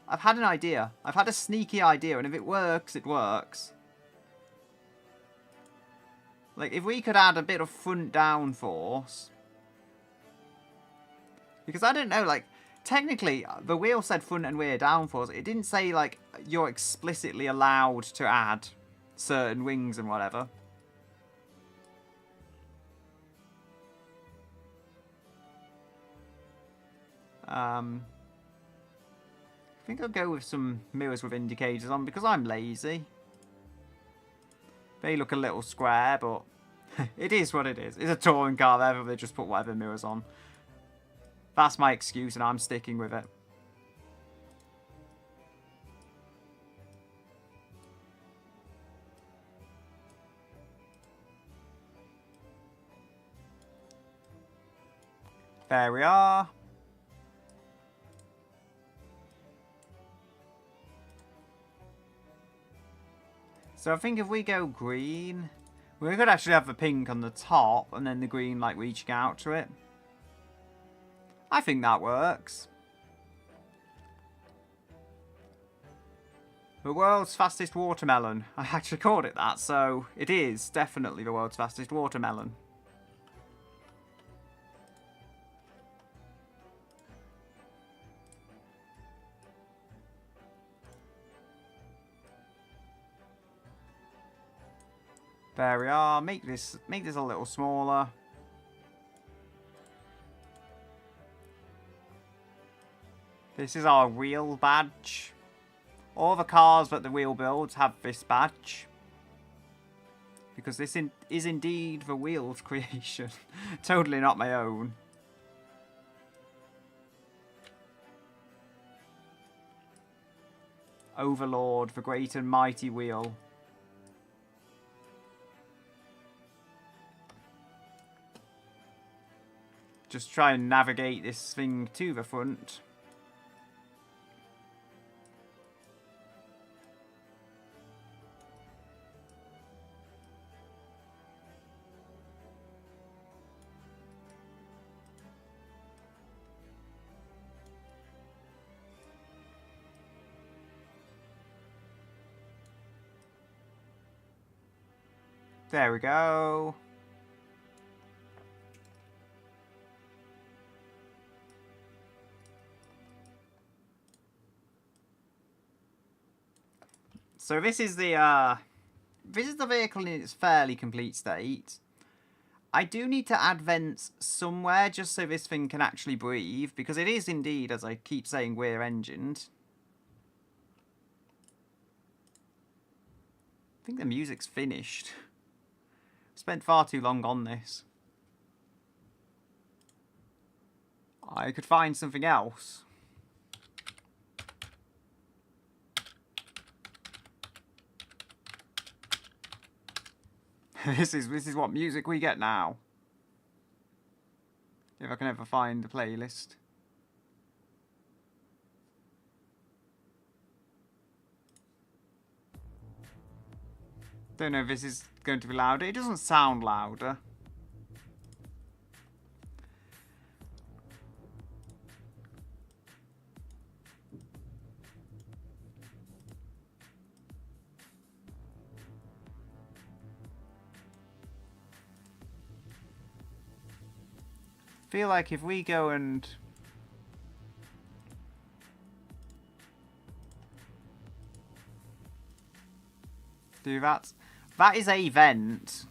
I've had an idea. I've had a sneaky idea, and if it works, it works. Like, if we could add a bit of front downforce. Because I don't know, like, technically, the wheel said front and rear downforce. It didn't say, like, you're explicitly allowed to add certain wings and whatever. I think I'll go with some mirrors with indicators on because I'm lazy. They look a little square, but it is what it is. It's a touring car, therefore they just put whatever mirrors on. That's my excuse and I'm sticking with it. There we are. So I think if we go green, we could actually have the pink on the top and then the green like reaching out to it. I think that works. The world's fastest watermelon. I actually called it that, so it is definitely the world's fastest watermelon. There we are. Make this a little smaller. This is our wheel badge. All the cars that the wheel builds have this badge. Because this is indeed the wheel's creation. Totally not my own. Overlord, the great and mighty wheel. Just try and navigate this thing to the front. There we go. So this is the vehicle in its fairly complete state. I do need to add vents somewhere just so this thing can actually breathe, because it is indeed, as I keep saying, rear-engined. I think the music's finished. Spent far too long on this. I could find something else. This is what music we get now. If I can ever find the playlist. Don't know if this is going to be louder. It doesn't sound louder. Feel like if we go and do that. That is a vent.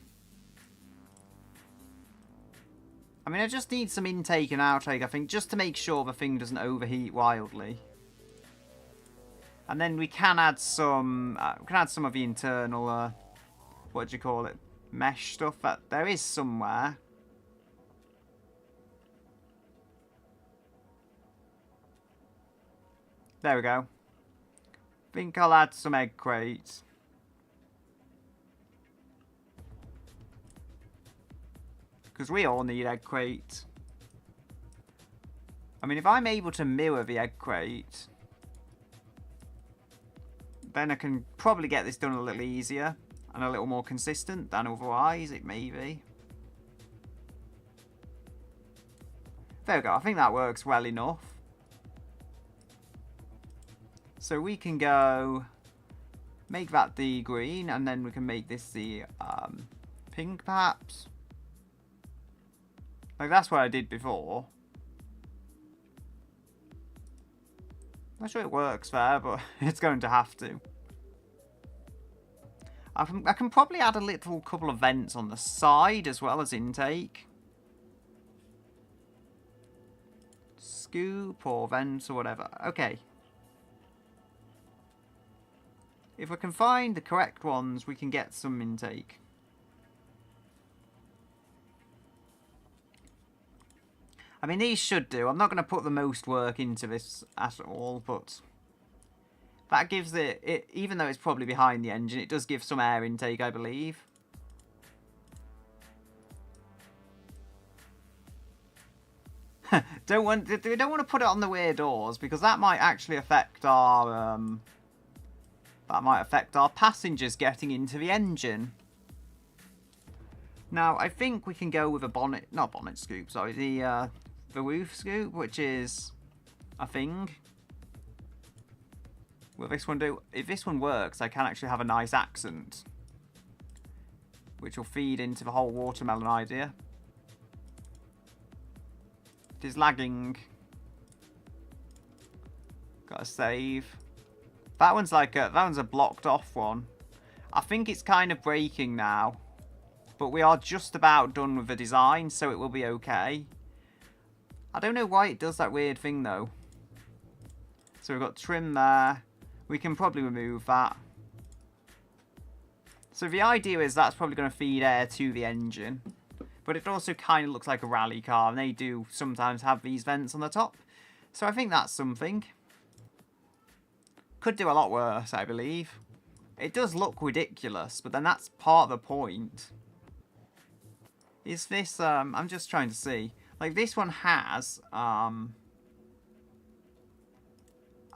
I mean, I just need some intake and outtake, I think, just to make sure the thing doesn't overheat wildly. And then we can add some of the internal, what do you call it, mesh stuff that there is somewhere. There we go. Think I'll add some egg crates. Because we all need egg crates. I mean, if I'm able to mirror the egg crate, then I can probably get this done a little easier and a little more consistent than otherwise it may be. There we go. I think that works well enough. So we can go make that the green, and then we can make this the Pink, perhaps? Like, that's what I did before. Not sure it works there, but it's going to have to. I can probably add a little couple of vents on the side as well as intake. Scoop or vents or whatever. Okay. If we can find the correct ones, we can get some intake. I mean, these should do. I'm not going to put the most work into this at all, but that gives it, even though it's probably behind the engine, it does give some air intake, I believe. We don't want to put it on the rear doors because that might actually affect our passengers getting into the engine. Now, I think we can go with a not bonnet scoop, sorry, the roof scoop, which is a thing. Will this one do? If this one works, I can actually have a nice accent, which will feed into the whole watermelon idea. It is lagging. Gotta save. That one's a blocked off one. I think it's kind of breaking now, but we are just about done with the design, so it will be okay. I don't know why it does that weird thing though. So we've got trim there. We can probably remove that. So the idea is that's probably going to feed air to the engine. But it also kind of looks like a rally car, and they do sometimes have these vents on the top. So I think that's something. Could do a lot worse, I believe. It does look ridiculous, but then that's part of the point. Is this, I'm just trying to see. Like, this one has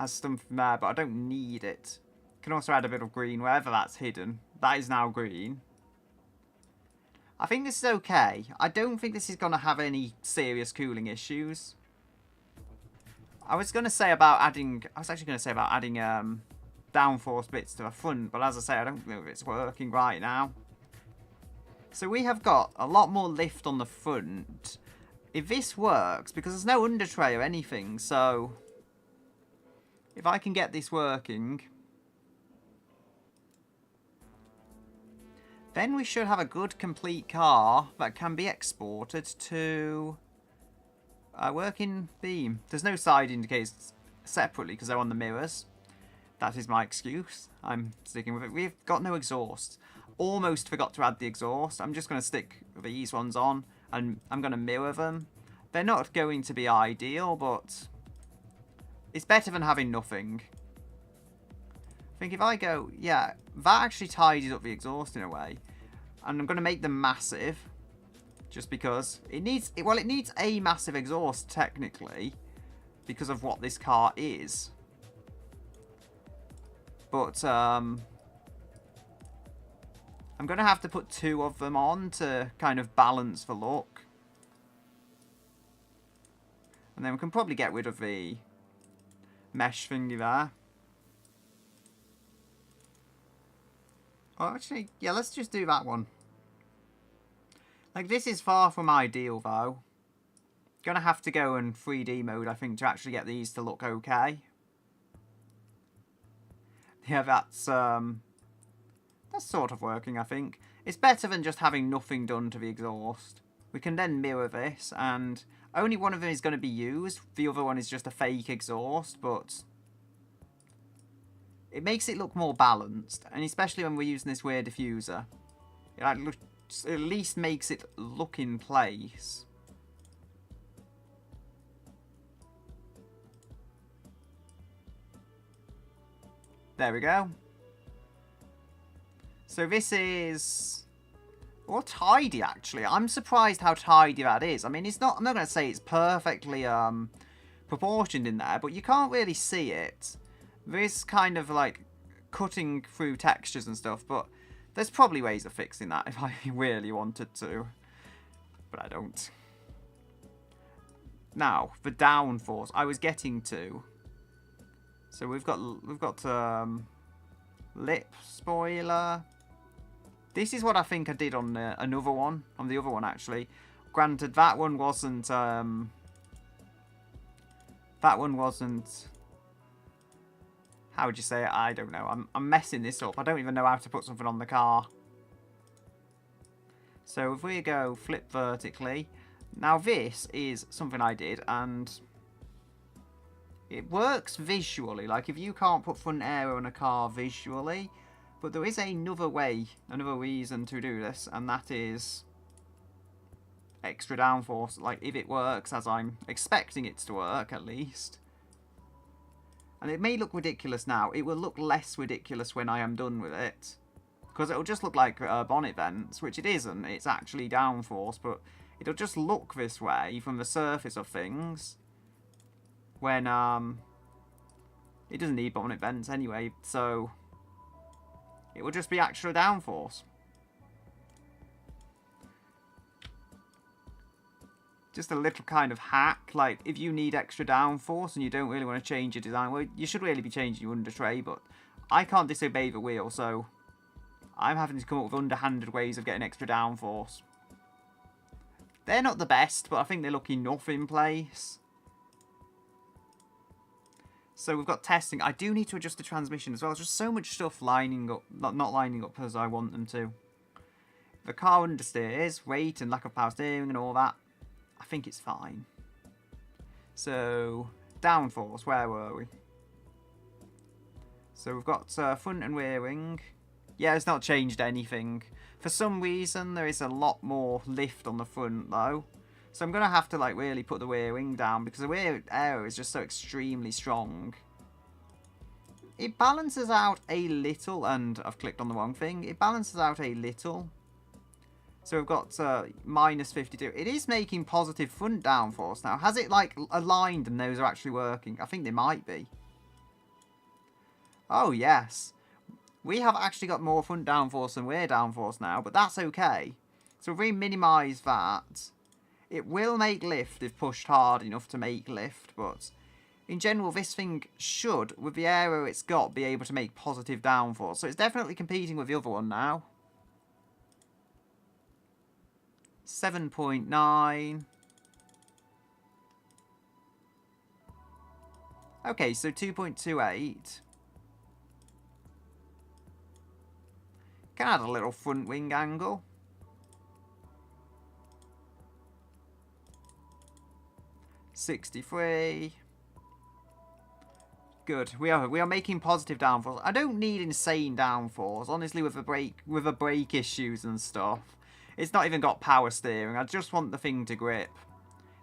something there, but I don't need it. Can also add a bit of green wherever that's hidden. That is now green. I think this is okay. I don't think this is going to have any serious cooling issues. I was actually going to say about adding downforce bits to the front, but as I say, I don't know if it's working right now. So we have got a lot more lift on the front. If this works, because there's no under tray or anything, so if I can get this working, then we should have a good complete car that can be exported to a working beam. There's no side indicators separately because they're on the mirrors. That is my excuse. I'm sticking with it. We've got no exhaust. Almost forgot to add the exhaust. I'm just going to stick these ones on and I'm going to mirror them. They're not going to be ideal, but it's better than having nothing. I think if I go, yeah, that actually tidies up the exhaust in a way. And I'm going to make them massive. Just because it needs, well, it needs a massive exhaust technically. Because of what this car is. But, I'm going to have to put 2 of them on to kind of balance the look. And then we can probably get rid of the mesh thingy there. Oh, actually, yeah, let's just do that one. Like, this is far from ideal, though. Gonna have to go in 3D mode, I think, to actually get these to look okay. Yeah, that's sort of working, I think. It's better than just having nothing done to the exhaust. We can then mirror this, and only one of them is going to be used. The other one is just a fake exhaust, but it makes it look more balanced. And especially when we're using this weird diffuser, it at least makes it look in place. There we go. So this is, well, tidy actually. I'm surprised how tidy that is. I mean, it's not, I'm not going to say it's perfectly proportioned in there, but you can't really see it. There is kind of like cutting through textures and stuff, but there's probably ways of fixing that if I really wanted to, but I don't. Now, the downforce I was getting to. So we've got lip spoiler. This is what I think I did on another one, on the other one actually. Granted, that one wasn't, how would you say it? I don't know. I'm messing this up. I don't even know how to put something on the car. So if we go flip vertically, now this is something I did, and it works visually. Like if you can't put front aero on a car visually, but there is another way, another reason to do this, and that is extra downforce. Like if it works as I'm expecting it to work, at least. And it may look ridiculous now. It will look less ridiculous when I am done with it. Because it'll just look like bonnet vents, which it isn't. It's actually downforce, but it'll just look this way from the surface of things. When, it doesn't need bonnet vents anyway, so it will just be extra downforce. Just a little kind of hack, like if you need extra downforce and you don't really want to change your design, well, you should really be changing your under tray, but I can't disobey the wheel, so I'm having to come up with underhanded ways of getting extra downforce. They're not the best, but I think they look enough in place. So we've got testing. I do need to adjust the transmission as well. There's just so much stuff lining up, not lining up as I want them to. The car understeers, weight and lack of power steering and all that. I think it's fine. So, downforce, where were we? So we've got front and rear wing. Yeah, it's not changed anything. For some reason, there is a lot more lift on the front, though. So I'm going to have to, like, really put the rear wing down, because the rear aero is just so extremely strong. It balances out a little, and I've clicked on the wrong thing. It balances out a little. So we've got minus 52. It is making positive front downforce now. Has it, like, aligned and those are actually working? I think they might be. Oh, yes. We have actually got more front downforce than rear downforce now, but that's okay. So if we minimise that, it will make lift if pushed hard enough to make lift, but in general, this thing should, with the aero it's got, be able to make positive downforce. So it's definitely competing with the other one now. 7.9. Okay, so 2.28. Can add a little front wing angle. .63. Good. We are making positive downforce. I don't need insane downforce, honestly, with the brake issues and stuff. It's not even got power steering. I just want the thing to grip.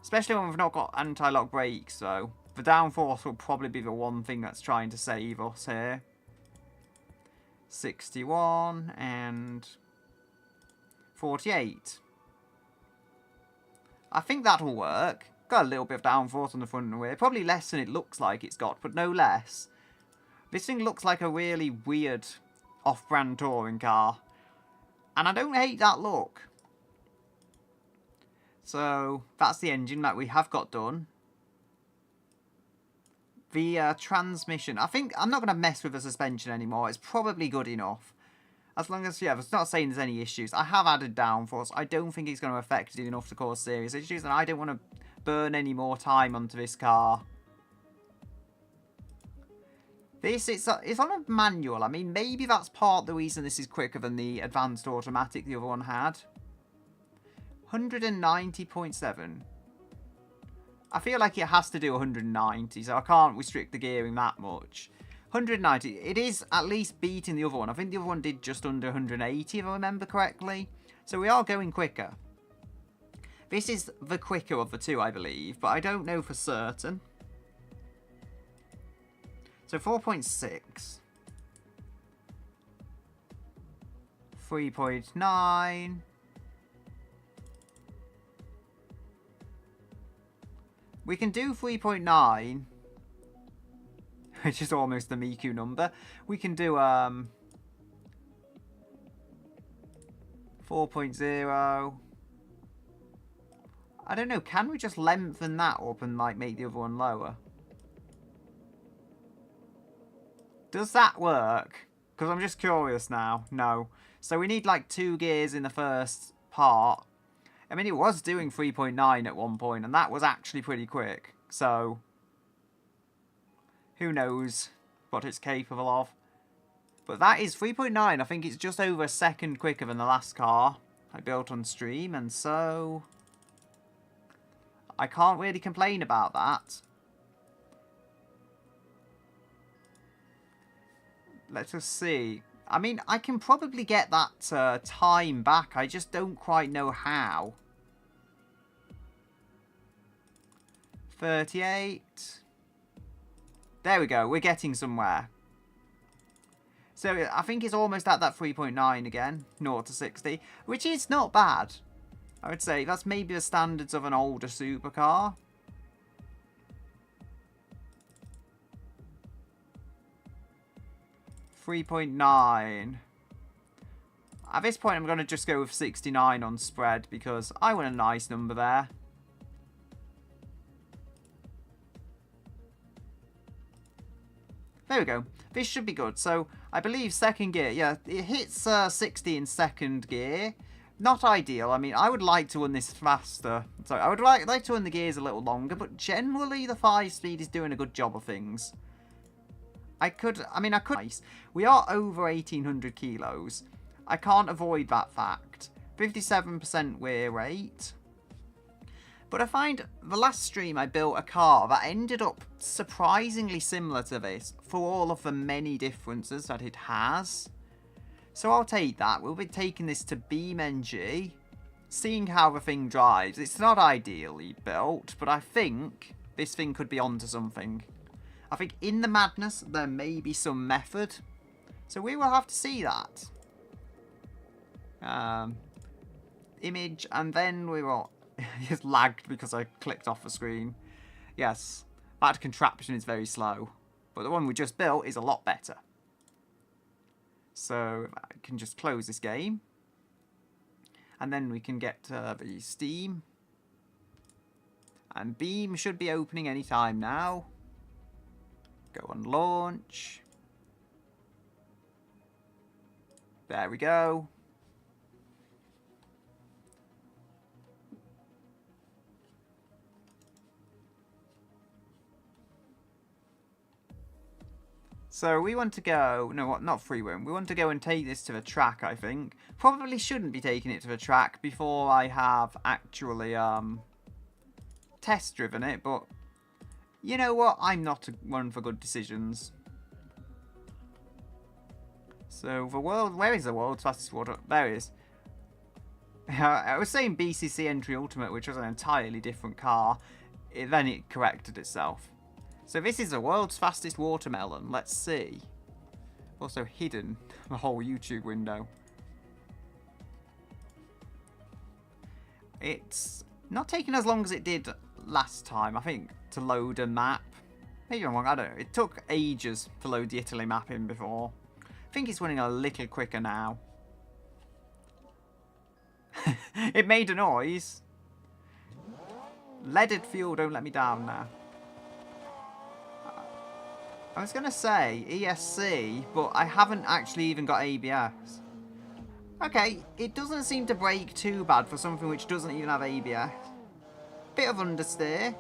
Especially when we've not got anti-lock brakes, so the downforce will probably be the one thing that's trying to save us here. 61 and 48. I think that'll work. Got a little bit of downforce on the front and rear. Probably less than it looks like it's got, but no less. This thing looks like a really weird off-brand touring car. And I don't hate that look. So, that's the engine that we have got done. The transmission. I think I'm not going to mess with the suspension anymore. It's probably good enough. As long as, yeah, it's not saying there's any issues. I have added downforce. I don't think it's going to affect it enough to cause serious issues. And I don't want to burn any more time onto this car. This, it's on a manual. I mean, maybe that's part of the reason this is quicker than the advanced automatic the other one had. 190.7. I feel like it has to do 190, so I can't restrict the gearing that much. 190. It is at least beating the other one. I think the other one did just under 180, if I remember correctly. So we are going quicker. This is the quicker of the two, I believe, but I don't know for certain. So 4.6. 3.9. We can do 3.9, which is almost the Miku number. We can do 4.0. I don't know, can we just lengthen that up and like make the other one lower? Does that work? Because I'm just curious now. No. So we need like 2 gears in the first part. I mean, it was doing 3.9 at one point, and that was actually pretty quick. So, who knows what it's capable of. But that is 3.9. I think it's just over a second quicker than the last car I built on stream, and so I can't really complain about that. Let's just see. I mean, I can probably get that time back. I just don't quite know how. 38. There we go. We're getting somewhere. So I think it's almost at that 3.9 again. 0 to 60. Which is not bad. I would say that's maybe the standards of an older supercar. .9. At this point, I'm going to just go with 69 on spread because I want a nice number there. There we go. This should be good. So, I believe second gear. Yeah, it hits 60 in second gear. Not ideal. I mean, I would like to run this faster. So, I would like to run the gears a little longer, but generally the 5-speed is doing a good job of things. I could. We are over 1,800 kilos. I can't avoid that fact. 57% wear rate. But I find the last stream I built a car that ended up surprisingly similar to this for all of the many differences that it has. So I'll take that. We'll be taking this to BeamNG, seeing how the thing drives. It's not ideally built, but I think this thing could be onto something. I think in the madness, there may be some method. So we will have to see that. Image, and then we will... It's lagged because I clicked off the screen. Yes, that contraption is very slow. But the one we just built is a lot better. So I can just close this game. And then we can get the Steam. And Beam should be opening any time now. Go on launch. There we go. So we want to go, no, what, not free roam. We want to go and take this to the track, I think. Probably shouldn't be taking it to the track before I have actually test driven it, but you know what? I'm not one for good decisions. So the world, where is the world's fastest water? There it is. I was saying BCC Entry Ultimate, which was an entirely different car. Then it corrected itself. So this is the world's fastest watermelon. Let's see. Also hidden the whole YouTube window. It's not taking as long as it did last time, I think, to load a map. Maybe I'm wrong, I don't know. It took ages to load the Italy map in before. I think it's running a little quicker now. It made a noise. Leaded fuel, don't let me down now. I was going to say ESC, but I haven't actually even got ABS. Okay, it doesn't seem to brake too bad for something which doesn't even have ABS. Bit of understeer.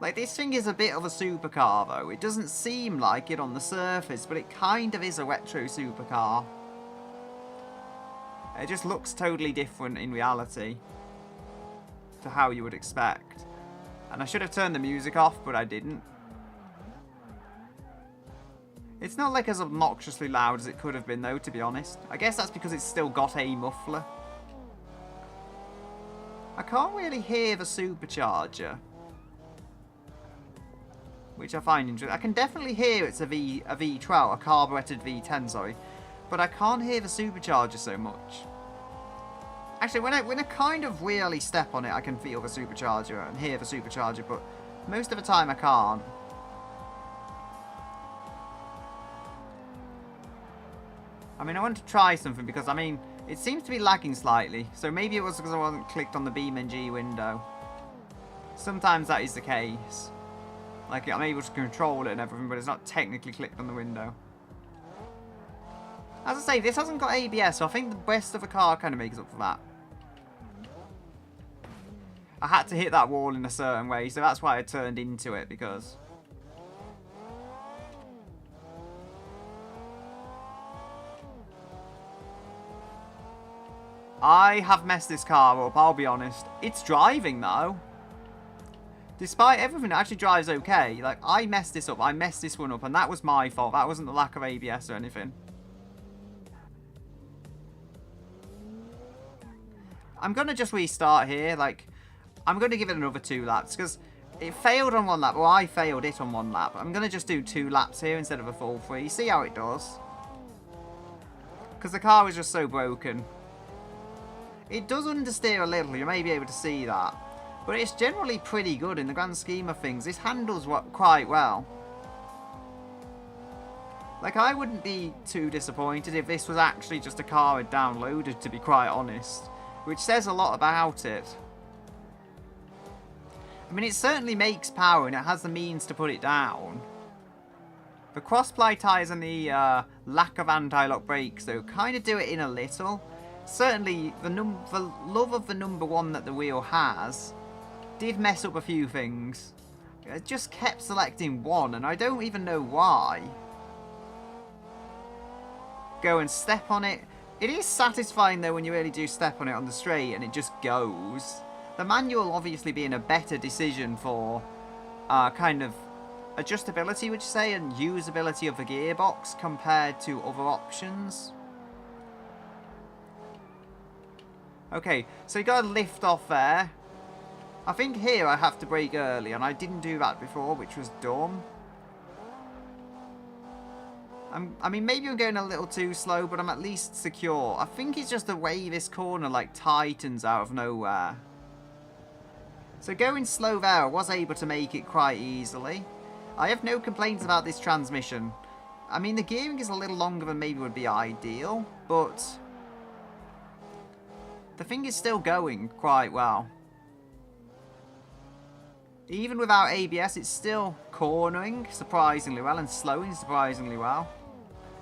Like, this thing is a bit of a supercar, though. It doesn't seem like it on the surface, but it kind of is a retro supercar. It just looks totally different in reality to how you would expect. And I should have turned the music off, but I didn't. It's not like as obnoxiously loud as it could have been, though, to be honest. I guess that's because it's still got a muffler. I can't really hear the supercharger, which I find interesting. I can definitely hear it's a V12, a carburetted V10, sorry. But I can't hear the supercharger so much. Actually, when I kind of really step on it, I can feel the supercharger and hear the supercharger, but most of the time I can't. I mean, I want to try something because, I mean, it seems to be lagging slightly. So maybe it was because I wasn't clicked on the BeamNG window. Sometimes that is the case. Like, I'm able to control it and everything, but it's not technically clicked on the window. As I say, this hasn't got ABS, so I think the rest of the car kind of makes up for that. I had to hit that wall in a certain way, so that's why I turned into it, because... I have messed this car up, I'll be honest. It's driving, though. Despite everything, it actually drives okay. Like, I messed this up. I messed this one up, and that was my fault. That wasn't the lack of ABS or anything. I'm going to just restart here. Like, I'm going to give it another 2 laps, because it failed on 1 lap. Well, I failed it on 1 lap. I'm going to just do 2 laps here instead of a full 3. See how it does. Because the car was just so broken. It does understeer a little, you may be able to see that. But it's generally pretty good in the grand scheme of things. This handles quite well. Like, I wouldn't be too disappointed if this was actually just a car I'd downloaded, to be quite honest. Which says a lot about it. I mean, it certainly makes power and it has the means to put it down. The cross-ply tyres and the lack of anti-lock brakes, though, kind of do it in a little. Certainly, the love of the number 1 that the wheel has did mess up a few things. It just kept selecting 1, and I don't even know why. Go and step on it. It is satisfying, though, when you really do step on it on the straight, and it just goes. The manual obviously being a better decision for kind of adjustability, would you say, and usability of the gearbox compared to other options. Okay, so you got to lift off there. I think here I have to brake early, and I didn't do that before, which was dumb. I mean, maybe I'm going a little too slow, but I'm at least secure. I think it's just the way this corner, like, tightens out of nowhere. So going slow there, I was able to make it quite easily. I have no complaints about this transmission. I mean, the gearing is a little longer than maybe would be ideal, but... the thing is still going quite well. Even without ABS, it's still cornering surprisingly well and slowing surprisingly well.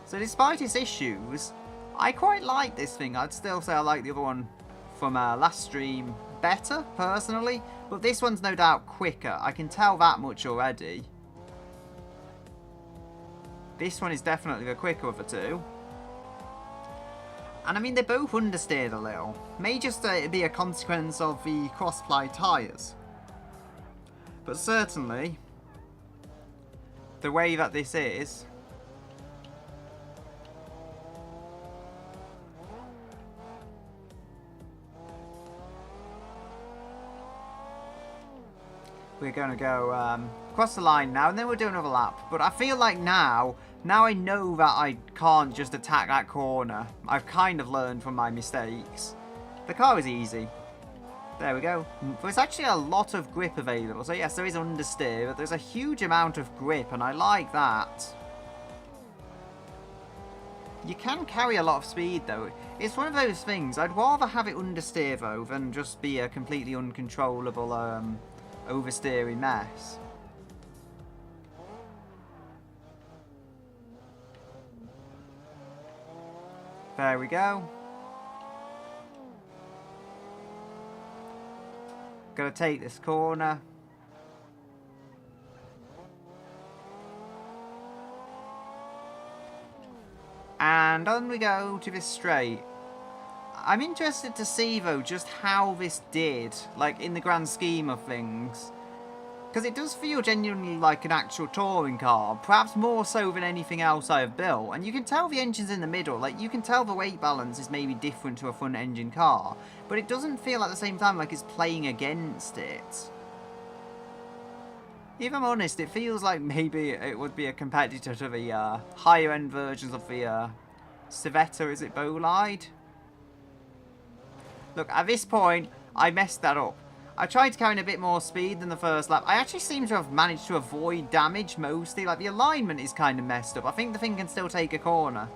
So despite its issues, I quite like this thing. I'd still say I like the other one from last stream better, personally. But this one's no doubt quicker. I can tell that much already. This one is definitely the quicker of the 2. And I mean, they're both understeered a little. May just be a consequence of the cross-ply tyres. But certainly, the way that this is... we're going to go across the line now, and then we'll do another lap. But I feel like now I know that I can't just attack that corner. I've kind of learned from my mistakes. The car is easy. There we go. There's actually a lot of grip available. So yes, there is understeer, but there's a huge amount of grip, and I like that. You can carry a lot of speed, though. It's one of those things. I'd rather have it understeer, though, than just be a completely uncontrollable oversteering mess. There we go. Gotta take this corner. And on we go to this straight. I'm interested to see, though, just how this did, like, in the grand scheme of things. Because it does feel genuinely like an actual touring car, perhaps more so than anything else I have built. And you can tell the engine's in the middle, like, you can tell the weight balance is maybe different to a front engine car. But it doesn't feel at the same time like it's playing against it. If I'm honest, it feels like maybe it would be a competitor to the higher end versions of the Civetta, is it Bolide? Look, at this point, I messed that up. I tried to carry in a bit more speed than the first lap. I actually seem to have managed to avoid damage mostly. Like, the alignment is kind of messed up. I think the thing can still take a corner.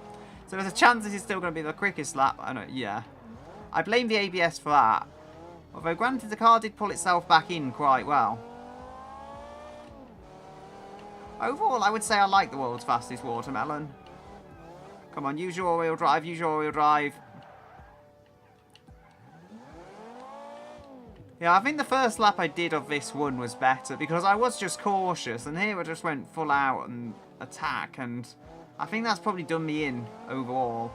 So there's a chance this is still going to be the quickest lap. I know, yeah. I blame the ABS for that. Although, granted, the car did pull itself back in quite well. Overall, I would say I like the world's fastest watermelon. Come on, use your all-wheel drive, use your all-wheel drive. Yeah, I think the first lap I did of this one was better because I was just cautious, and here I just went full out and attack, and I think that's probably done me in overall.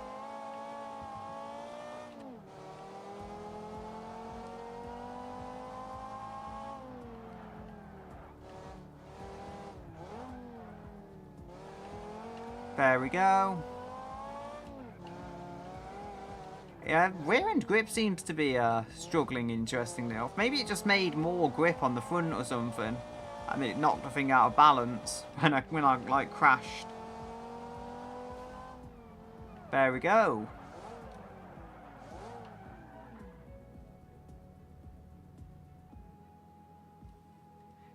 There we go. Yeah, rear end grip seems to be struggling, interestingly enough. Maybe it just made more grip on the front or something, and it knocked the thing out of balance when I like crashed. There we go.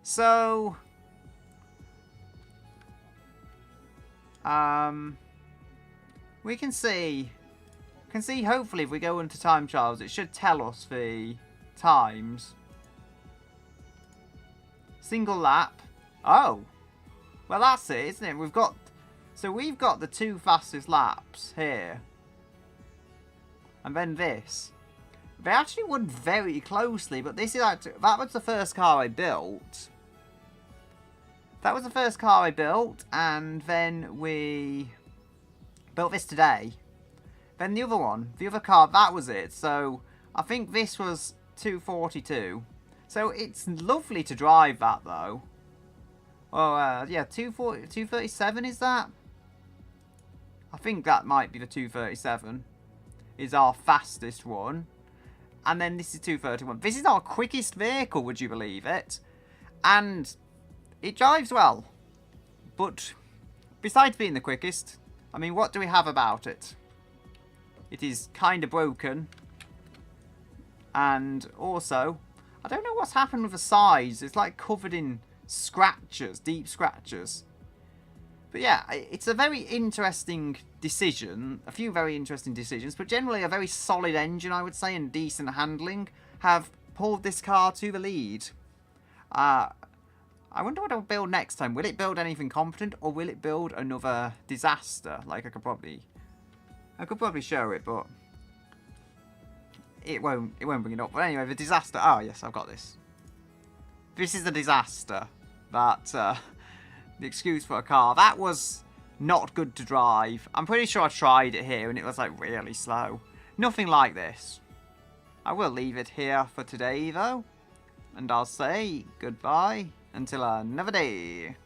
So, we can see hopefully if we go into time trials, it should tell us the times. Single lap. Oh, well that's it, isn't it? We've got the 2 fastest laps here, and then this. They actually won very closely, but this is actually, that was the first car I built. That was the first car I built, and then we built this today. Then the other one, the other car, that was it. So I think this was 242. So it's lovely to drive that though. Oh, yeah, 237 is that? I think that might be the 237. Is our fastest one. And then this is 231. This is our quickest vehicle, would you believe it? And it drives well. But besides being the quickest, I mean, what do we have about it? It is kind of broken. And also, I don't know what's happened with the sides. It's like covered in scratches, deep scratches. But yeah, it's a very interesting decision. A few very interesting decisions. But generally a very solid engine, I would say, and decent handling have pulled this car to the lead. I wonder what I'll build next time. Will it build anything competent, or will it build another disaster? Like, I could probably show it, but it won't bring it up. But anyway, the disaster. Oh yes, I've got this. This is the disaster. That the excuse for a car that was not good to drive. I'm pretty sure I tried it here and it was like really slow. Nothing like this. I will leave it here for today though, and I'll say goodbye until another day.